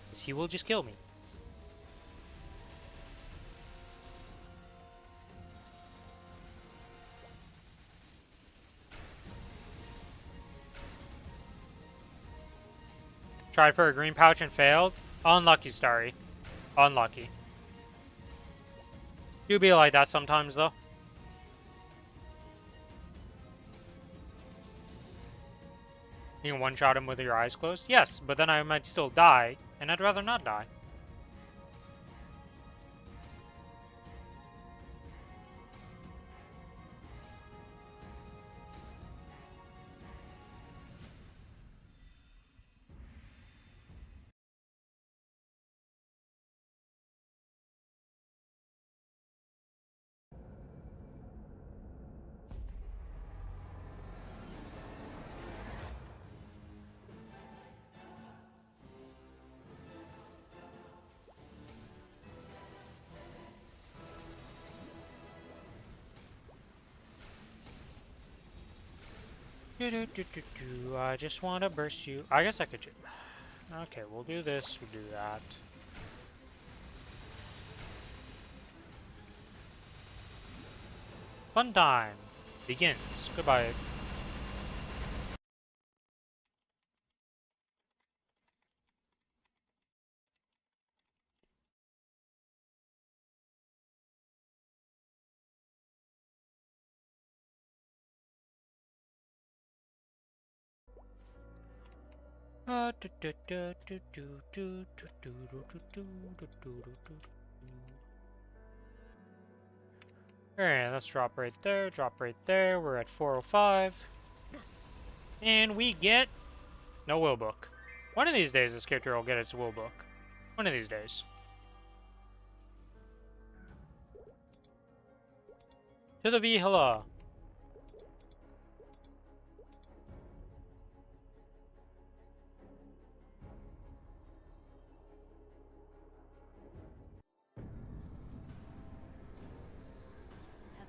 Because he will just kill me. Tried for a green pouch and failed. Unlucky, Starry. Unlucky. Do be like that sometimes, though. You can one-shot him with your eyes closed? Yes, but then I might still die, and I'd rather not die. I just want to burst you. I guess I could. Okay, we'll do this. We'll do that. Fun time begins. Goodbye. Alright, let's drop right there, drop right there. We're at 405. And we get no will book. One of these days this character will get its will book. One of these days. To the Vihila. At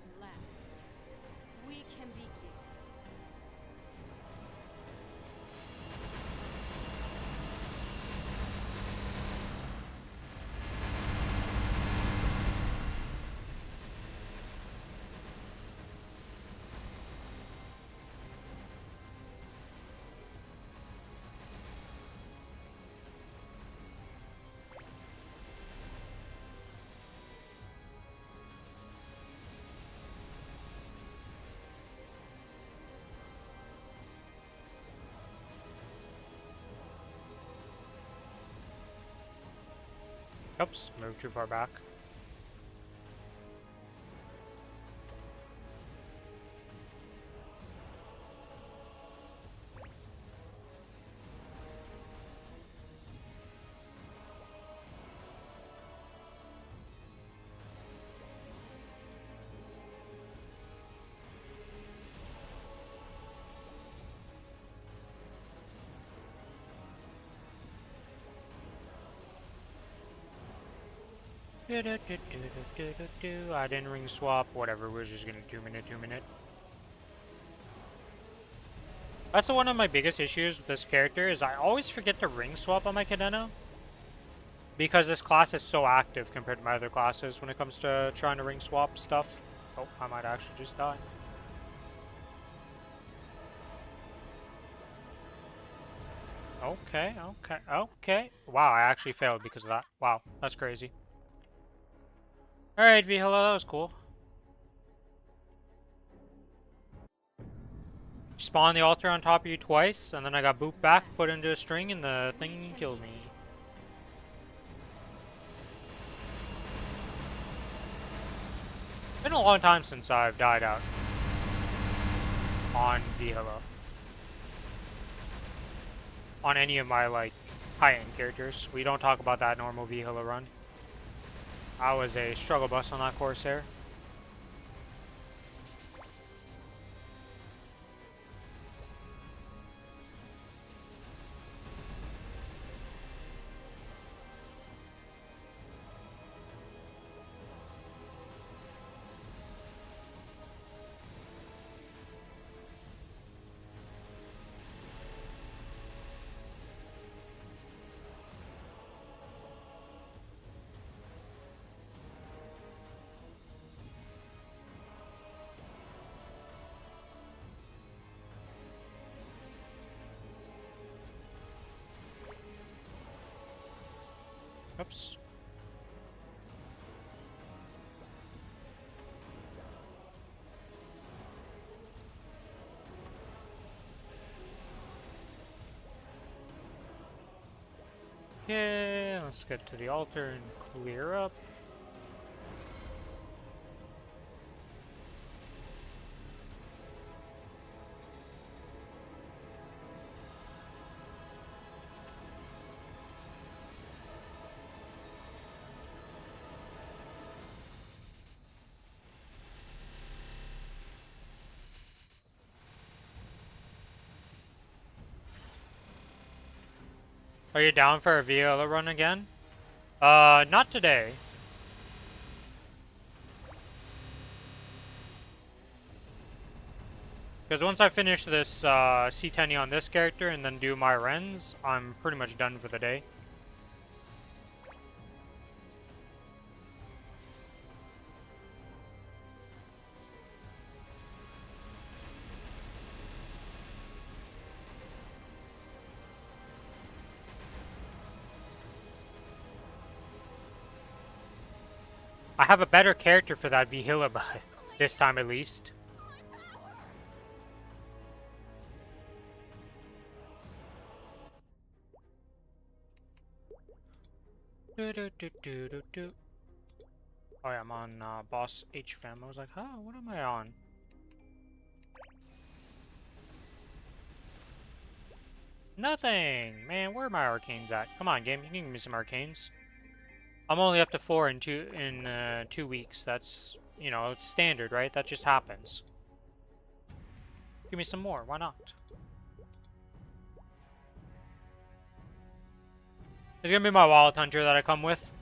Oops, moved too far back. I didn't ring swap, whatever, we're just gonna 2-minute, 2-minute. That's one of my biggest issues with this character, is I always forget to ring swap on my Cadena. Because this class is so active compared to my other classes when it comes to trying to ring swap stuff. Oh, I might actually just die. Okay, okay, okay. Wow, I actually failed because of that. Wow, that's crazy. Alright, V, hello, that was cool. Spawn the altar on top of you twice, and then I got booped back, put into a string, and the thing killed me. Been a long time since I've died out on Vihila. On any of my, like, high-end characters. We don't talk about that normal Vihila run. I was a struggle bus on that Corsair. Oops. Okay, let's get to the altar and clear up. Are you down for a Viola run again? Not today. Because once I finish this C10 on this character and then do my Rens, I'm pretty much done for the day. I have a better character for that Vihila, but this time at least. Oh yeah, I'm on boss HFM. I was like, huh, what am I on? Nothing! Man, where are my arcanes at? Come on, game, you can give me some arcanes. I'm only up to 4 in 2 weeks. That's, you know, it's standard, right? That just happens. Give me some more, why not? It's gonna be my Wallet Hunter that I come with.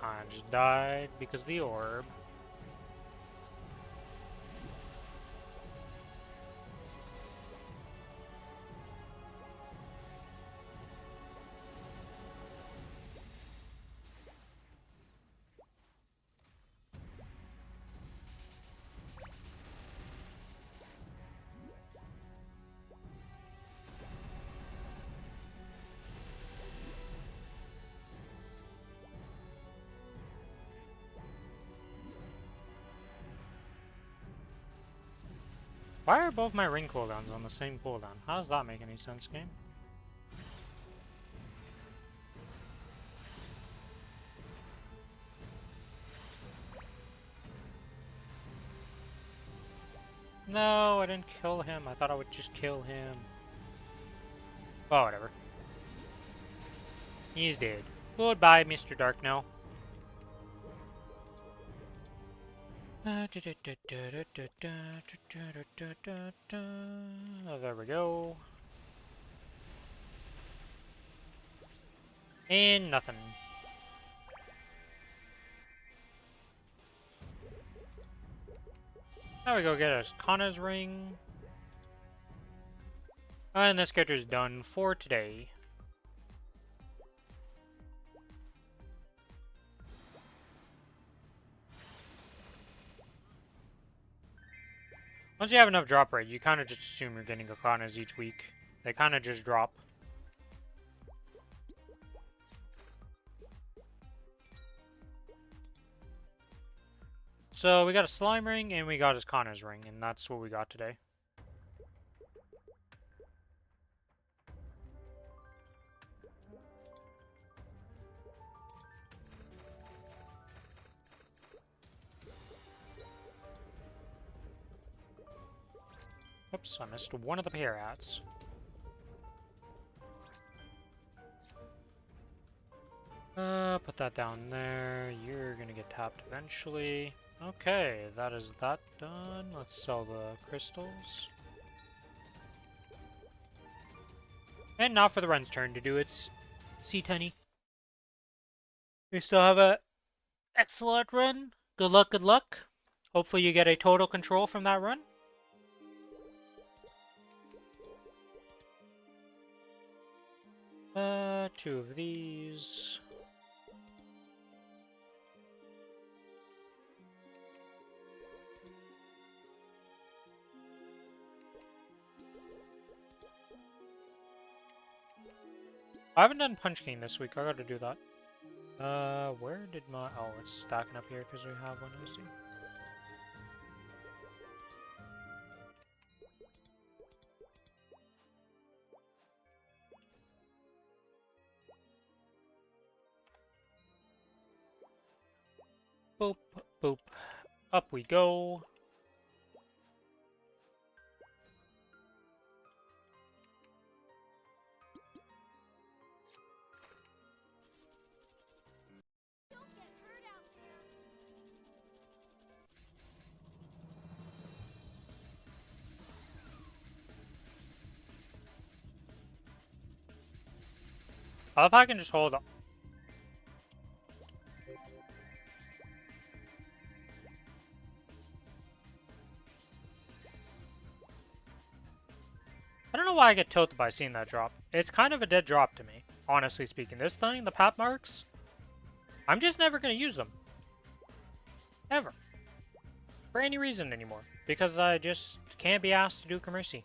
I just died because of the orb. Why are both my ring cooldowns on the same cooldown? How does that make any sense, game? No, I didn't kill him. I thought I would just kill him. Oh, whatever. He's dead. Goodbye, Mr. Dark now. Oh, there we go. And nothing. Now we go get us Kana's ring. And this character's done for today. Once you have enough drop rate, you kind of just assume you're getting Akanas each week. They kind of just drop. So we got a slime ring and we got his Kana's ring, and that's what we got today. Oops, I missed one of the pair hats. Put that down there. You're gonna get tapped eventually. Okay, that is that done. Let's sell the crystals. And now for the run's turn to do its C10. We still have a excellent run. Good luck, good luck. Hopefully you get a total control from that run. Two of these. I haven't done Punch King this week. I gotta do that. Where did my... Oh, it's stacking up here because we have one, I see. Boop, boop. Up we go. I love how I can just hold up. I don't know why I get tilted by seeing that drop. It's kind of a dead drop to me, honestly speaking. This thing, the pap marks, I'm just never going to use them. Ever. For any reason anymore. Because I just can't be asked to do Commercy.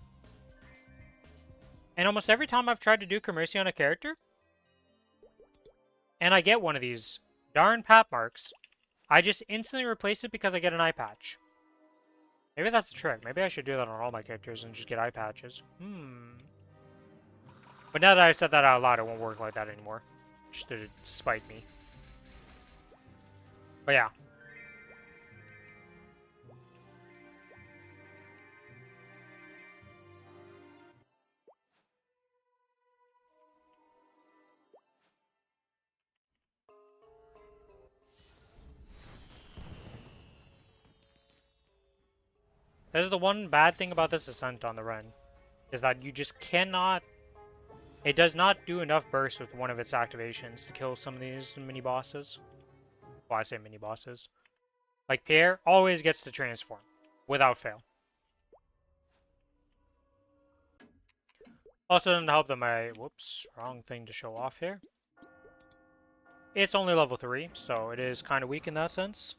And almost every time I've tried to do Commercy on a character, and I get one of these darn pap marks, I just instantly replace it because I get an eye patch. Maybe that's the trick. Maybe I should do that on all my characters and just get eye patches. But now that I've said that out loud, it won't work like that anymore. Just to spite me. But yeah. This is the one bad thing about this Ascent on the run. Is that you just cannot... It does not do enough burst with one of its activations to kill some of these mini-bosses. Well, I say mini bosses. Like Pierre always gets to transform without fail. Also doesn't help that my whoops, wrong thing to show off here. It's only level 3, so it is kind of weak in that sense.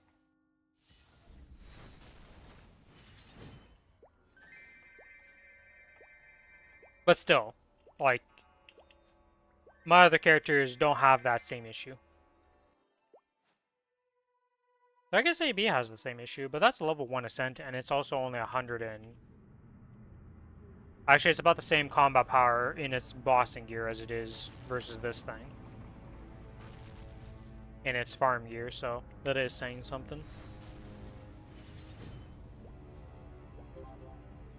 But still, like, my other characters don't have that same issue. I guess AB has the same issue, but that's a level 1 ascent, and it's also only 100 and... Actually, it's about the same combat power in its bossing gear as it is versus this thing. In its farm gear, so that is saying something.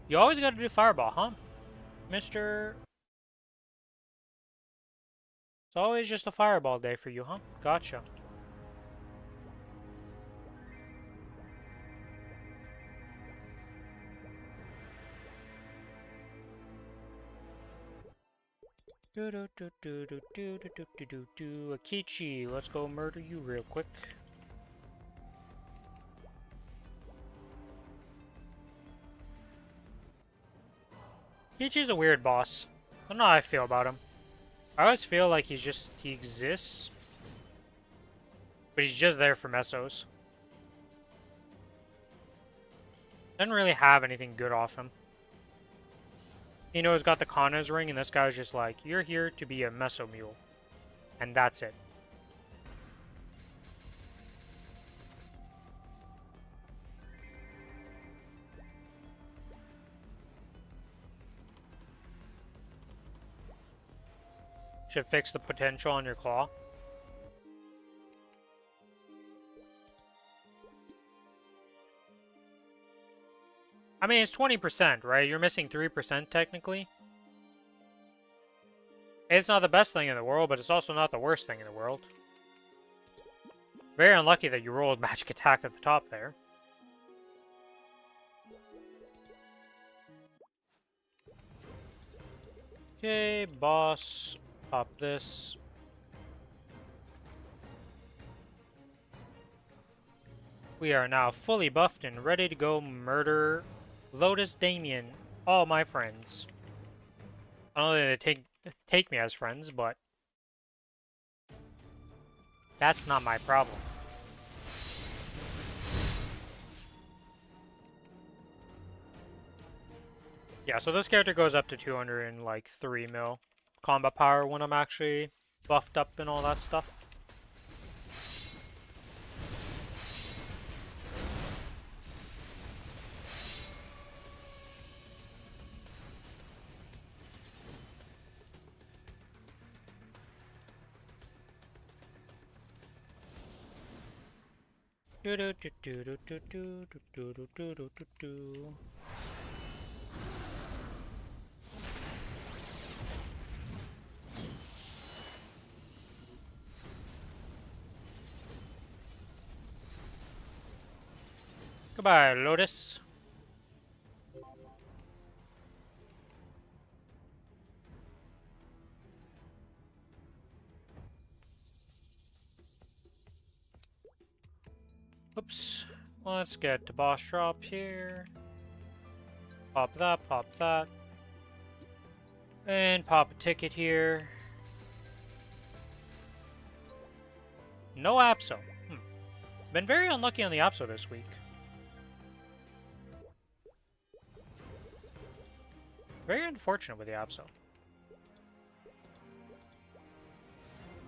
You always gotta do Fireball, huh? Mr. It's always just a Fireball day for you, huh? Gotcha. Akichi, let's go murder you real quick. Akichi's a weird boss. I don't know how I feel about him. I always feel like he exists. But he's just there for mesos. Doesn't really have anything good off him. You know, he's got the Kronos ring, and this guy's just like, you're here to be a meso mule. And that's it. Should fix the potential on your claw. I mean, it's 20%, right? You're missing 3% technically. It's not the best thing in the world, but it's also not the worst thing in the world. Very unlucky that you rolled magic attack at the top there. Okay, boss. Pop this. We are now fully buffed and ready to go murder Lotus Damien, all my friends. I don't know that they take me as friends, but that's not my problem. Yeah, so this character goes up to 203 mil combat power when I'm actually buffed up and all that stuff. Goodbye, Lotus. Oops. Let's get to boss drop here. Pop that. And pop a ticket here. No Apso. Been very unlucky on the Apso this week. Very unfortunate with the Apso.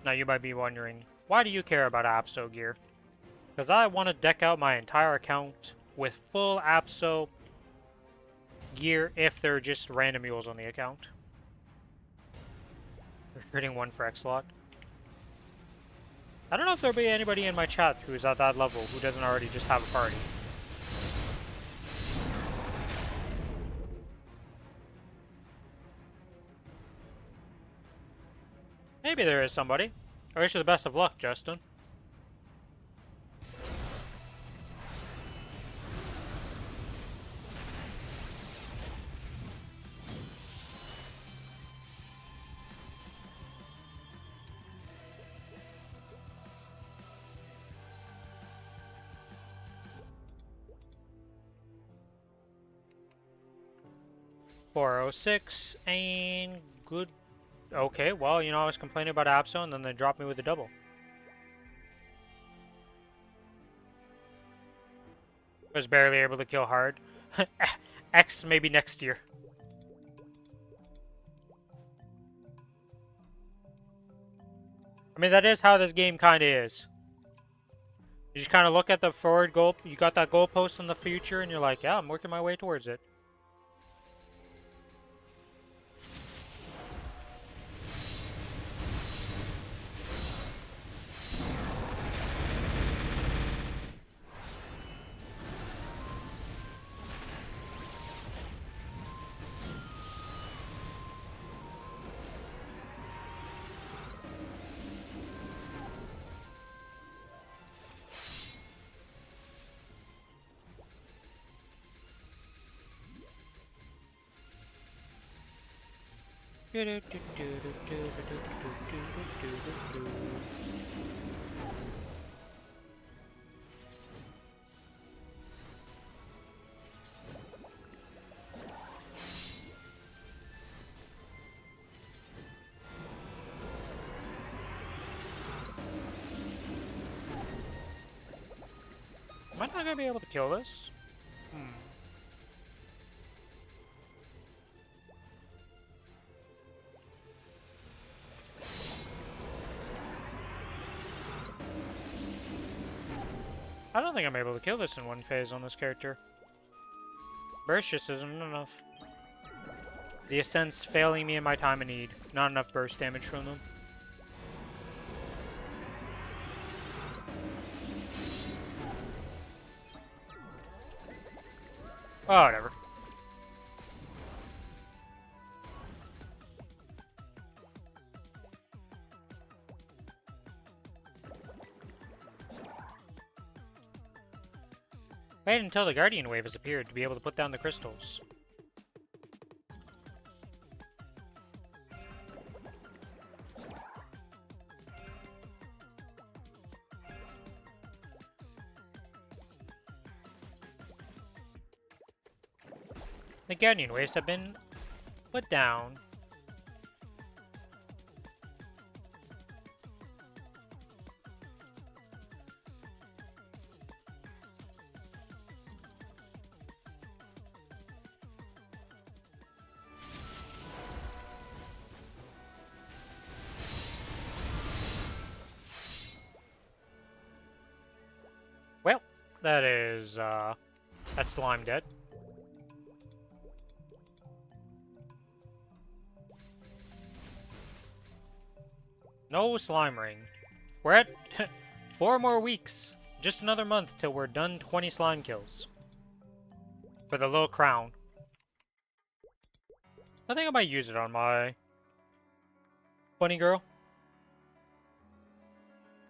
Now you might be wondering, why do you care about Apso gear? Because I want to deck out my entire account with full Apso gear if they're just random mules on the account. Recruiting 1 for X-Lot. I don't know if there'll be anybody in my chat who's at that level who doesn't already just have a party. Maybe there is somebody. I wish you the best of luck, Justin. 406 and good. Okay, well, you know, I was complaining about Absol and then they dropped me with a double. Was barely able to kill hard. X maybe next year. I mean, that is how this game kind of is. You just kind of look at the forward goal. You got that goalpost in the future, and you're like, yeah, I'm working my way towards it. Am I not gonna be able to kill this? I don't think I'm able to kill this in one phase on this character. Burst just isn't enough. The Ascent's failing me in my time of need. Not enough burst damage from them. Oh, whatever. Wait until the Guardian Wave has appeared to be able to put down the crystals. The Guardian Waves have been put down. Well, that is, that slime dead. No slime ring. We're at 4 more weeks. Just another month till we're done 20 slime kills. For the little crown. I think I might use it on my bunny girl.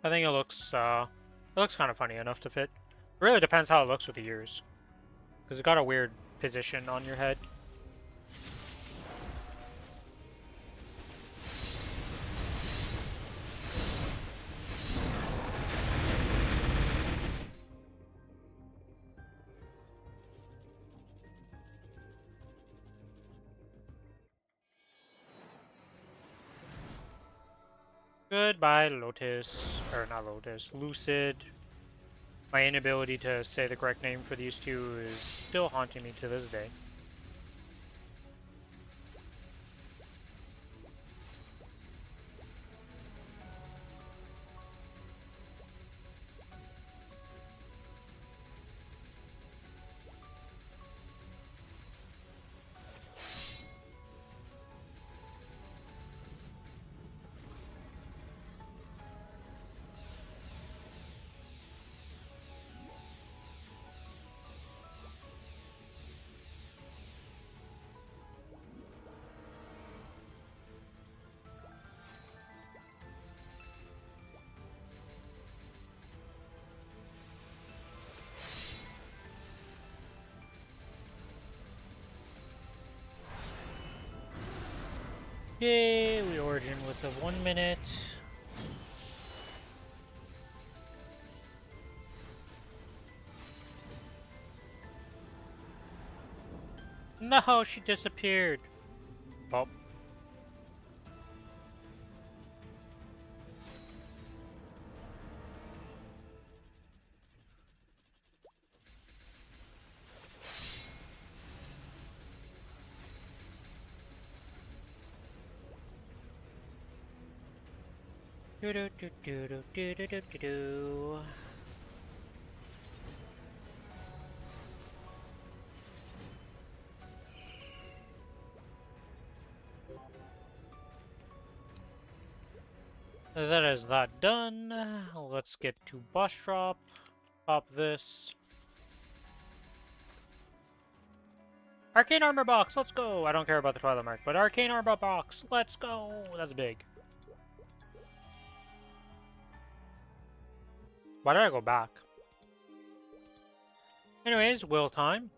I think it looks kind of funny enough to fit. Really depends how it looks with the ears. Because it got a weird position on your head. Goodbye, Lotus. Or not Lotus, Lucid. My inability to say the correct name for these two is still haunting me to this day. Yay, we origin with a 1 minute. No, she disappeared. Oh. Do do do do do do do do do do. That is that done. Let's get to boss drop. Pop this. Arcane armor box, let's go! I don't care about the Twilight Mark, but arcane armor box, let's go! That's big. Why did I go back? Anyways, will time.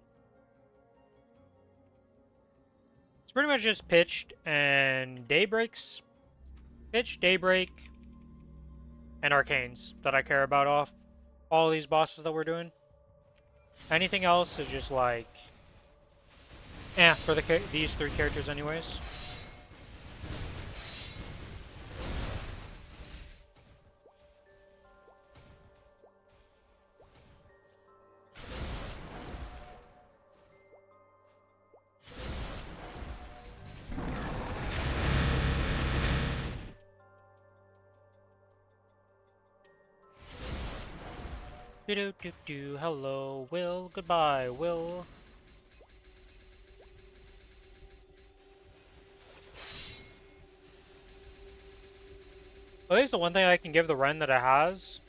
It's pretty much just pitched and daybreaks. Pitch, daybreak, and arcanes that I care about off all these bosses that we're doing. Anything else is just like, for these three characters anyways. Do do do. Hello, Will. Goodbye, Will. At least the one thing I can give the Ren that it has,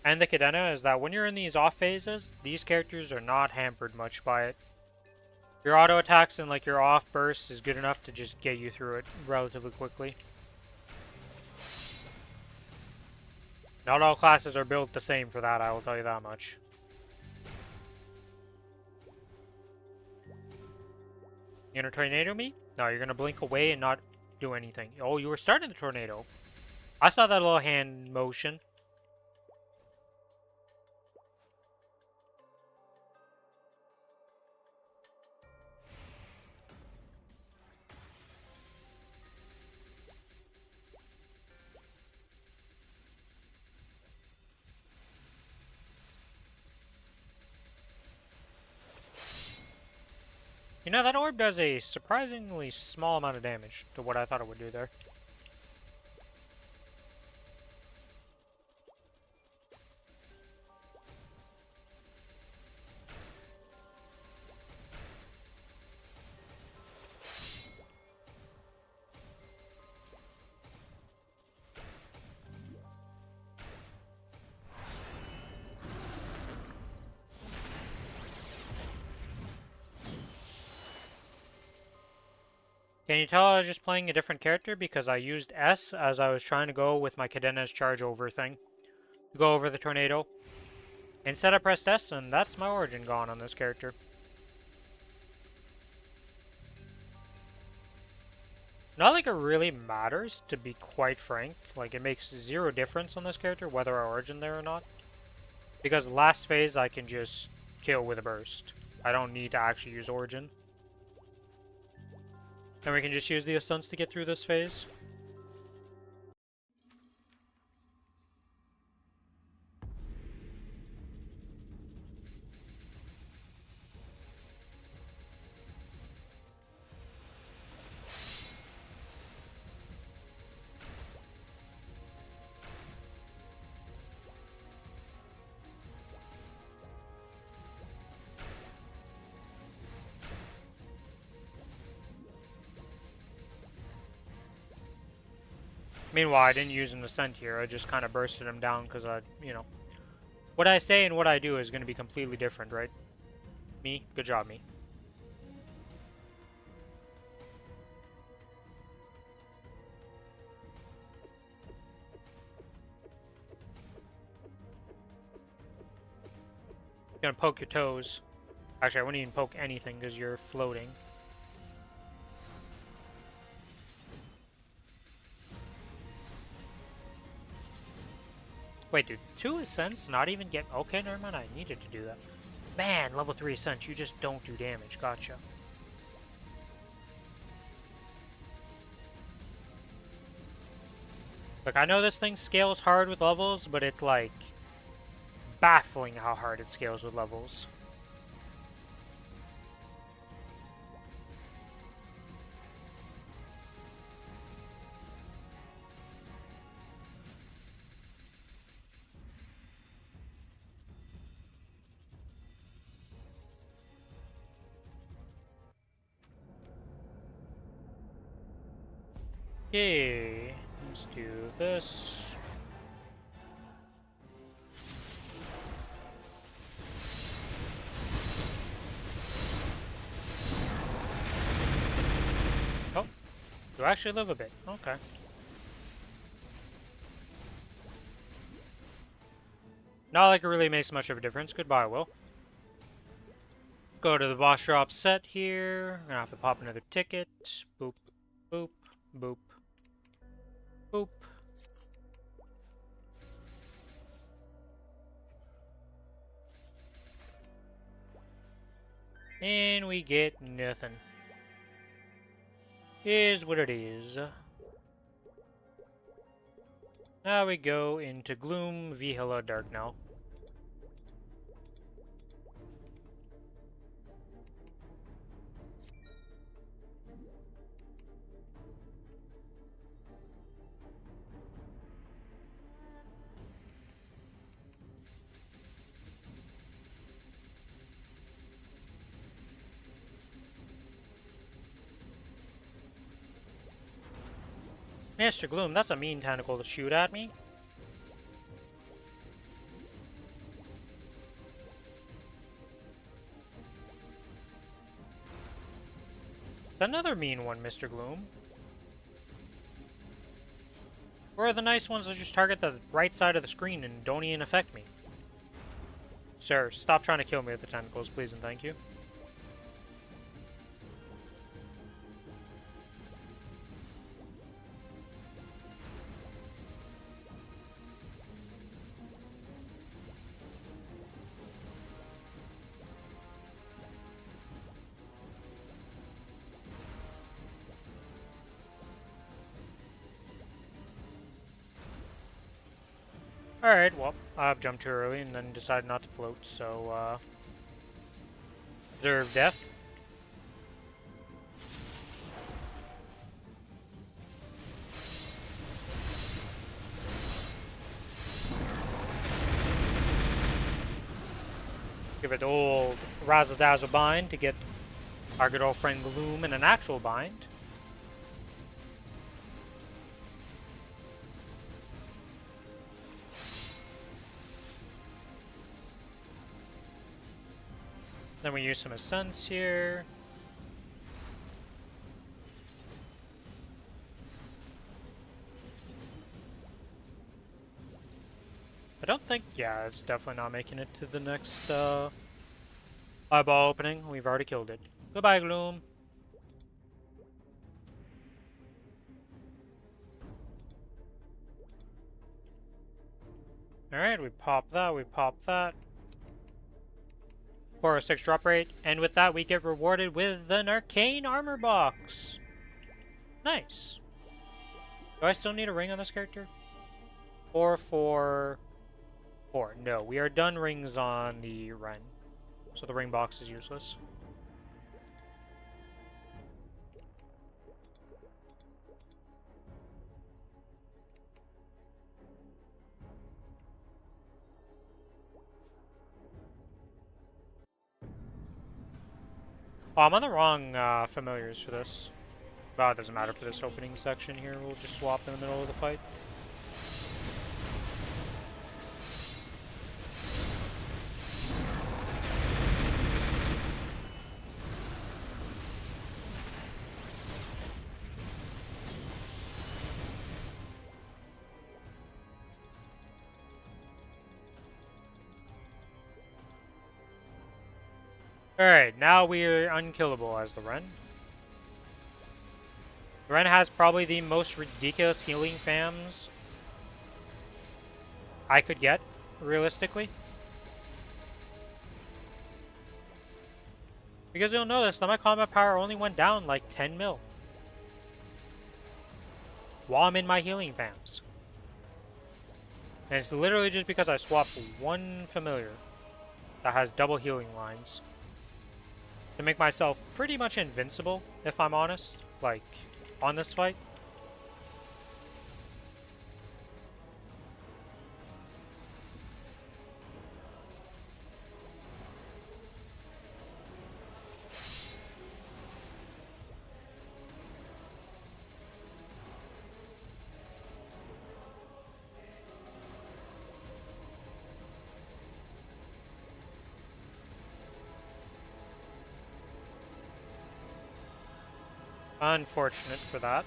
and the Cadena, is that when you're in these off phases, these characters are not hampered much by it. Your auto attacks and like your off burst is good enough to just get you through it relatively quickly. Not all classes are built the same for that, I will tell you that much. You gonna tornado me? No, you're gonna blink away and not do anything. Oh, you were starting the tornado. I saw that little hand motion. You know, that orb does a surprisingly small amount of damage to what I thought it would do there. Can you tell I was just playing a different character because I used S as I was trying to go with my Cadena's charge over thing to go over the tornado. Instead I pressed S and that's my origin gone on this character. Not like it really matters, to be quite frank. Like, it makes zero difference on this character whether I origin there or not. Because last phase I can just kill with a burst. I don't need to actually use origin. And we can just use the stunts to get through this phase. Meanwhile, I didn't use an ascent here. I just kind of bursted him down because what I say and what I do is going to be completely different, right? Me? Good job, me. Gonna poke your toes. Actually, I wouldn't even poke anything because you're floating. Wait, dude, 2 ascents not even get... Okay, never mind, I needed to do that. Man, level 3 ascent, you just don't do damage, gotcha. Look, I know this thing scales hard with levels, but it's like baffling how hard it scales with levels. Okay, let's do this. Oh, do I actually live a bit? Okay. Not like it really makes much of a difference. Goodbye, Will. Let's go to the boss drop set here. I'm gonna have to pop another ticket. Boop, boop, boop, boop. And we get nothing. Is what it is. Now we go into Gloom Vihila Dark now. Mr. Gloom, that's a mean tentacle to shoot at me. It's another mean one, Mr. Gloom. Where are the nice ones that just target the right side of the screen and don't even affect me? Sir, stop trying to kill me with the tentacles, please and thank you. Alright, well, I've jumped too early and then decided not to float, so, deserve death. Give it the old Razzle Dazzle bind to get our good old friend Gloom in an actual bind. Then we use some Ascents here. I don't think, yeah, it's definitely not making it to the next eyeball opening. We've already killed it. Goodbye, Gloom. Alright, we pop that, we pop that. 406 drop rate, and with that we get rewarded with an arcane armor box. Nice. Do I still need a ring on this character? 4. No, we are done rings on the Ren, so the ring box is useless. Oh, I'm on the wrong familiars for this. Well, it doesn't matter for this opening section here. We'll just swap in the middle of the fight. Alright, now we are unkillable as the Ren. The Ren has probably the most ridiculous healing fams I could get, realistically. Because you'll notice that my combat power only went down like 10 mil. While I'm in my healing fams. And it's literally just because I swapped one familiar that has double healing lines to make myself pretty much invincible, if I'm honest, like, on this fight. Unfortunate for that.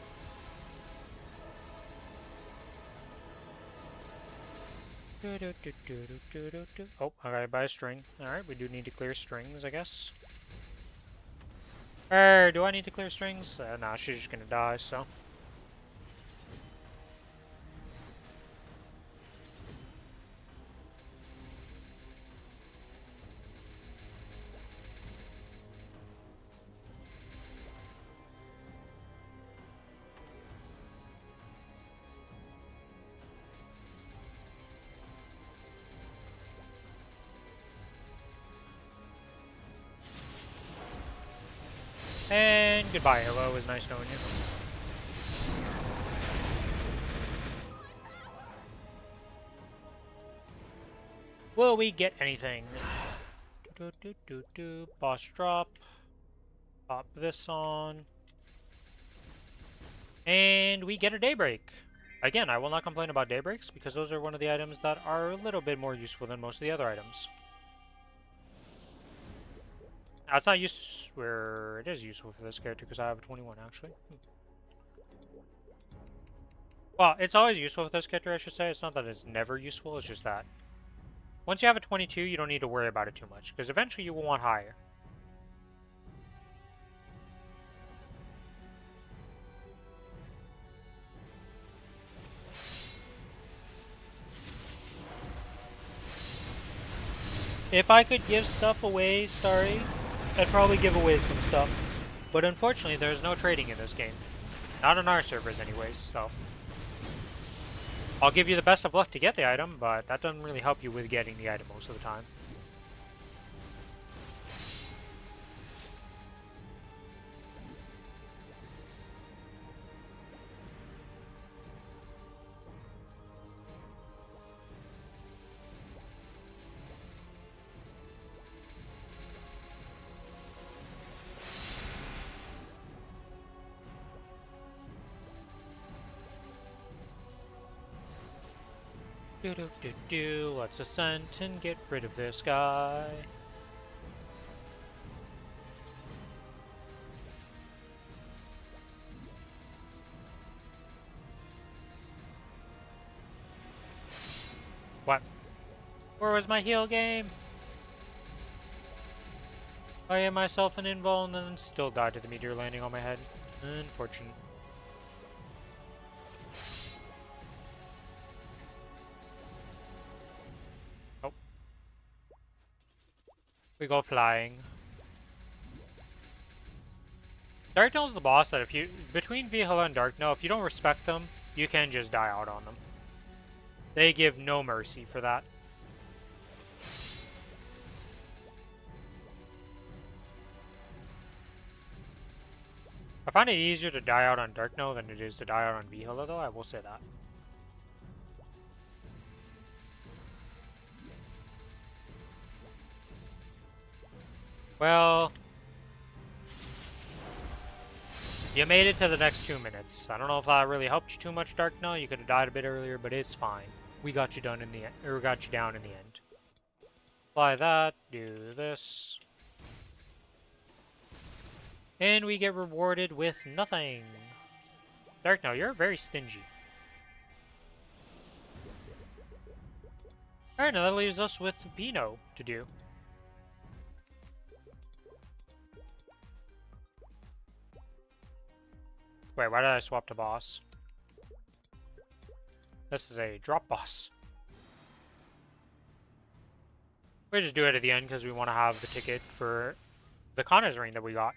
Oh, I gotta buy a string. Alright, we do need to clear strings, I guess. Do I need to clear strings? Nah, she's just gonna die, so. And goodbye, hello. It was nice knowing you. Will we get anything? Boss drop. Pop this on. And we get a daybreak. Again, I will not complain about daybreaks because those are one of the items that are a little bit more useful than most of the other items. Now, it's not where it is useful for this character because I have a 21 actually. Well, it's always useful for this character, I should say. It's not that it's never useful, it's just that once you have a 22, you don't need to worry about it too much because eventually you will want higher. If I could give stuff away, Starry, I'd probably give away some stuff. But unfortunately, there's no trading in this game. Not on our servers anyways, so. I'll give you the best of luck to get the item, but that doesn't really help you with getting the item most of the time. Let's ascend and get rid of this guy. What? Where was my heal game? I gave myself an invul and then still died to the meteor landing on my head. Unfortunate. Oh. We go flying. Darknell's the boss that if you... Between Vihala and Darknell, if you don't respect them, you can just die out on them. They give no mercy for that. I find it easier to die out on Darknell than it is to die out on Vihala, though, I will say that. Well... You made it to the next 2 minutes. I don't know if that really helped you too much, Darknell. You could have died a bit earlier, but it's fine. We got you done in the end, or got you down in the end. Apply that, do this. And we get rewarded with nothing. Darknell, you're very stingy. Alright, now that leaves us with Pino to do. Wait, why did I swap to boss? This is a drop boss. We just do it at the end because we want to have the ticket for the Kronos ring that we got.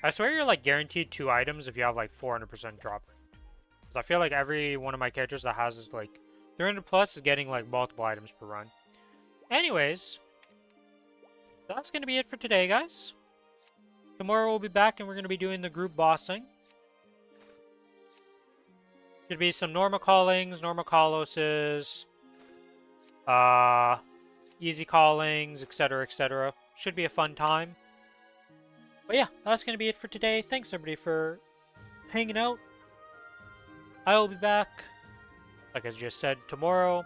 I swear you're like guaranteed 2 items if you have like 400% drop rate. 'Cause I feel like every one of my characters that has like 300 plus is getting like multiple items per run. Anyways, that's gonna be it for today, guys. Tomorrow we'll be back and we're gonna be doing the group bossing. Should be some normal callings, normal colosses, uh, easy callings, etc., etc. Should be a fun time. But yeah, that's gonna be it for today. Thanks everybody for hanging out. I will be back, like I just said, tomorrow.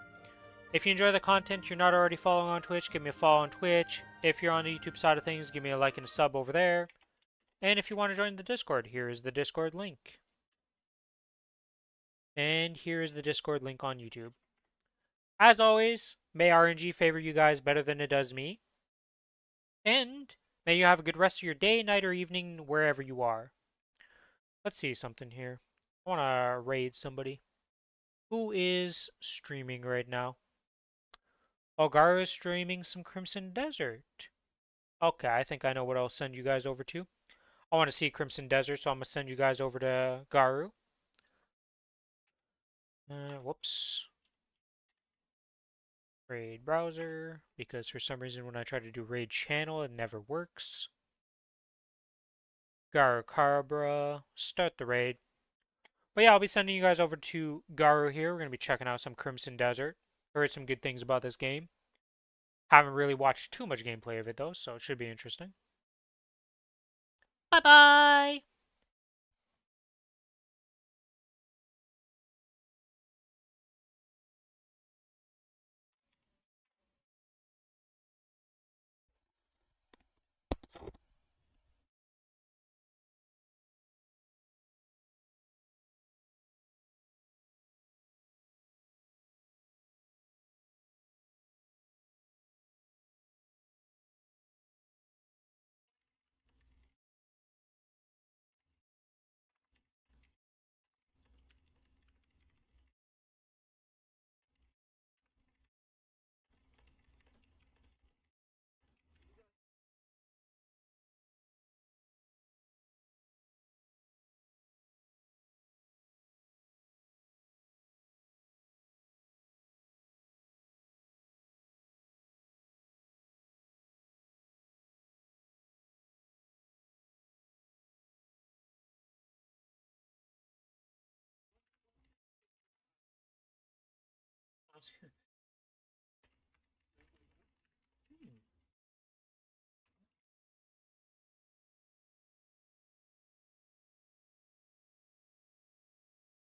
If you enjoy the content, you're not already following on Twitch, give me a follow on Twitch. If you're on the YouTube side of things, give me a like and a sub over there. And if you want to join the Discord, here is the Discord link. And here is the Discord link on YouTube. As always, may RNG favor you guys better than it does me. And may you have a good rest of your day, night, or evening, wherever you are. Let's see something here. I want to raid somebody. Who is streaming right now? Olgara is streaming some Crimson Desert. Okay, I think I know what I'll send you guys over to. I want to see Crimson Desert, so I'm going to send you guys over to Garu. Whoops. Raid browser, because for some reason when I try to do raid channel, it never works. Garu Carabra, start the raid. But yeah, I'll be sending you guys over to Garu here. We're going to be checking out some Crimson Desert. Heard some good things about this game. Haven't really watched too much gameplay of it though, so it should be interesting. Bye-bye!